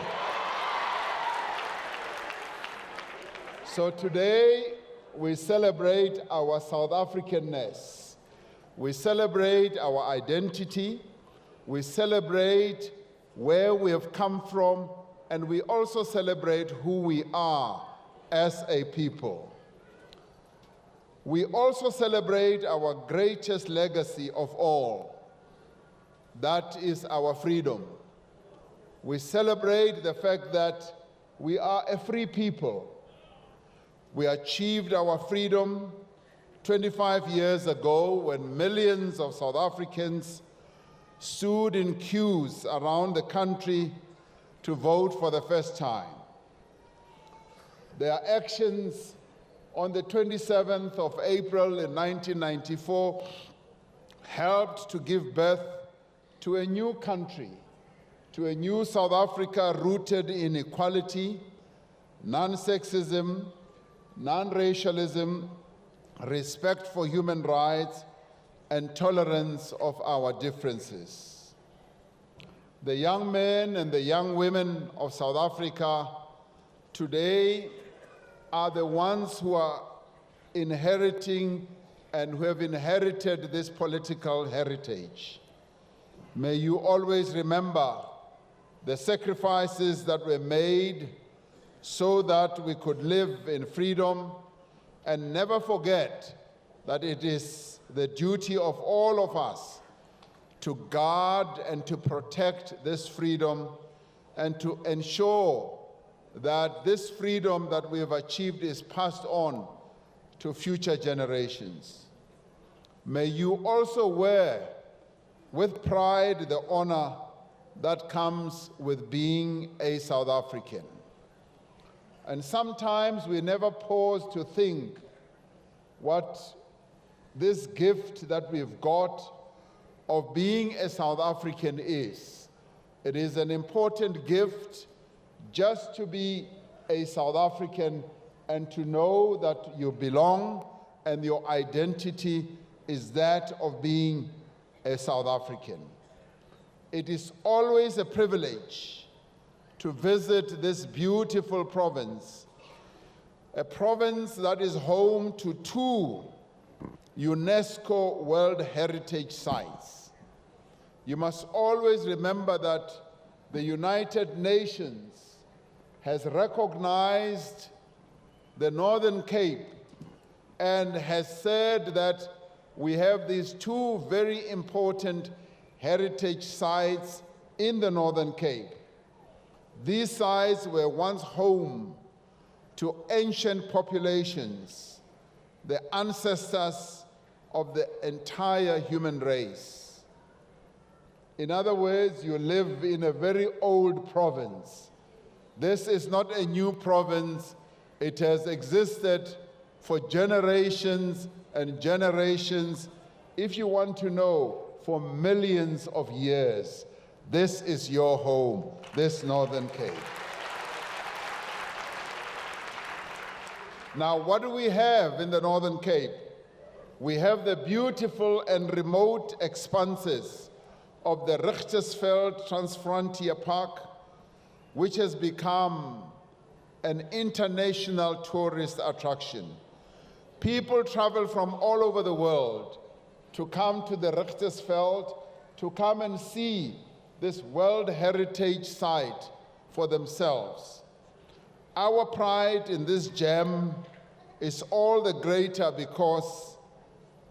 So today we celebrate our South Africanness. We celebrate our identity. We celebrate where we have come from, and we also celebrate who we are as a people. We also celebrate our greatest legacy of all. That is our freedom. We celebrate the fact that we are a free people. We achieved our freedom 25 years ago when millions of South Africans stood in queues around the country to vote for the first time. Their actions on the 27th of April in 1994 helped to give birth to a new country, to a new South Africa rooted in equality, non-sexism, non-racialism, respect for human rights, and tolerance of our differences. The young men and the young women of South Africa today are the ones who are inheriting and who have inherited this political heritage. May you always remember the sacrifices that were made so that we could live in freedom, and never forget that it is the duty of all of us to guard and to protect this freedom and to ensure that this freedom that we have achieved is passed on to future generations. May you also wear with pride the honor that comes with being a South African. And sometimes we never pause to think what this gift that we've got of being a South African is. It is an important gift just to be a South African and to know that you belong and your identity is that of being a South African. It is always a privilege to visit this beautiful province, a province that is home to 2 UNESCO World Heritage Sites. You must always remember that the United Nations has recognized the Northern Cape and has said that we have these 2 very important heritage sites in the Northern Cape. These sites were once home to ancient populations, the ancestors of the entire human race. In other words, you live in a very old province. This is not a new province. It has existed for generations and generations. If you want to know, for millions of years, this is your home, this Northern Cape. Now, what do we have in the Northern Cape? We have the beautiful and remote expanses of the Richtersveld Transfrontier Park, which has become an international tourist attraction. People travel from all over the world to come to the Richtersveld, to come and see this World Heritage Site for themselves. Our pride in this gem is all the greater because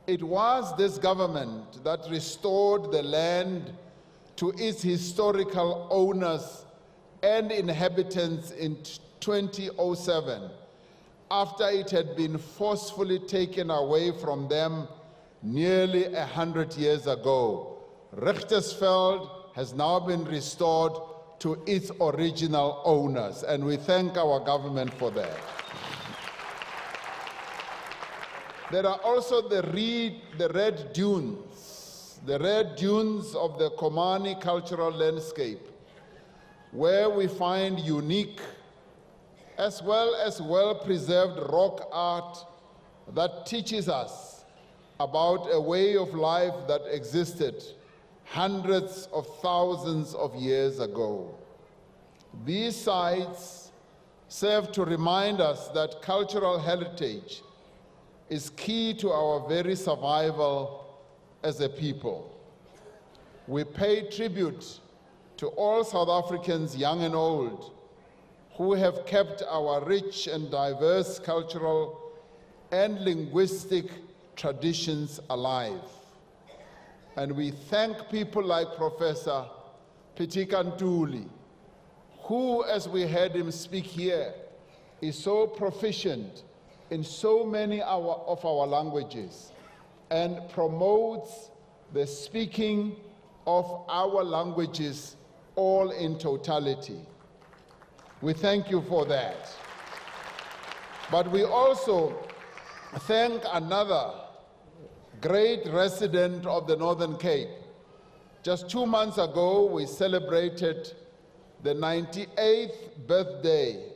It was this government that restored the land to its historical owners and inhabitants in 2007, after it had been forcefully taken away from them nearly 100 years ago. Richtersveld has now been restored to its original owners, and we thank our government for that. There are also the red dunes of the Komani cultural landscape, where we find unique as well as well-preserved rock art that teaches us about a way of life that existed hundreds of thousands of years ago. These sites serve to remind us that cultural heritage is key to our very survival as a people. We pay tribute to all South Africans, young and old, who have kept our rich and diverse cultural and linguistic traditions alive. And we thank people like Professor Pitika Ntuli, who, as we heard him speak here, is so proficient in so many of our languages and promotes the speaking of our languages all in totality. We thank you for that. But we also thank another great resident of the Northern Cape. Just 2 months ago, we celebrated the 98th birthday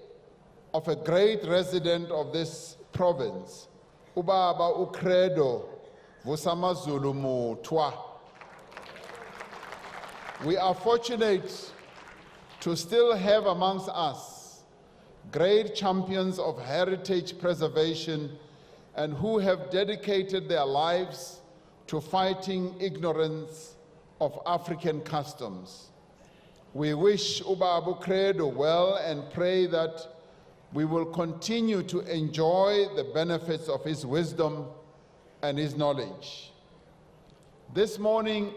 of a great resident of this province, Ubaba Ukredo Vusamazulu Mutwa. We are fortunate to still have amongst us great champions of heritage preservation and who have dedicated their lives to fighting ignorance of African customs. We wish Ubaba Ukredo well and pray that we will continue to enjoy the benefits of his wisdom and his knowledge. This morning,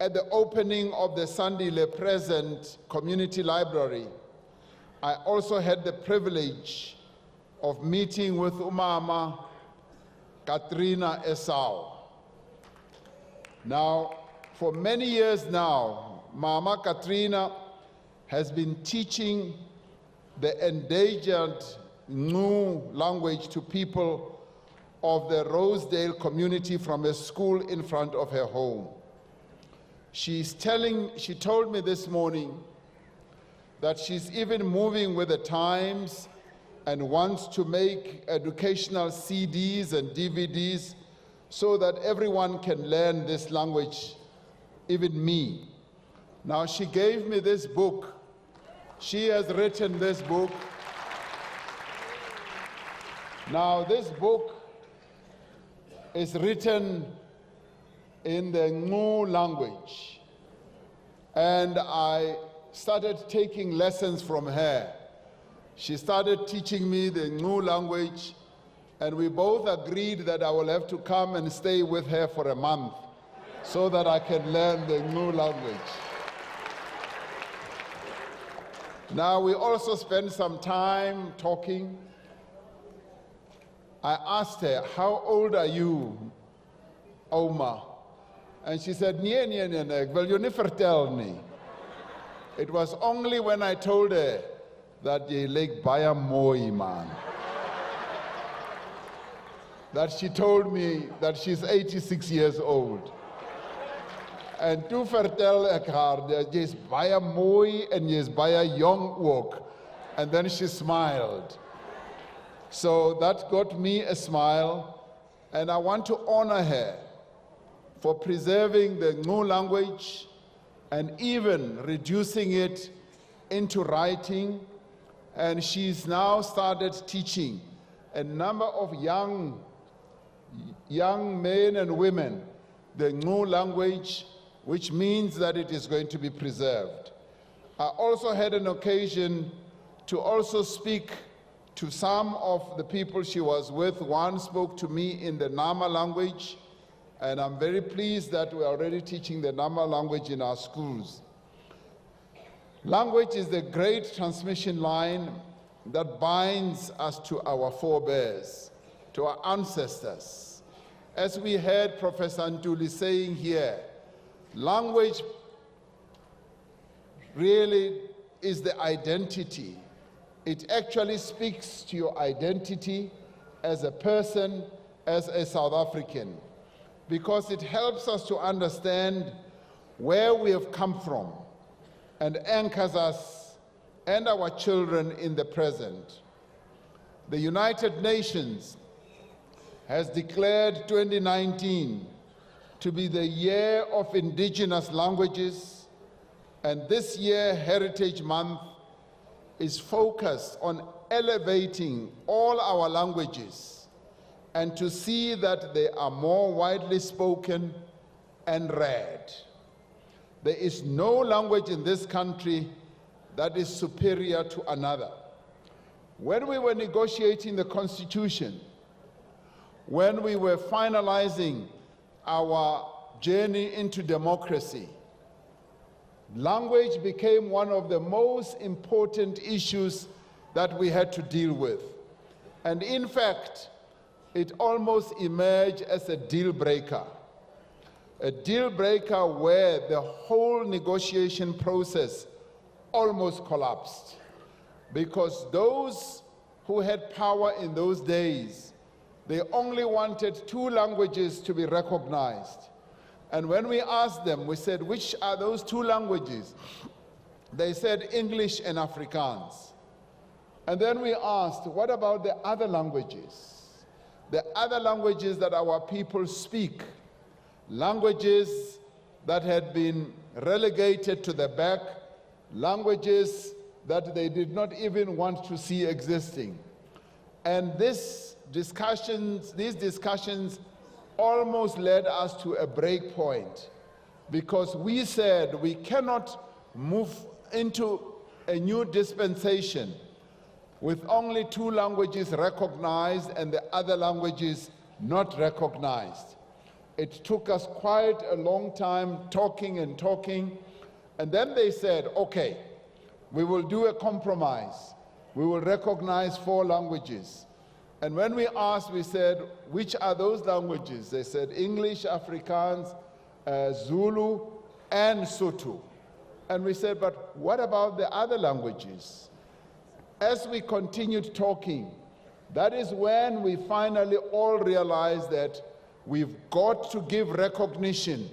at the opening of the Sandile Present Community Library, I also had the privilege of meeting with Umama Katrina Esau. Now, for many years now, Mama Katrina has been teaching the endangered Ngu language to people of the Rosedale community from a school in front of her home. She told me this morning that she's even moving with the times and wants to make educational CDs and DVDs so that everyone can learn this language, even me. Now, she gave me this book. She has written this book. Now, this book is written in the Ngu language, and I started taking lessons from her. She started teaching me the Ngu language, and we both agreed that I will have to come and stay with her for a month so that I can learn the Ngu language. Now, we also spent some time talking. I asked her, "How old are you, Oma?" And she said, "Nee, ek wil jou nie vertel nie." It was only when I told her that jy lyk baie mooi, man, that she told me that she's 86 years old. En toe vertel ek haar dat jy's baie mooi en jy's baie jong ook. And then she smiled. So that got me a smile, and I want to honor her for preserving the Ngu language and even reducing it into writing. And she's now started teaching a number of young men and women the Ngu language, which means that it is going to be preserved. I also had an occasion to also speak to some of the people she was with. One spoke to me in the Nama language, and I'm very pleased that we're already teaching the Nama language in our schools. Language is the great transmission line that binds us to our forebears, to our ancestors. As we heard Professor Ntuli saying here, language really is the identity. It actually speaks to your identity as a person, as a South African, because it helps us to understand where we have come from and anchors us and our children in the present. The United Nations has declared 2019 to be the year of indigenous languages, and this year, Heritage Month, is focused on elevating all our languages and to see that they are more widely spoken and read. There is no language in this country that is superior to another. When we were negotiating the Constitution, when we were finalizing our journey into democracy, language became one of the most important issues that we had to deal with. And in fact, it almost emerged as a deal breaker where the whole negotiation process almost collapsed, because those who had power in those days, they only wanted 2 languages to be recognized. And when we asked them, we said, which are those 2 languages? They said English and Afrikaans. And then we asked, what about the other languages? The other languages that our people speak, languages that had been relegated to the back, languages that they did not even want to see existing. And these discussions almost led us to a break point, because we said we cannot move into a new dispensation with only 2 languages recognized and the other languages not recognized. It took us quite a long time talking, and then they said, okay, we will do a compromise. We will recognize 4 languages. And when we asked, we said, which are those languages? They said English, Afrikaans, Zulu, and Sotho. And we said, but what about the other languages? As we continued talking, that is when we finally all realized that we've got to give recognition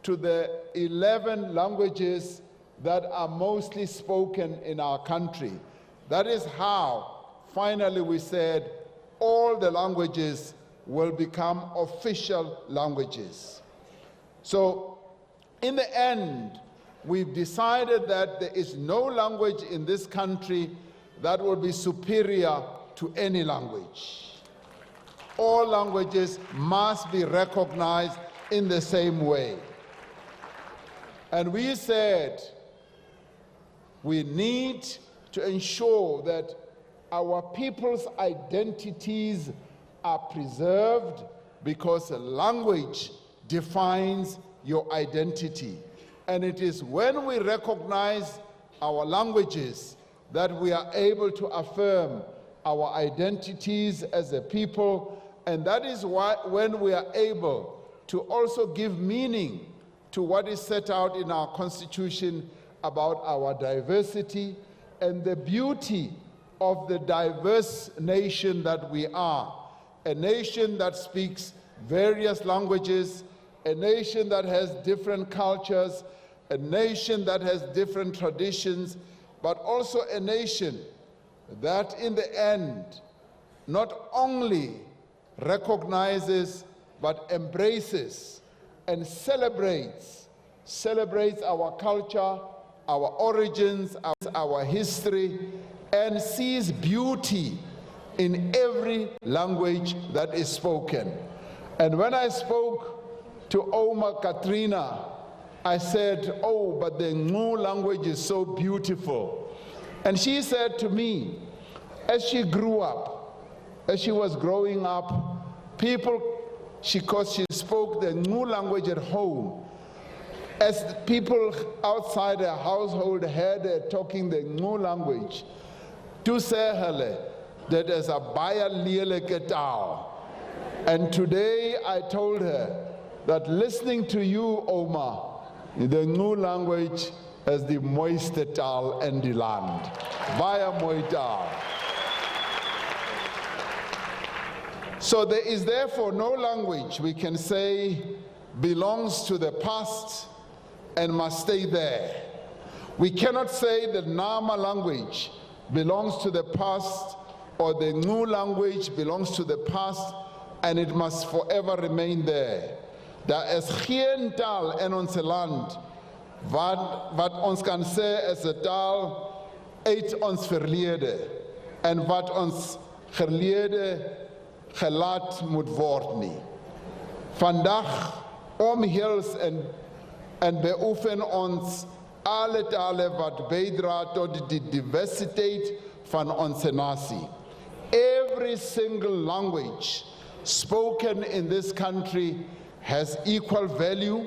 to the 11 languages that are mostly spoken in our country. That is how finally we said all the languages will become official languages. So in the end, we've decided that there is no language in this country that will be superior to any language. All languages must be recognized in the same way. And we said we need to ensure that our people's identities are preserved, because language defines your identity. And it is when we recognize our languages that we are able to affirm our identities as a people, and that is why when we are able to also give meaning to what is set out in our Constitution about our diversity and the beauty of the diverse nation that we are, a nation that speaks various languages, a nation that has different cultures, a nation that has different traditions, but also a nation that in the end not only recognizes but embraces and celebrates our culture, our origins, our history, and sees beauty in every language that is spoken. And when I spoke to Oma Katrina, I said, oh, but the Ngu language is so beautiful. And she said to me, As she grew up, as she was growing up, because she spoke the Ngu language at home, as people outside her household heard her talking the Ngu language, to say her that as a baya liele ketao. And today I told her that listening to you, Oma, the Ngu language is the mooiste taal in the land. Baie mooi taal. So there is therefore no language we can say belongs to the past and must stay there. We cannot say that Nama language belongs to the past or the Ngu language belongs to the past and it must forever remain there. Daar is geen taal in ons land wat ons kan sê is 'n taal uit ons verlede en wat ons verlede gelaat moet word nie. Vandag omhels en beoefen ons alle tale wat bydra tot die diversiteit van ons nasie. Every single language spoken in this country has equal value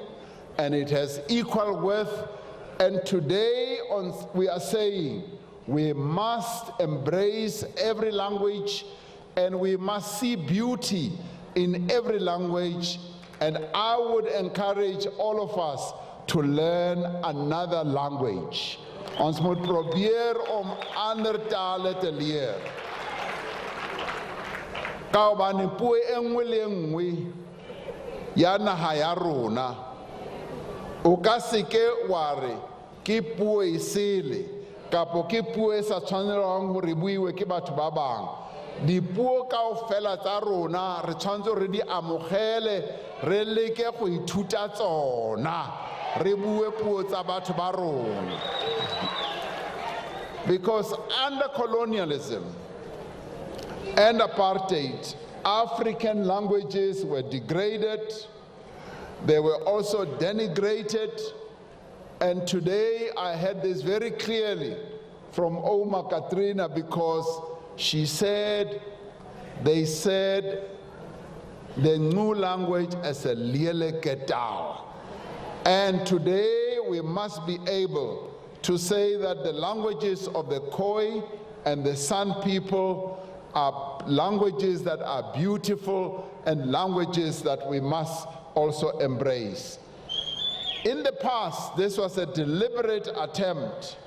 and it has equal worth, and today we are saying we must embrace every language and we must see beauty in every language, and I would encourage all of us to learn another language. Ons moet probeer om ander tale te leer. Ka hobane puo e nngwe le nngwe ya naha ya rona o ka seke wa re ke puo e sele kapo ke puo e sa tshwanelang hore buiwe ke batho ba bang. Dipuo kaofela tsa rona re tshwanetse re di amogele re leke go ithuta tsona re bue puo tsa batho ba rona. Because under colonialism and apartheid, African languages were degraded, they were also denigrated, and today I heard this very clearly from Oma Katrina, because she said, they said the Ngu language is a liele ketao. And today we must be able to say that the languages of the Khoi and the San people are languages that are beautiful and languages that we must also embrace. In the past, this was a deliberate attempt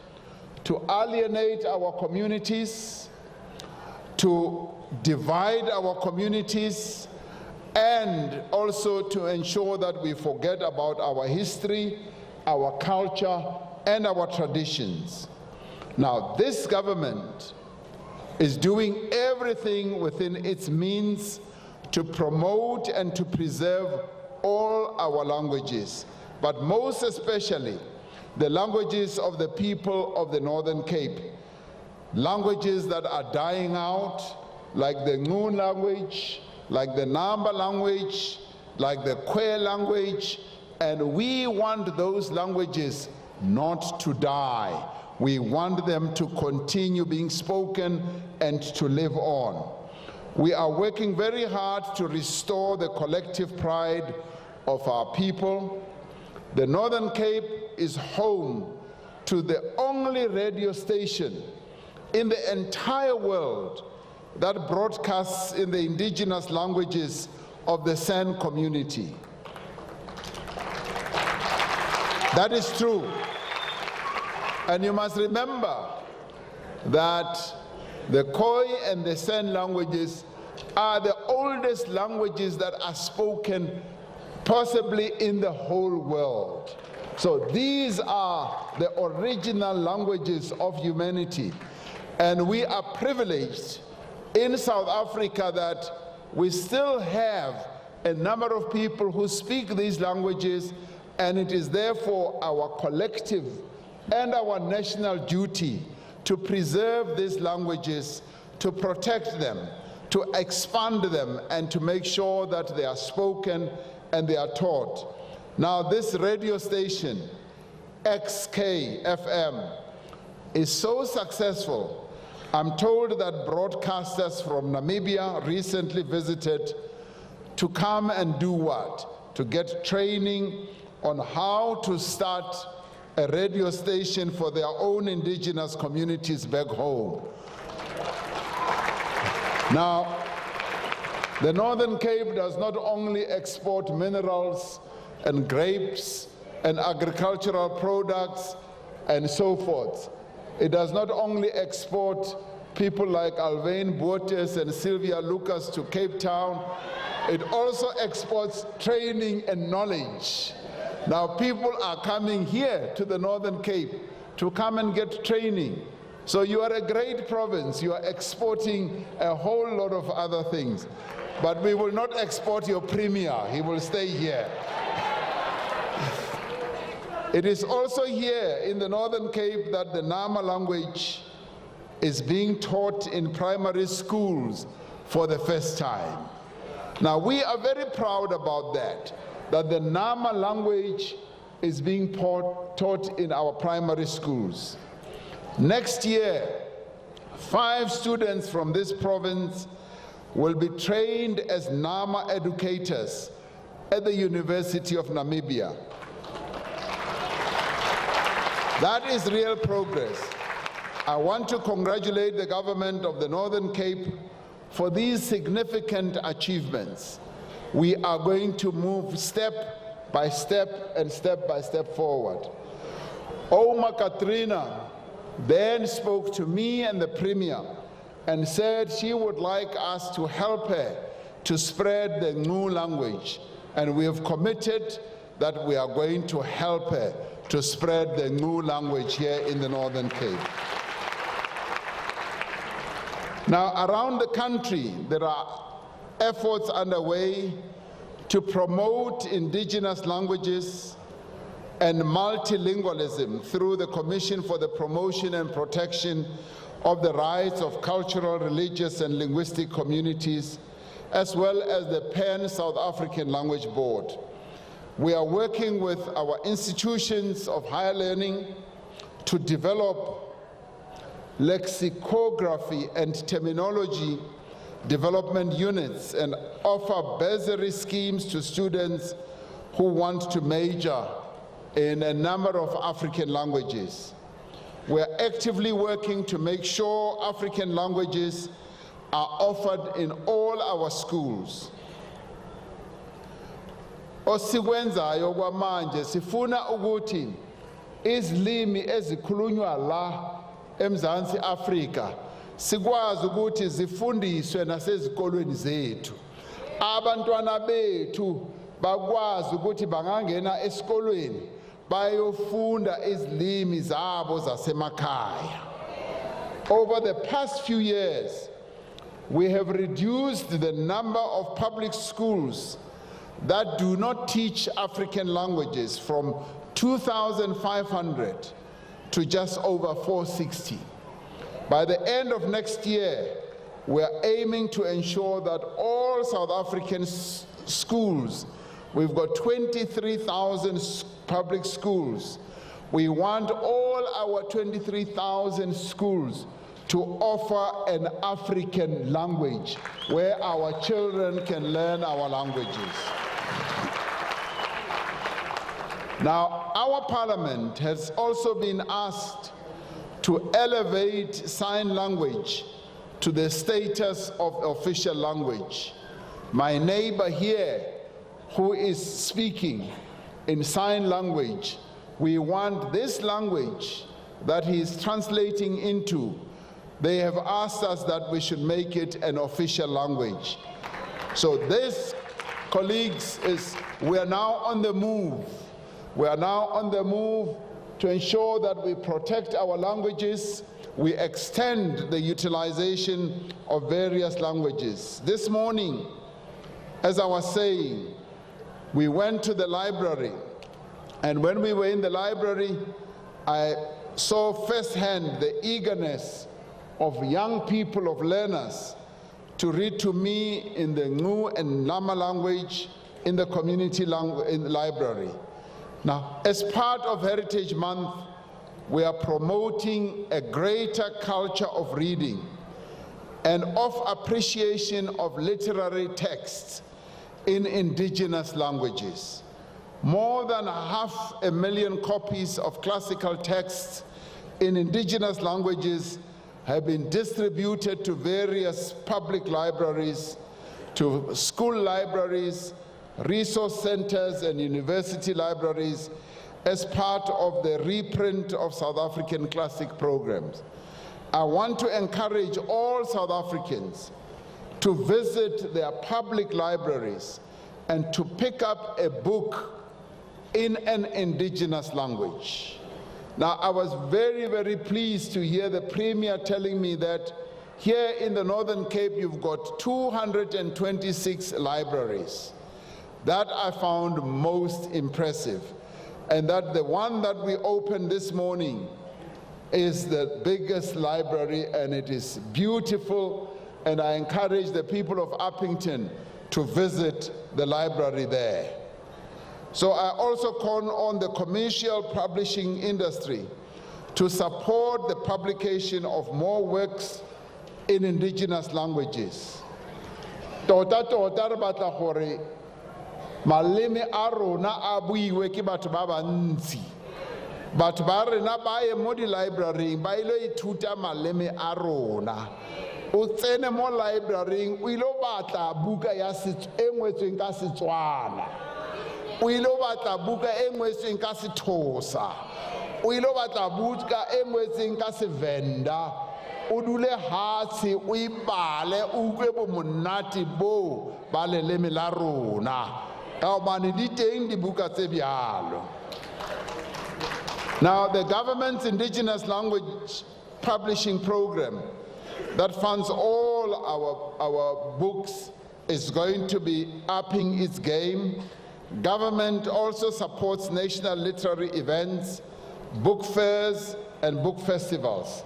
to alienate our communities, to divide our communities, and also to ensure that we forget about our history, our culture, and our traditions. Now, this government is doing everything within its means to promote and to preserve all our languages, but most especially the languages of the people of the Northern Cape. Languages that are dying out, like the Ngu language, like the Namba language, like the Khoi language, and we want those languages not to die. We want them to continue being spoken and to live on. We are working very hard to restore the collective pride of our people. The Northern Cape is home to the only radio station in the entire world that broadcasts in the indigenous languages of the San community. That is true. And you must remember that the Khoi and the San languages are the oldest languages that are spoken possibly in the whole world. So these are the original languages of humanity. And we are privileged in South Africa that we still have a number of people who speak these languages, and it is therefore our collective and our national duty to preserve these languages, to protect them, to expand them, and to make sure that they are spoken and they are taught. Now, this radio station, XKFM, is so successful. I'm told that broadcasters from Namibia recently visited to come and do what? To get training on how to start a radio station for their own indigenous communities back home. Now, the Northern Cape does not only export minerals and grapes and agricultural products and so forth. It does not only export people like Alvain Botes and Sylvia Lucas to Cape Town, it also exports training and knowledge. Now people are coming here to the Northern Cape to come and get training. So you are a great province, you are exporting a whole lot of other things. But we will not export your premier, he will stay here. It is also here in the Northern Cape that the Nama language is being taught in primary schools for the first time. Now we are very proud about that the Nama language is being taught in our primary schools. Next year, 5 students from this province will be trained as Nama educators at the University of Namibia. That is real progress. I want to congratulate the government of the Northern Cape for these significant achievements. We are going to move step by step and step by step forward. Oma Katrina then spoke to me and the Premier and said she would like us to help her to spread the Ngu language. And we have committed that we are going to help her to spread the Ngu language here in the Northern Cape. Now, around the country, there are efforts underway to promote indigenous languages and multilingualism through the Commission for the Promotion and Protection of the Rights of Cultural, Religious, and Linguistic Communities, as well as the Pan-South African Language Board. We are working with our institutions of higher learning to develop lexicography and terminology development units and offer bursary schemes to students who want to major in a number of African languages. We are actively working to make sure African languages are offered in all our schools. Osikwenzayo kwamanje sifuna ukuthi izilimi ezikhulunywa la eMzansi Afrika sikwazi ukuthi zifundiswe nasezikolweni zethu. Abantwana bethu bakwazi ukuthi bangangena esikolweni bayofunda izilimi zabo zasemakhaya. Over the past few years, we have reduced the number of public schools that do not teach African languages from 2,500 to just over 460. By the end of next year, we are aiming to ensure that all South African schools, we've got 23,000 public schools. We want all our 23,000 schools to offer an African language where our children can learn our languages. Now, our parliament has also been asked to elevate sign language to the status of official language. My neighbor here, who is speaking in sign language, we want this language that he is translating into, they have asked us that we should make it an official language. So this, colleagues, we are now on the move. We are now on the move to ensure that we protect our languages, we extend the utilization of various languages. This morning, as I was saying, we went to the library, and when we were in the library, I saw firsthand the eagerness of young people, of learners, to read to me in the Ngu and Nama language in the community library. Now, as part of Heritage Month, we are promoting a greater culture of reading and of appreciation of literary texts in indigenous languages. More than 500,000 copies of classical texts in indigenous languages have been distributed to various public libraries, to school libraries, resource centers, and university libraries as part of the reprint of South African classic programs. I want to encourage all South Africans to visit their public libraries and to pick up a book in an indigenous language. Now, I was very, very pleased to hear the Premier telling me that here in the Northern Cape, you've got 226 libraries. That I found most impressive. And that the one that we opened this morning is the biggest library, and it is beautiful, and I encourage the people of Upington to visit the library there. So I also call on the commercial publishing industry to support the publication of more works in indigenous languages. Tota re batla gore maleme a rona a buiwe ke batho ba bantsi. Batho ba rena ba ye mo di-library ba ile ithuta maleme a rona. O tsene mo library o ile batla buka ya e ngwetsweng ka Setswana. O ile batla buka e ngwetsweng ka Sethosa. O ile batla buka e ngwetsweng ka Sevenda. O dule hatsi o ibale o utlwe bo monate bo ba leleme la rona. Ka hobane di teng dibuka tse bjalo. Now, the government's indigenous language publishing program that funds all our books is going to be upping its game. Government also supports national literary events, book fairs, and book festivals.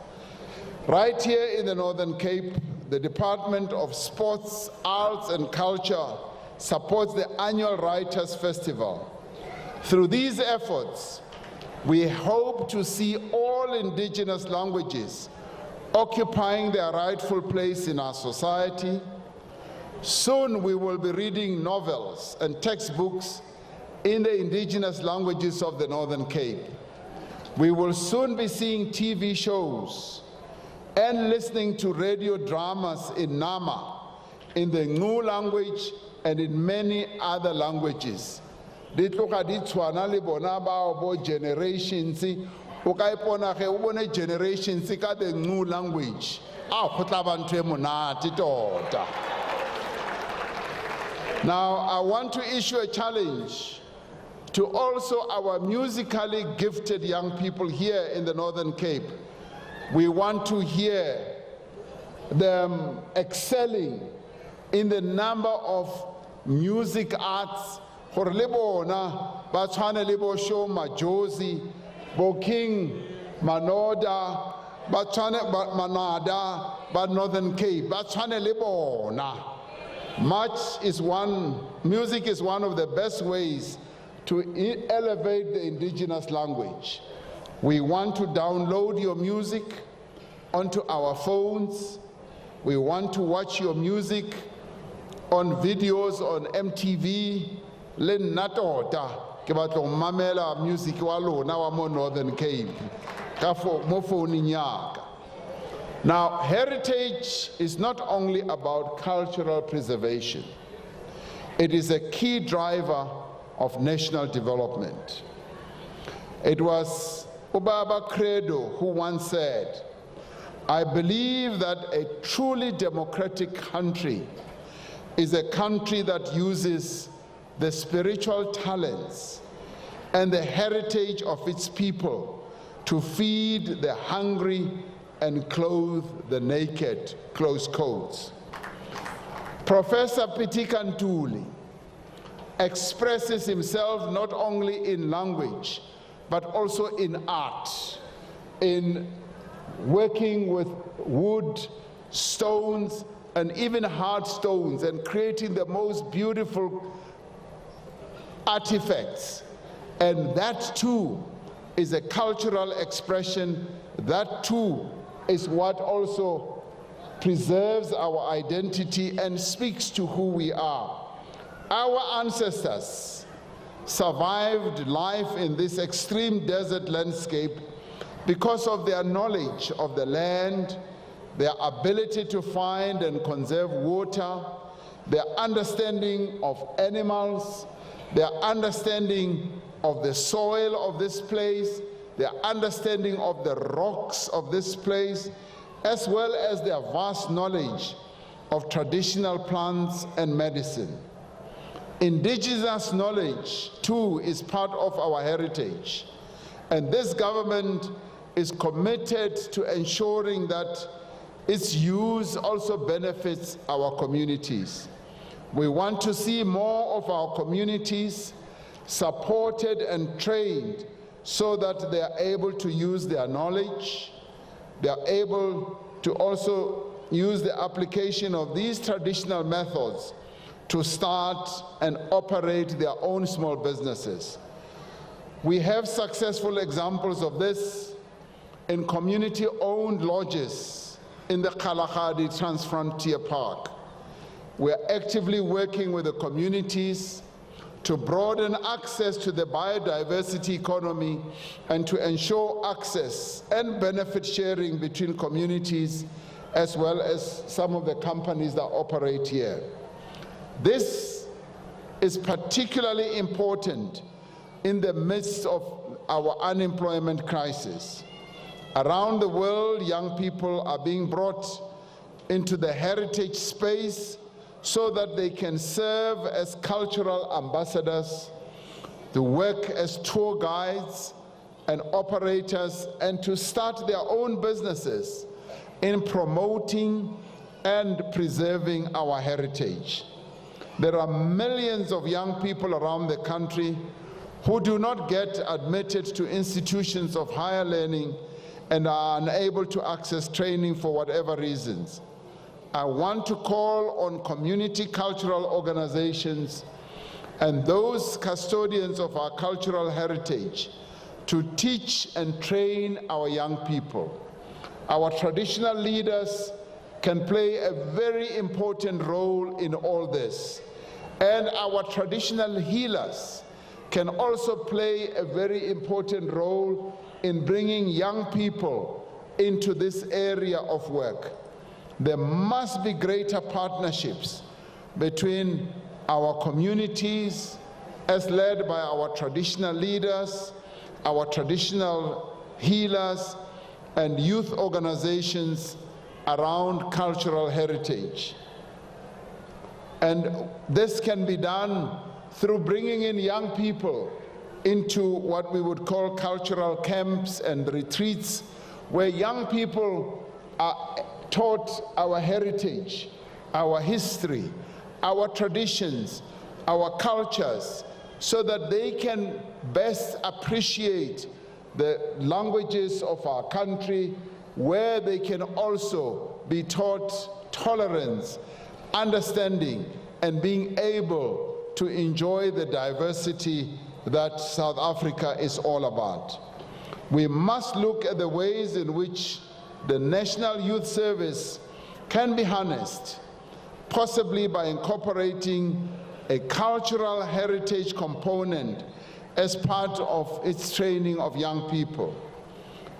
Right here in the Northern Cape, the Department of Sports, Arts, and Culture supports the annual Writers' Festival. Through these efforts, we hope to see all indigenous languages occupying their rightful place in our society. Soon we will be reading novels and textbooks in the indigenous languages of the Northern Cape. We will soon be seeing TV shows and listening to radio dramas in Nama, in the Ngu language, and in many other languages. Di tloga di tshwana le bona bao bo generations, o ka ipona ge o bone generations ka the Ngu language. Go tla ba ntho e monate tota. Now, I want to issue a challenge to also our musically gifted young people here in the Northern Cape. We want to hear them excelling in the number of music arts. Gore le bona ba tshwane le bo Sho Majosi, bo King Manoda, ba tshwane Manada, ba Northern Cape, ba tshwane le bona. Music is one of the best ways to elevate the indigenous language. We want to download your music onto our phones. We want to watch your music on videos on MTV. Le natota ke batlo mamela music wa lona wa mo Northern Cape ka mo phone nyaka. Now, heritage is not only about cultural preservation. It is a key driver of national development. It was Ubaba Credo who once said, "I believe that a truly democratic country is a country that uses the spiritual talents and the heritage of its people to feed the hungry and clothe the naked," close quotes. Professor Pitika Ntuli expresses himself not only in language, but also in art, in working with wood, stones, and even hard stones, and creating the most beautiful artifacts. And that too is a cultural expression. That too is what also preserves our identity and speaks to who we are. Our ancestors survived life in this extreme desert landscape because of their knowledge of the land, their ability to find and conserve water, their understanding of animals, their understanding of the soil of this place, their understanding of the rocks of this place, as well as their vast knowledge of traditional plants and medicine. Indigenous knowledge, too, is part of our heritage. And this government is committed to ensuring that its use also benefits our communities. We want to see more of our communities supported and trained so that they are able to use their knowledge, they are able to also use the application of these traditional methods to start and operate their own small businesses. We have successful examples of this in community-owned lodges in the Kalahari Transfrontier Park. We are actively working with the communities to broaden access to the biodiversity economy and to ensure access and benefit sharing between communities as well as some of the companies that operate here. This is particularly important in the midst of our unemployment crisis. Around the world, young people are being brought into the heritage space so that they can serve as cultural ambassadors, to work as tour guides and operators, and to start their own businesses in promoting and preserving our heritage. There are millions of young people around the country who do not get admitted to institutions of higher learning and are unable to access training for whatever reasons. I want to call on community cultural organizations and those custodians of our cultural heritage to teach and train our young people. Our traditional leaders can play a very important role in all this. And our traditional healers can also play a very important role in bringing young people into this area of work. There must be greater partnerships between our communities as led by our traditional leaders, our traditional healers, and youth organizations around cultural heritage. And this can be done through bringing in young people into what we would call cultural camps and retreats, where young people are taught our heritage, our history, our traditions, our cultures, so that they can best appreciate the languages of our country, where they can also be taught tolerance, understanding, and being able to enjoy the diversity that South Africa is all about. We must look at the ways in which the National Youth Service can be harnessed, possibly by incorporating a cultural heritage component as part of its training of young people.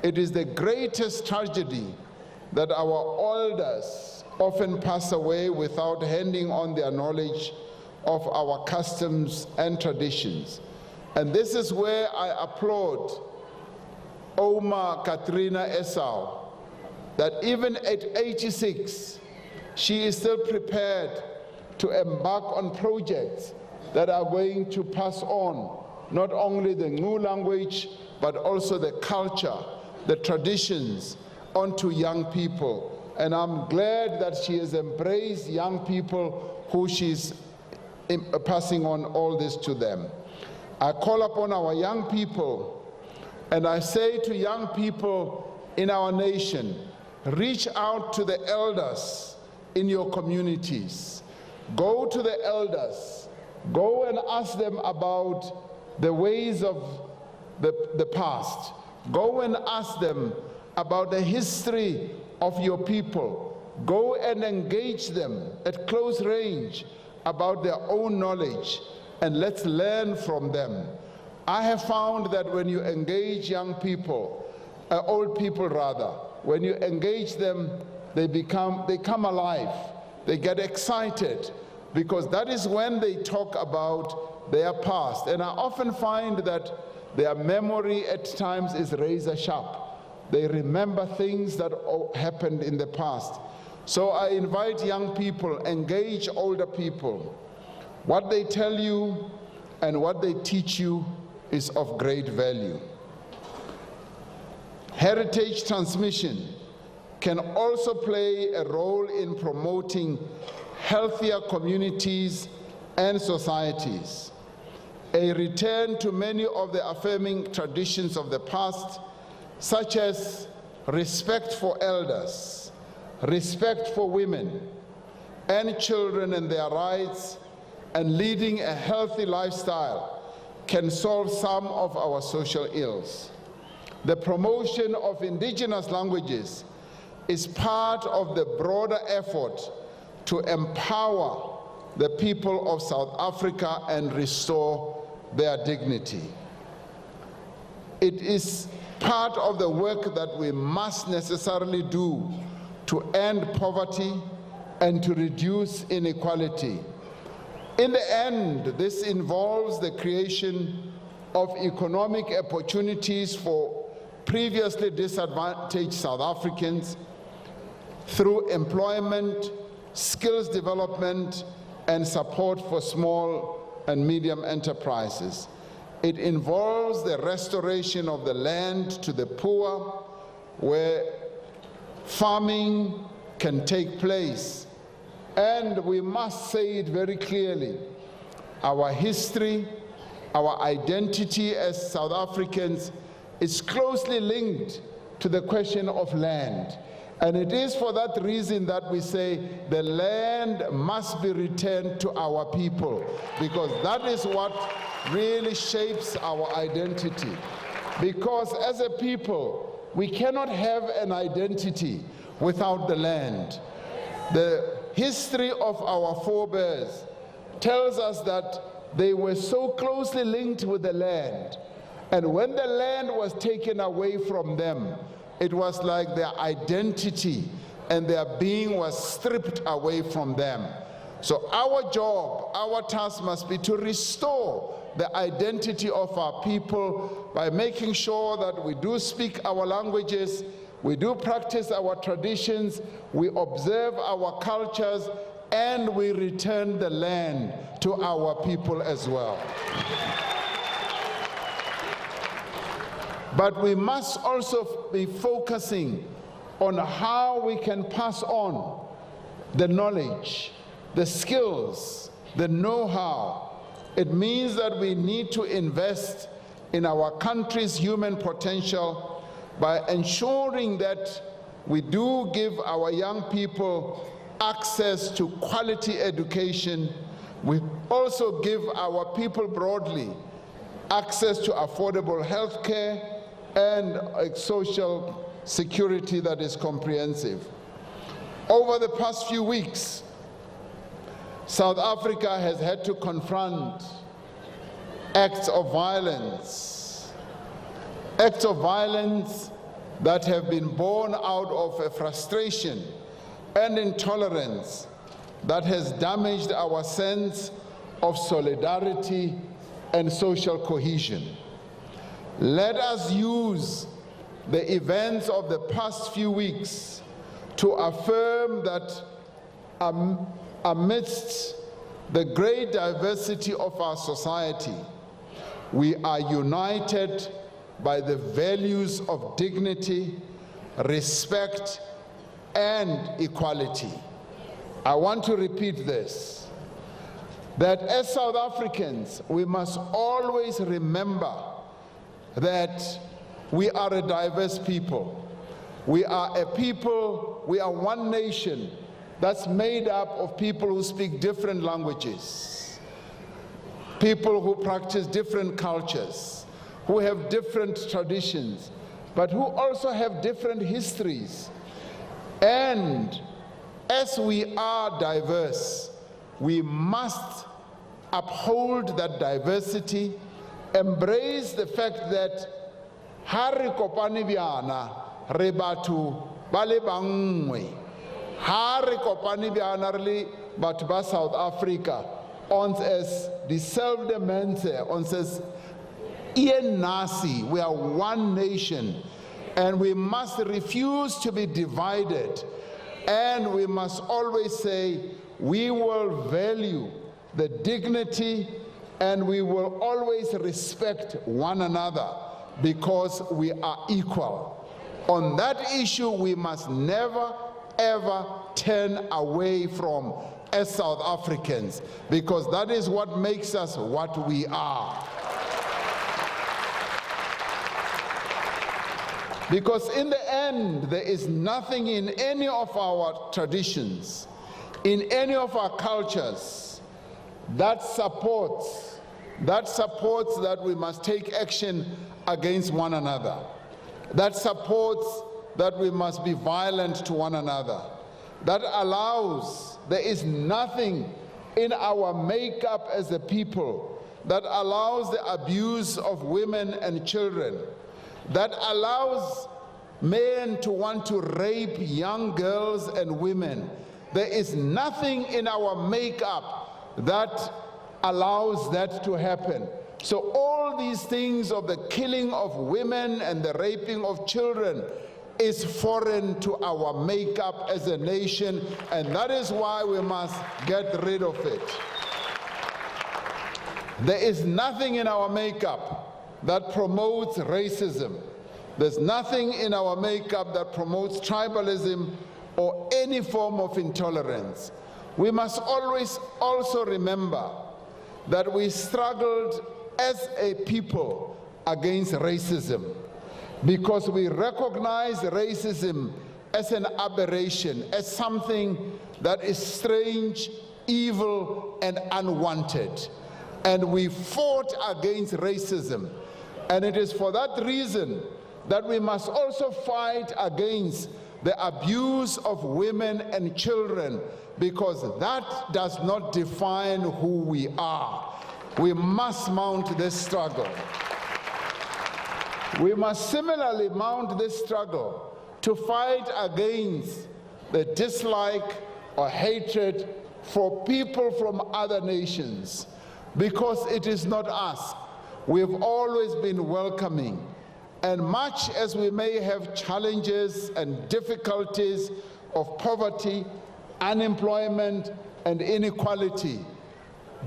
It is the greatest tragedy that our elders often pass away without handing on their knowledge of our customs and traditions. And this is where I applaud Oma Katrina Esau, that even at 86, she is still prepared to embark on projects that are going to pass on not only the new language, but also the culture, the traditions onto young people. And I'm glad that she has embraced young people who she's passing on all this to them. I call upon our young people, and I say to young people in our nation, reach out to the elders in your communities. Go to the elders. Go and ask them about the ways of the past. Go and ask them about the history of your people. Go and engage them at close range about their own knowledge, and let's learn from them. I have found that when you engage young people, old people rather, when you engage them, they come alive. They get excited, because that is when they talk about their past. And I often find that their memory at times is razor sharp. They remember things that happened in the past. So I invite young people, engage older people. What they tell you and what they teach you is of great value. Heritage transmission can also play a role in promoting healthier communities and societies. A return to many of the affirming traditions of the past, such as respect for elders, respect for women and children and their rights, and leading a healthy lifestyle, can solve some of our social ills. The promotion of indigenous languages is part of the broader effort to empower the people of South Africa and restore their dignity. It is part of the work that we must necessarily do to end poverty and to reduce inequality. In the end, this involves the creation of economic opportunities for previously disadvantaged South Africans through employment, skills development, and support for small and medium enterprises. It involves the restoration of the land to the poor, where farming can take place. And we must say it very clearly, our history, our identity as South Africans is closely linked to the question of land. And it is for that reason that we say the land must be returned to our people, because that is what really shapes our identity. Because as a people, we cannot have an identity without the land. The history of our forebears tells us that they were so closely linked with the land. And when the land was taken away from them, it was like their identity and their being was stripped away from them. So our job, our task must be to restore the identity of our people by making sure that we do speak our languages, we do practice our traditions, we observe our cultures, and we return the land to our people as well. But we must also be focusing on how we can pass on the knowledge, the skills, the know-how. It means that we need to invest in our country's human potential by ensuring that we do give our young people access to quality education. We also give our people broadly access to affordable health care and a social security that is comprehensive. Over the past few weeks, South Africa has had to confront acts of violence that have been born out of a frustration and intolerance that has damaged our sense of solidarity and social cohesion. Let us use the events of the past few weeks to affirm that amidst the great diversity of our society, we are united by the values of dignity, respect, and equality. I want to repeat this, that as South Africans, we must always remember that we are a diverse people. We are a people, we are one nation that's made up of people who speak different languages, people who practice different cultures, who have different traditions, but who also have different histories. And as we are diverse, we must uphold that diversity, embrace the fact that ha re kopane bjana re batho ba le bangwe, ha re kopane bjana re le batho ba South Africa, ons as dieselfde mense, ons as een nasie, we are one nation, and we must refuse to be divided, and we must always say we will value the dignity and we will always respect one another because we are equal. On that issue, we must never, ever turn away from as South Africans, because that is what makes us what we are. Because in the end, there is nothing in any of our traditions, in any of our cultures, that supports that we must take action against one another, that supports that we must be violent to one another, that allows, there is nothing in our makeup as a people that allows the abuse of women and children, that allows men to want to rape young girls and women. There is nothing in our makeup that allows that to happen. So all these things of the killing of women and the raping of children is foreign to our makeup as a nation, and that is why we must get rid of it. There is nothing in our makeup that promotes racism. There's nothing in our makeup that promotes tribalism or any form of intolerance. We must always also remember that we struggled as a people against racism because we recognize racism as an aberration, as something that is strange, evil, and unwanted. And we fought against racism. And it is for that reason that we must also fight against the abuse of women and children, because that does not define who we are. We must mount this struggle. We must similarly mount this struggle to fight against the dislike or hatred for people from other nations, because it is not us. We've always been welcoming. And much as we may have challenges and difficulties of poverty, unemployment, and inequality,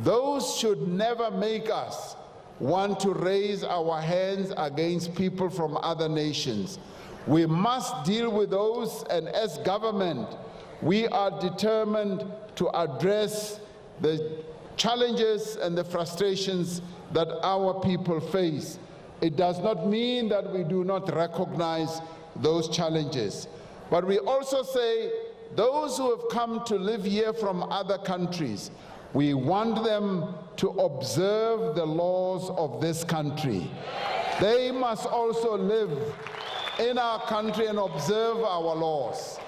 those should never make us want to raise our hands against people from other nations. We must deal with those, and as government, we are determined to address the challenges and the frustrations that our people face. It does not mean that we do not recognize those challenges. But we also say those who have come to live here from other countries, we want them to observe the laws of this country. They must also live in our country and observe our laws.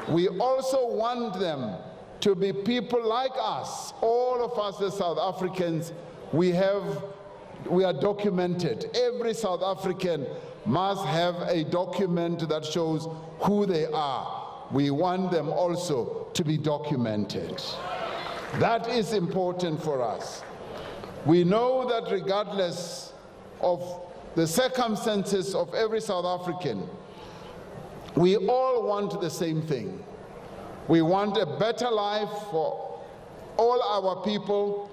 We also want them to be people like us. All of us as South Africans, we are documented. Every South African must have a document that shows who they are. We want them also to be documented. That is important for us. We know that regardless of the circumstances of every South African, we all want the same thing. We want a better life for all our people,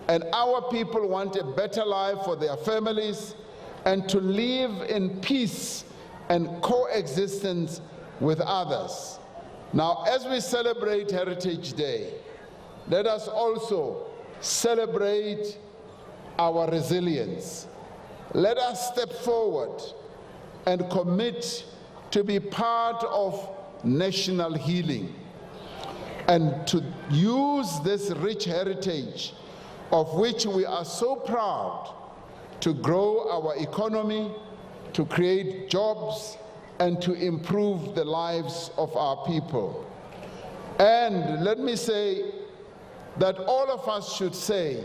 and our people want a better life for their families and to live in peace and coexistence with others. Now, as we celebrate Heritage Day, let us also celebrate our resilience. Let us step forward and commit to be part of national healing and to use this rich heritage of which we are so proud to grow our economy, to create jobs, and to improve the lives of our people. And let me say that all of us should say,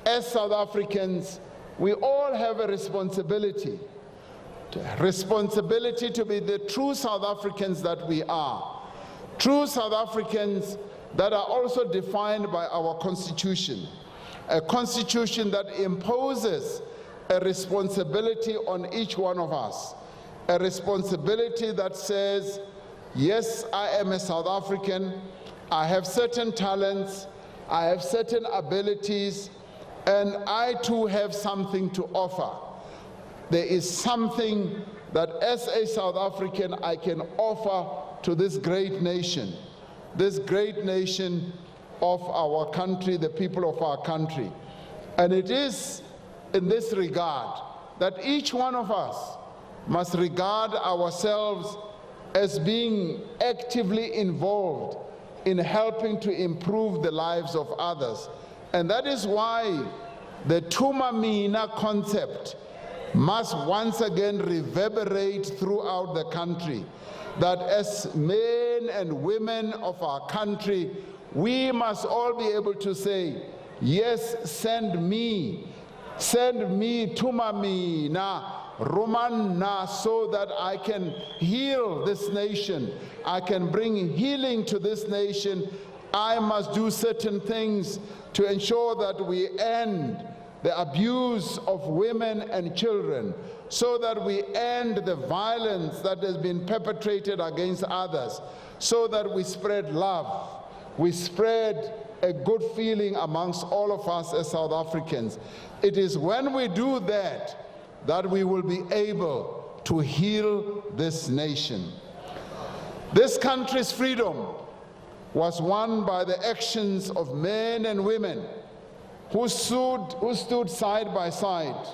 as South Africans, we all have a responsibility to be the true South Africans that we are. True South Africans that are also defined by our Constitution, a Constitution that imposes a responsibility on each one of us, a responsibility that says, yes, I am a South African, I have certain talents, I have certain abilities, and I too have something to offer. There is something that as a South African I can offer to this great nation of our country, the people of our country. And it is in this regard that each one of us must regard ourselves as being actively involved in helping to improve the lives of others. And that is why the Tuma Mina concept must once again reverberate throughout the country, that as men and women of our country, we must all be able to say, yes, send me Tuma Mina, Romana, so that I can heal this nation, I can bring healing to this nation. I must do certain things to ensure that we end the abuse of women and children, so that we end the violence that has been perpetrated against others, so that we spread love, we spread a good feeling amongst all of us as South Africans. It is when we do that that we will be able to heal this nation. This country's freedom was won by the actions of men and women who stood side by side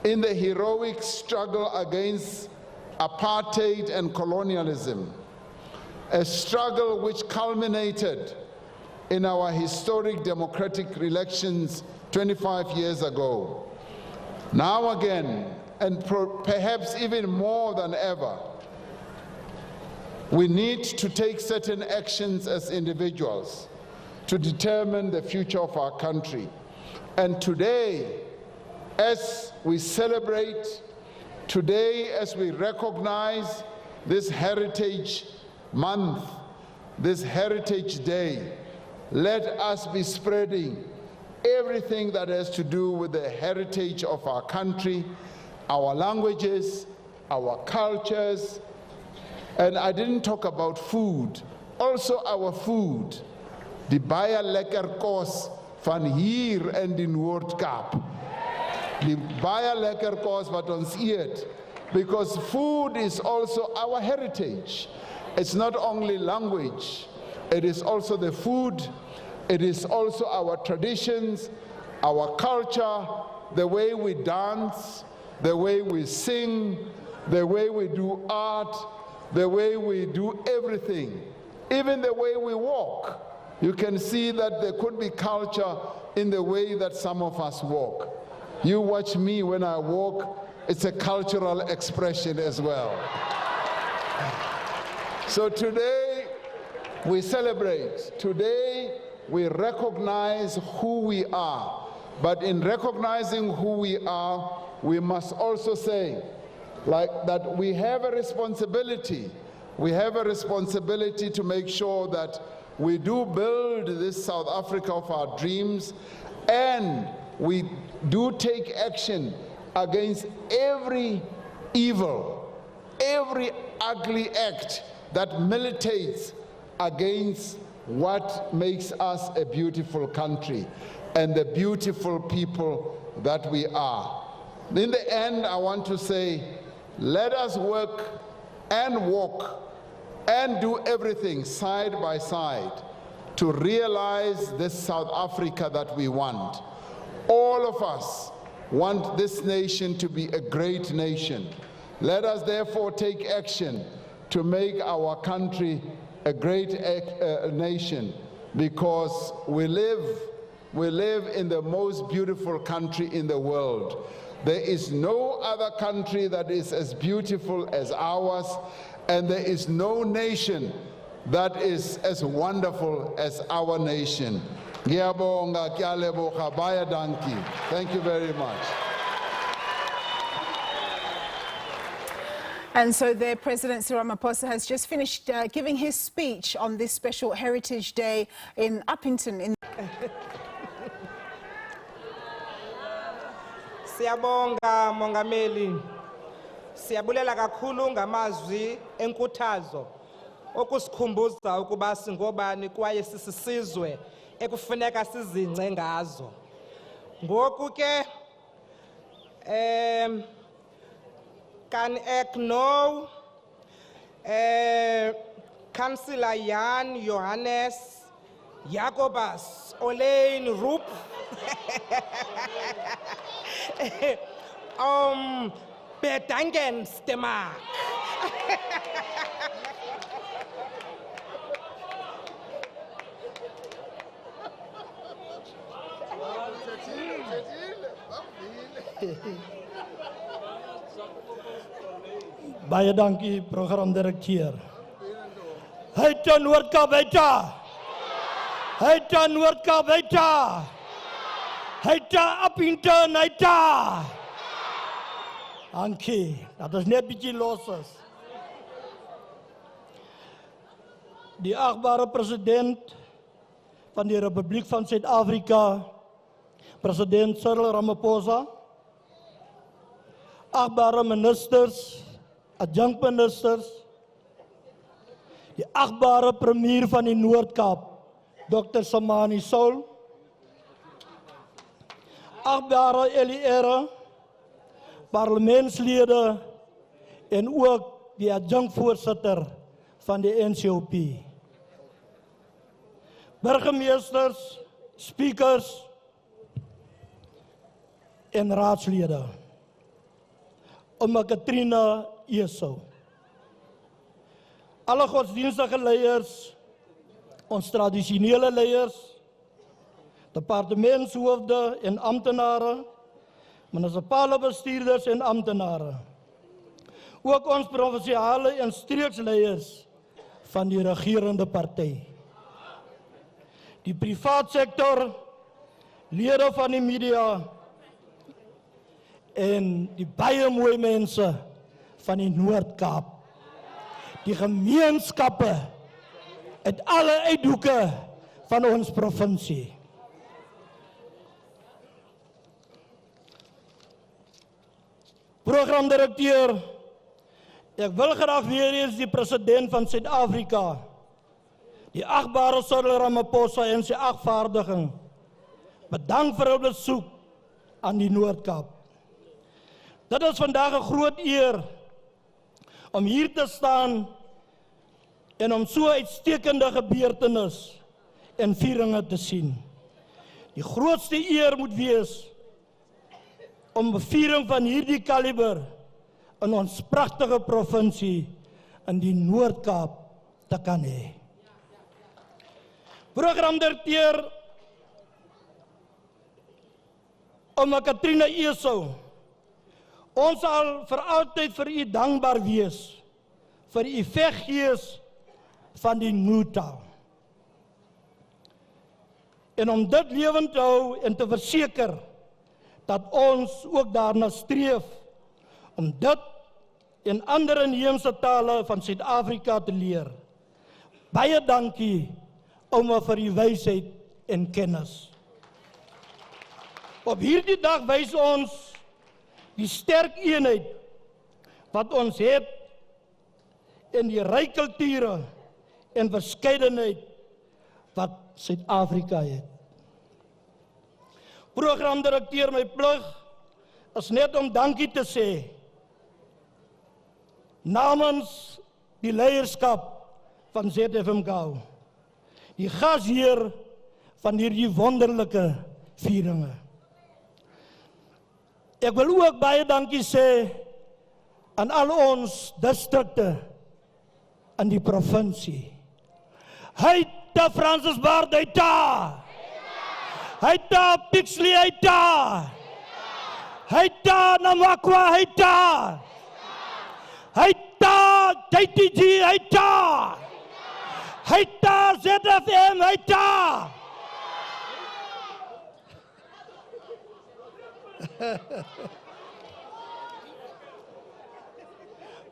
in the heroic struggle against apartheid and colonialism, a struggle which culminated in our historic democratic elections 25 years ago. Now again, and perhaps even more than ever, we need to take certain actions as individuals to determine the future of our country. And today, as we celebrate, today as we recognize this Heritage Month, this Heritage Day, let us be spreading everything that has to do with the heritage of our country, our languages, our cultures. And I didn't talk about food, also our food. Die baie lekker kos van hier in die Noord-Kaap. Die baie lekker kos wat ons eet, because food is also our heritage. It's not only language, it is also the food, it is also our traditions, our culture, the way we dance, the way we sing, the way we do art, the way we do everything, even the way we walk. You can see that there could be culture in the way that some of us walk. You watch me when I walk, it's a cultural expression as well. So today we celebrate. Today we recognize who we are. But in recognizing who we are, we must also say that we have a responsibility. We have a responsibility to make sure that we do build this South Africa of our dreams, and we do take action against every evil, every ugly act that militates against what makes us a beautiful country and the beautiful people that we are. In the end, I want to say, let us work and walk and do everything side by side to realize this South Africa that we want. All of us want this nation to be a great nation. Let us therefore take action to make our country a great nation, because we live we live in the most beautiful country in the world. There is no other country that is as beautiful as ours, and there is no nation that is as wonderful as our nation. Ngiyabonga, ngiyaleboga, baie dankie. Thank you very much. And so there, President Cyril Ramaphosa has just finished giving his speech on this special Heritage Day in Upington. Siyabonga Mongameli, siyabulela kakhulu ngamazwi enkuthazo okusikhumbuza ukuba singobani kwaye sisizwe ekufuneka sizingce ngazo. Ngoku ke kan ek nou Councillor Jan Johannes Jacobus Olein Roep bedanken stemma. Baie dankie, programdirekteur. Heita Noord-Kaap, heita! Heita Noord-Kaap, heita! Heita Upington, heita! Dankie, dat is net bietjie losses. Die achtbare president van die Republiek van Suid-Afrika, president Cyril Ramaphosa, achtbare ministers, adjunkministers, die achtbare premier van die Noord-Kaap, Dr. Samani Soul, achtbare Eliere, parlementslede en ook die adjunkvoorsitter van die NCOP. Burgemeesters, speakers en raadslede. Oma Katrina Eso. Alle godsdienstige leiers, ons tradisionele leiers, departementshoofde en amptenare, munisipale bestuurders en amptenare. Ook ons provinsiale en streeksleiers van die regerende party. Die privaat sektor, lede van die media en die baie mooi mense van die Noord-Kaap. Die gemeenskappe uit alle uithoeke van ons provinsie. Programdirekteur, ek wil graag weer eens die president van Suid-Afrika, die achtbare Cyril Ramaphosa en sy agtvaardiging, bedank vir hul besoek aan die Noord-Kaap. Dit is vandag 'n groot eer om hier te staan en om so uitstekende gebeurtenis en vieringe te sien. Die grootste eer moet wees om 'n viering van hierdie kaliber in ons pragtige provinsie in die Noord-Kaap te kan hê. Programdirekteur Oma Katrina Eso, ons sal vir altyd vir u dankbaar wees vir u veggees van die moedtaal. En om dit lewend te hou en te verseker dat ons ook daarna streef om dit en ander inheemse tale van Suid-Afrika te leer. Baie dankie, ouma, vir u wysheid en kennis. Op hierdie dag wys ons die sterk eenheid wat ons het in die ryk kulture en verskeidenheid wat Suid-Afrika het. Programdirekteur, my plig is net om dankie te sê namens die leierskap van ZFMK, die gasheer van hierdie wonderlike vieringe. Ek wil ook baie dankie sê aan al ons distrikte in die provinsie. Heita Francisbaard, heita! Haita Pixley Haita. Haita Namakwa Haita. Haita JTG Haita. Haita ZFM Haita.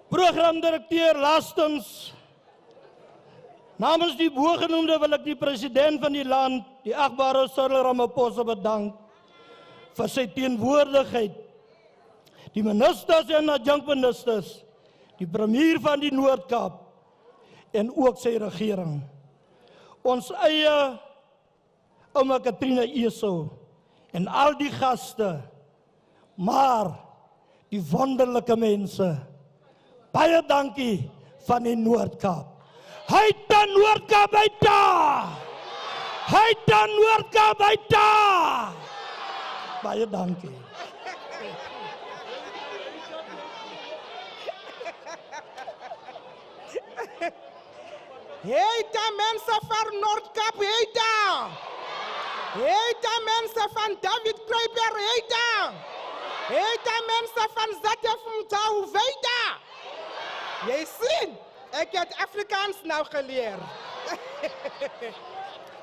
Programdirekteur, laastens, namens die bogenoemde wil ek die president van die land, die achtbare Cyril Ramaphosa bedank vir sy teenwoordigheid, die ministers en adjunkministers, die premier van die Noord-Kaap en ook sy regering. Ons eie ouma Katrina Eso en al die gaste, maar die wonderlike mense. Baie dankie van die Noord-Kaap. Haita Noord-Kaap Haita! Haita Noord-Kaap Haita! Baie dankie. Heita mense van Noord-Kaap, heita! Heita mense van David Kruiper, heita! Heita mense van ZFM, heita! Jy sien, ek het Afrikaans nou geleer.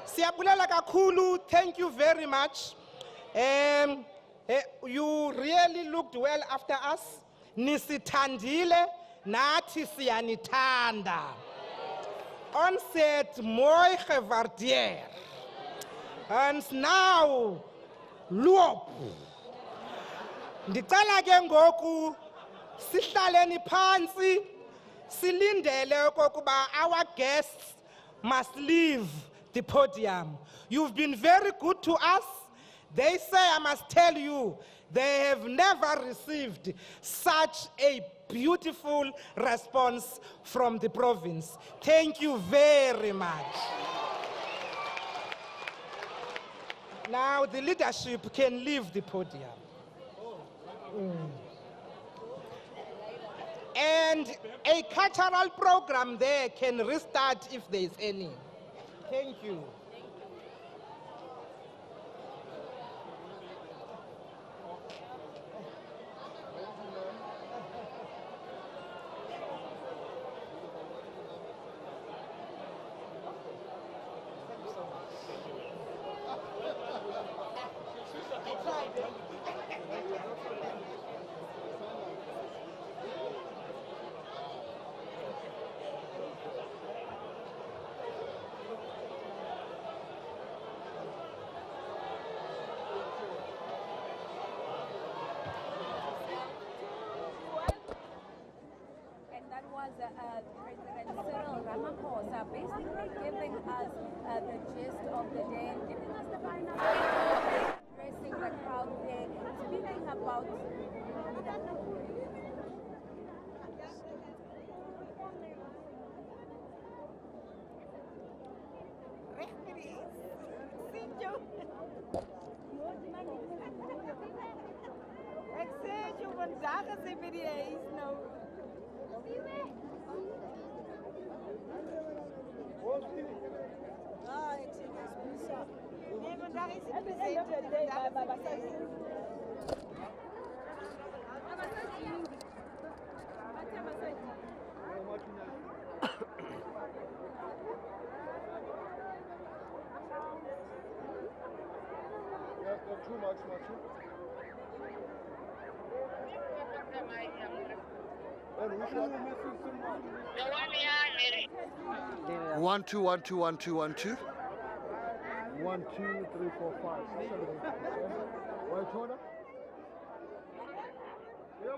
Siyabulela kakhulu, thank you very much. You really looked well after us. Nisithandile, nathi siyanithanda. Ons het mooi gewaardeer. And now, loop. Ndicela ke ngoku sihlaleni phansi silindele okokuba our guests must leave the podium. You've been very good to us. They say, I must tell you, they have never received such a beautiful response from the province. Thank you very much. Now the leadership can leave the podium. And a cultural program there can restart if there is any. Thank you. President Cyril Ramaphosa basically giving us the gist of the day and giving us the final addressing the crowd there, speaking about Too much, One, two, 1, 2, 1, 2, 1, 2. 1, 2, 3, 4, 5. White order? Yeah,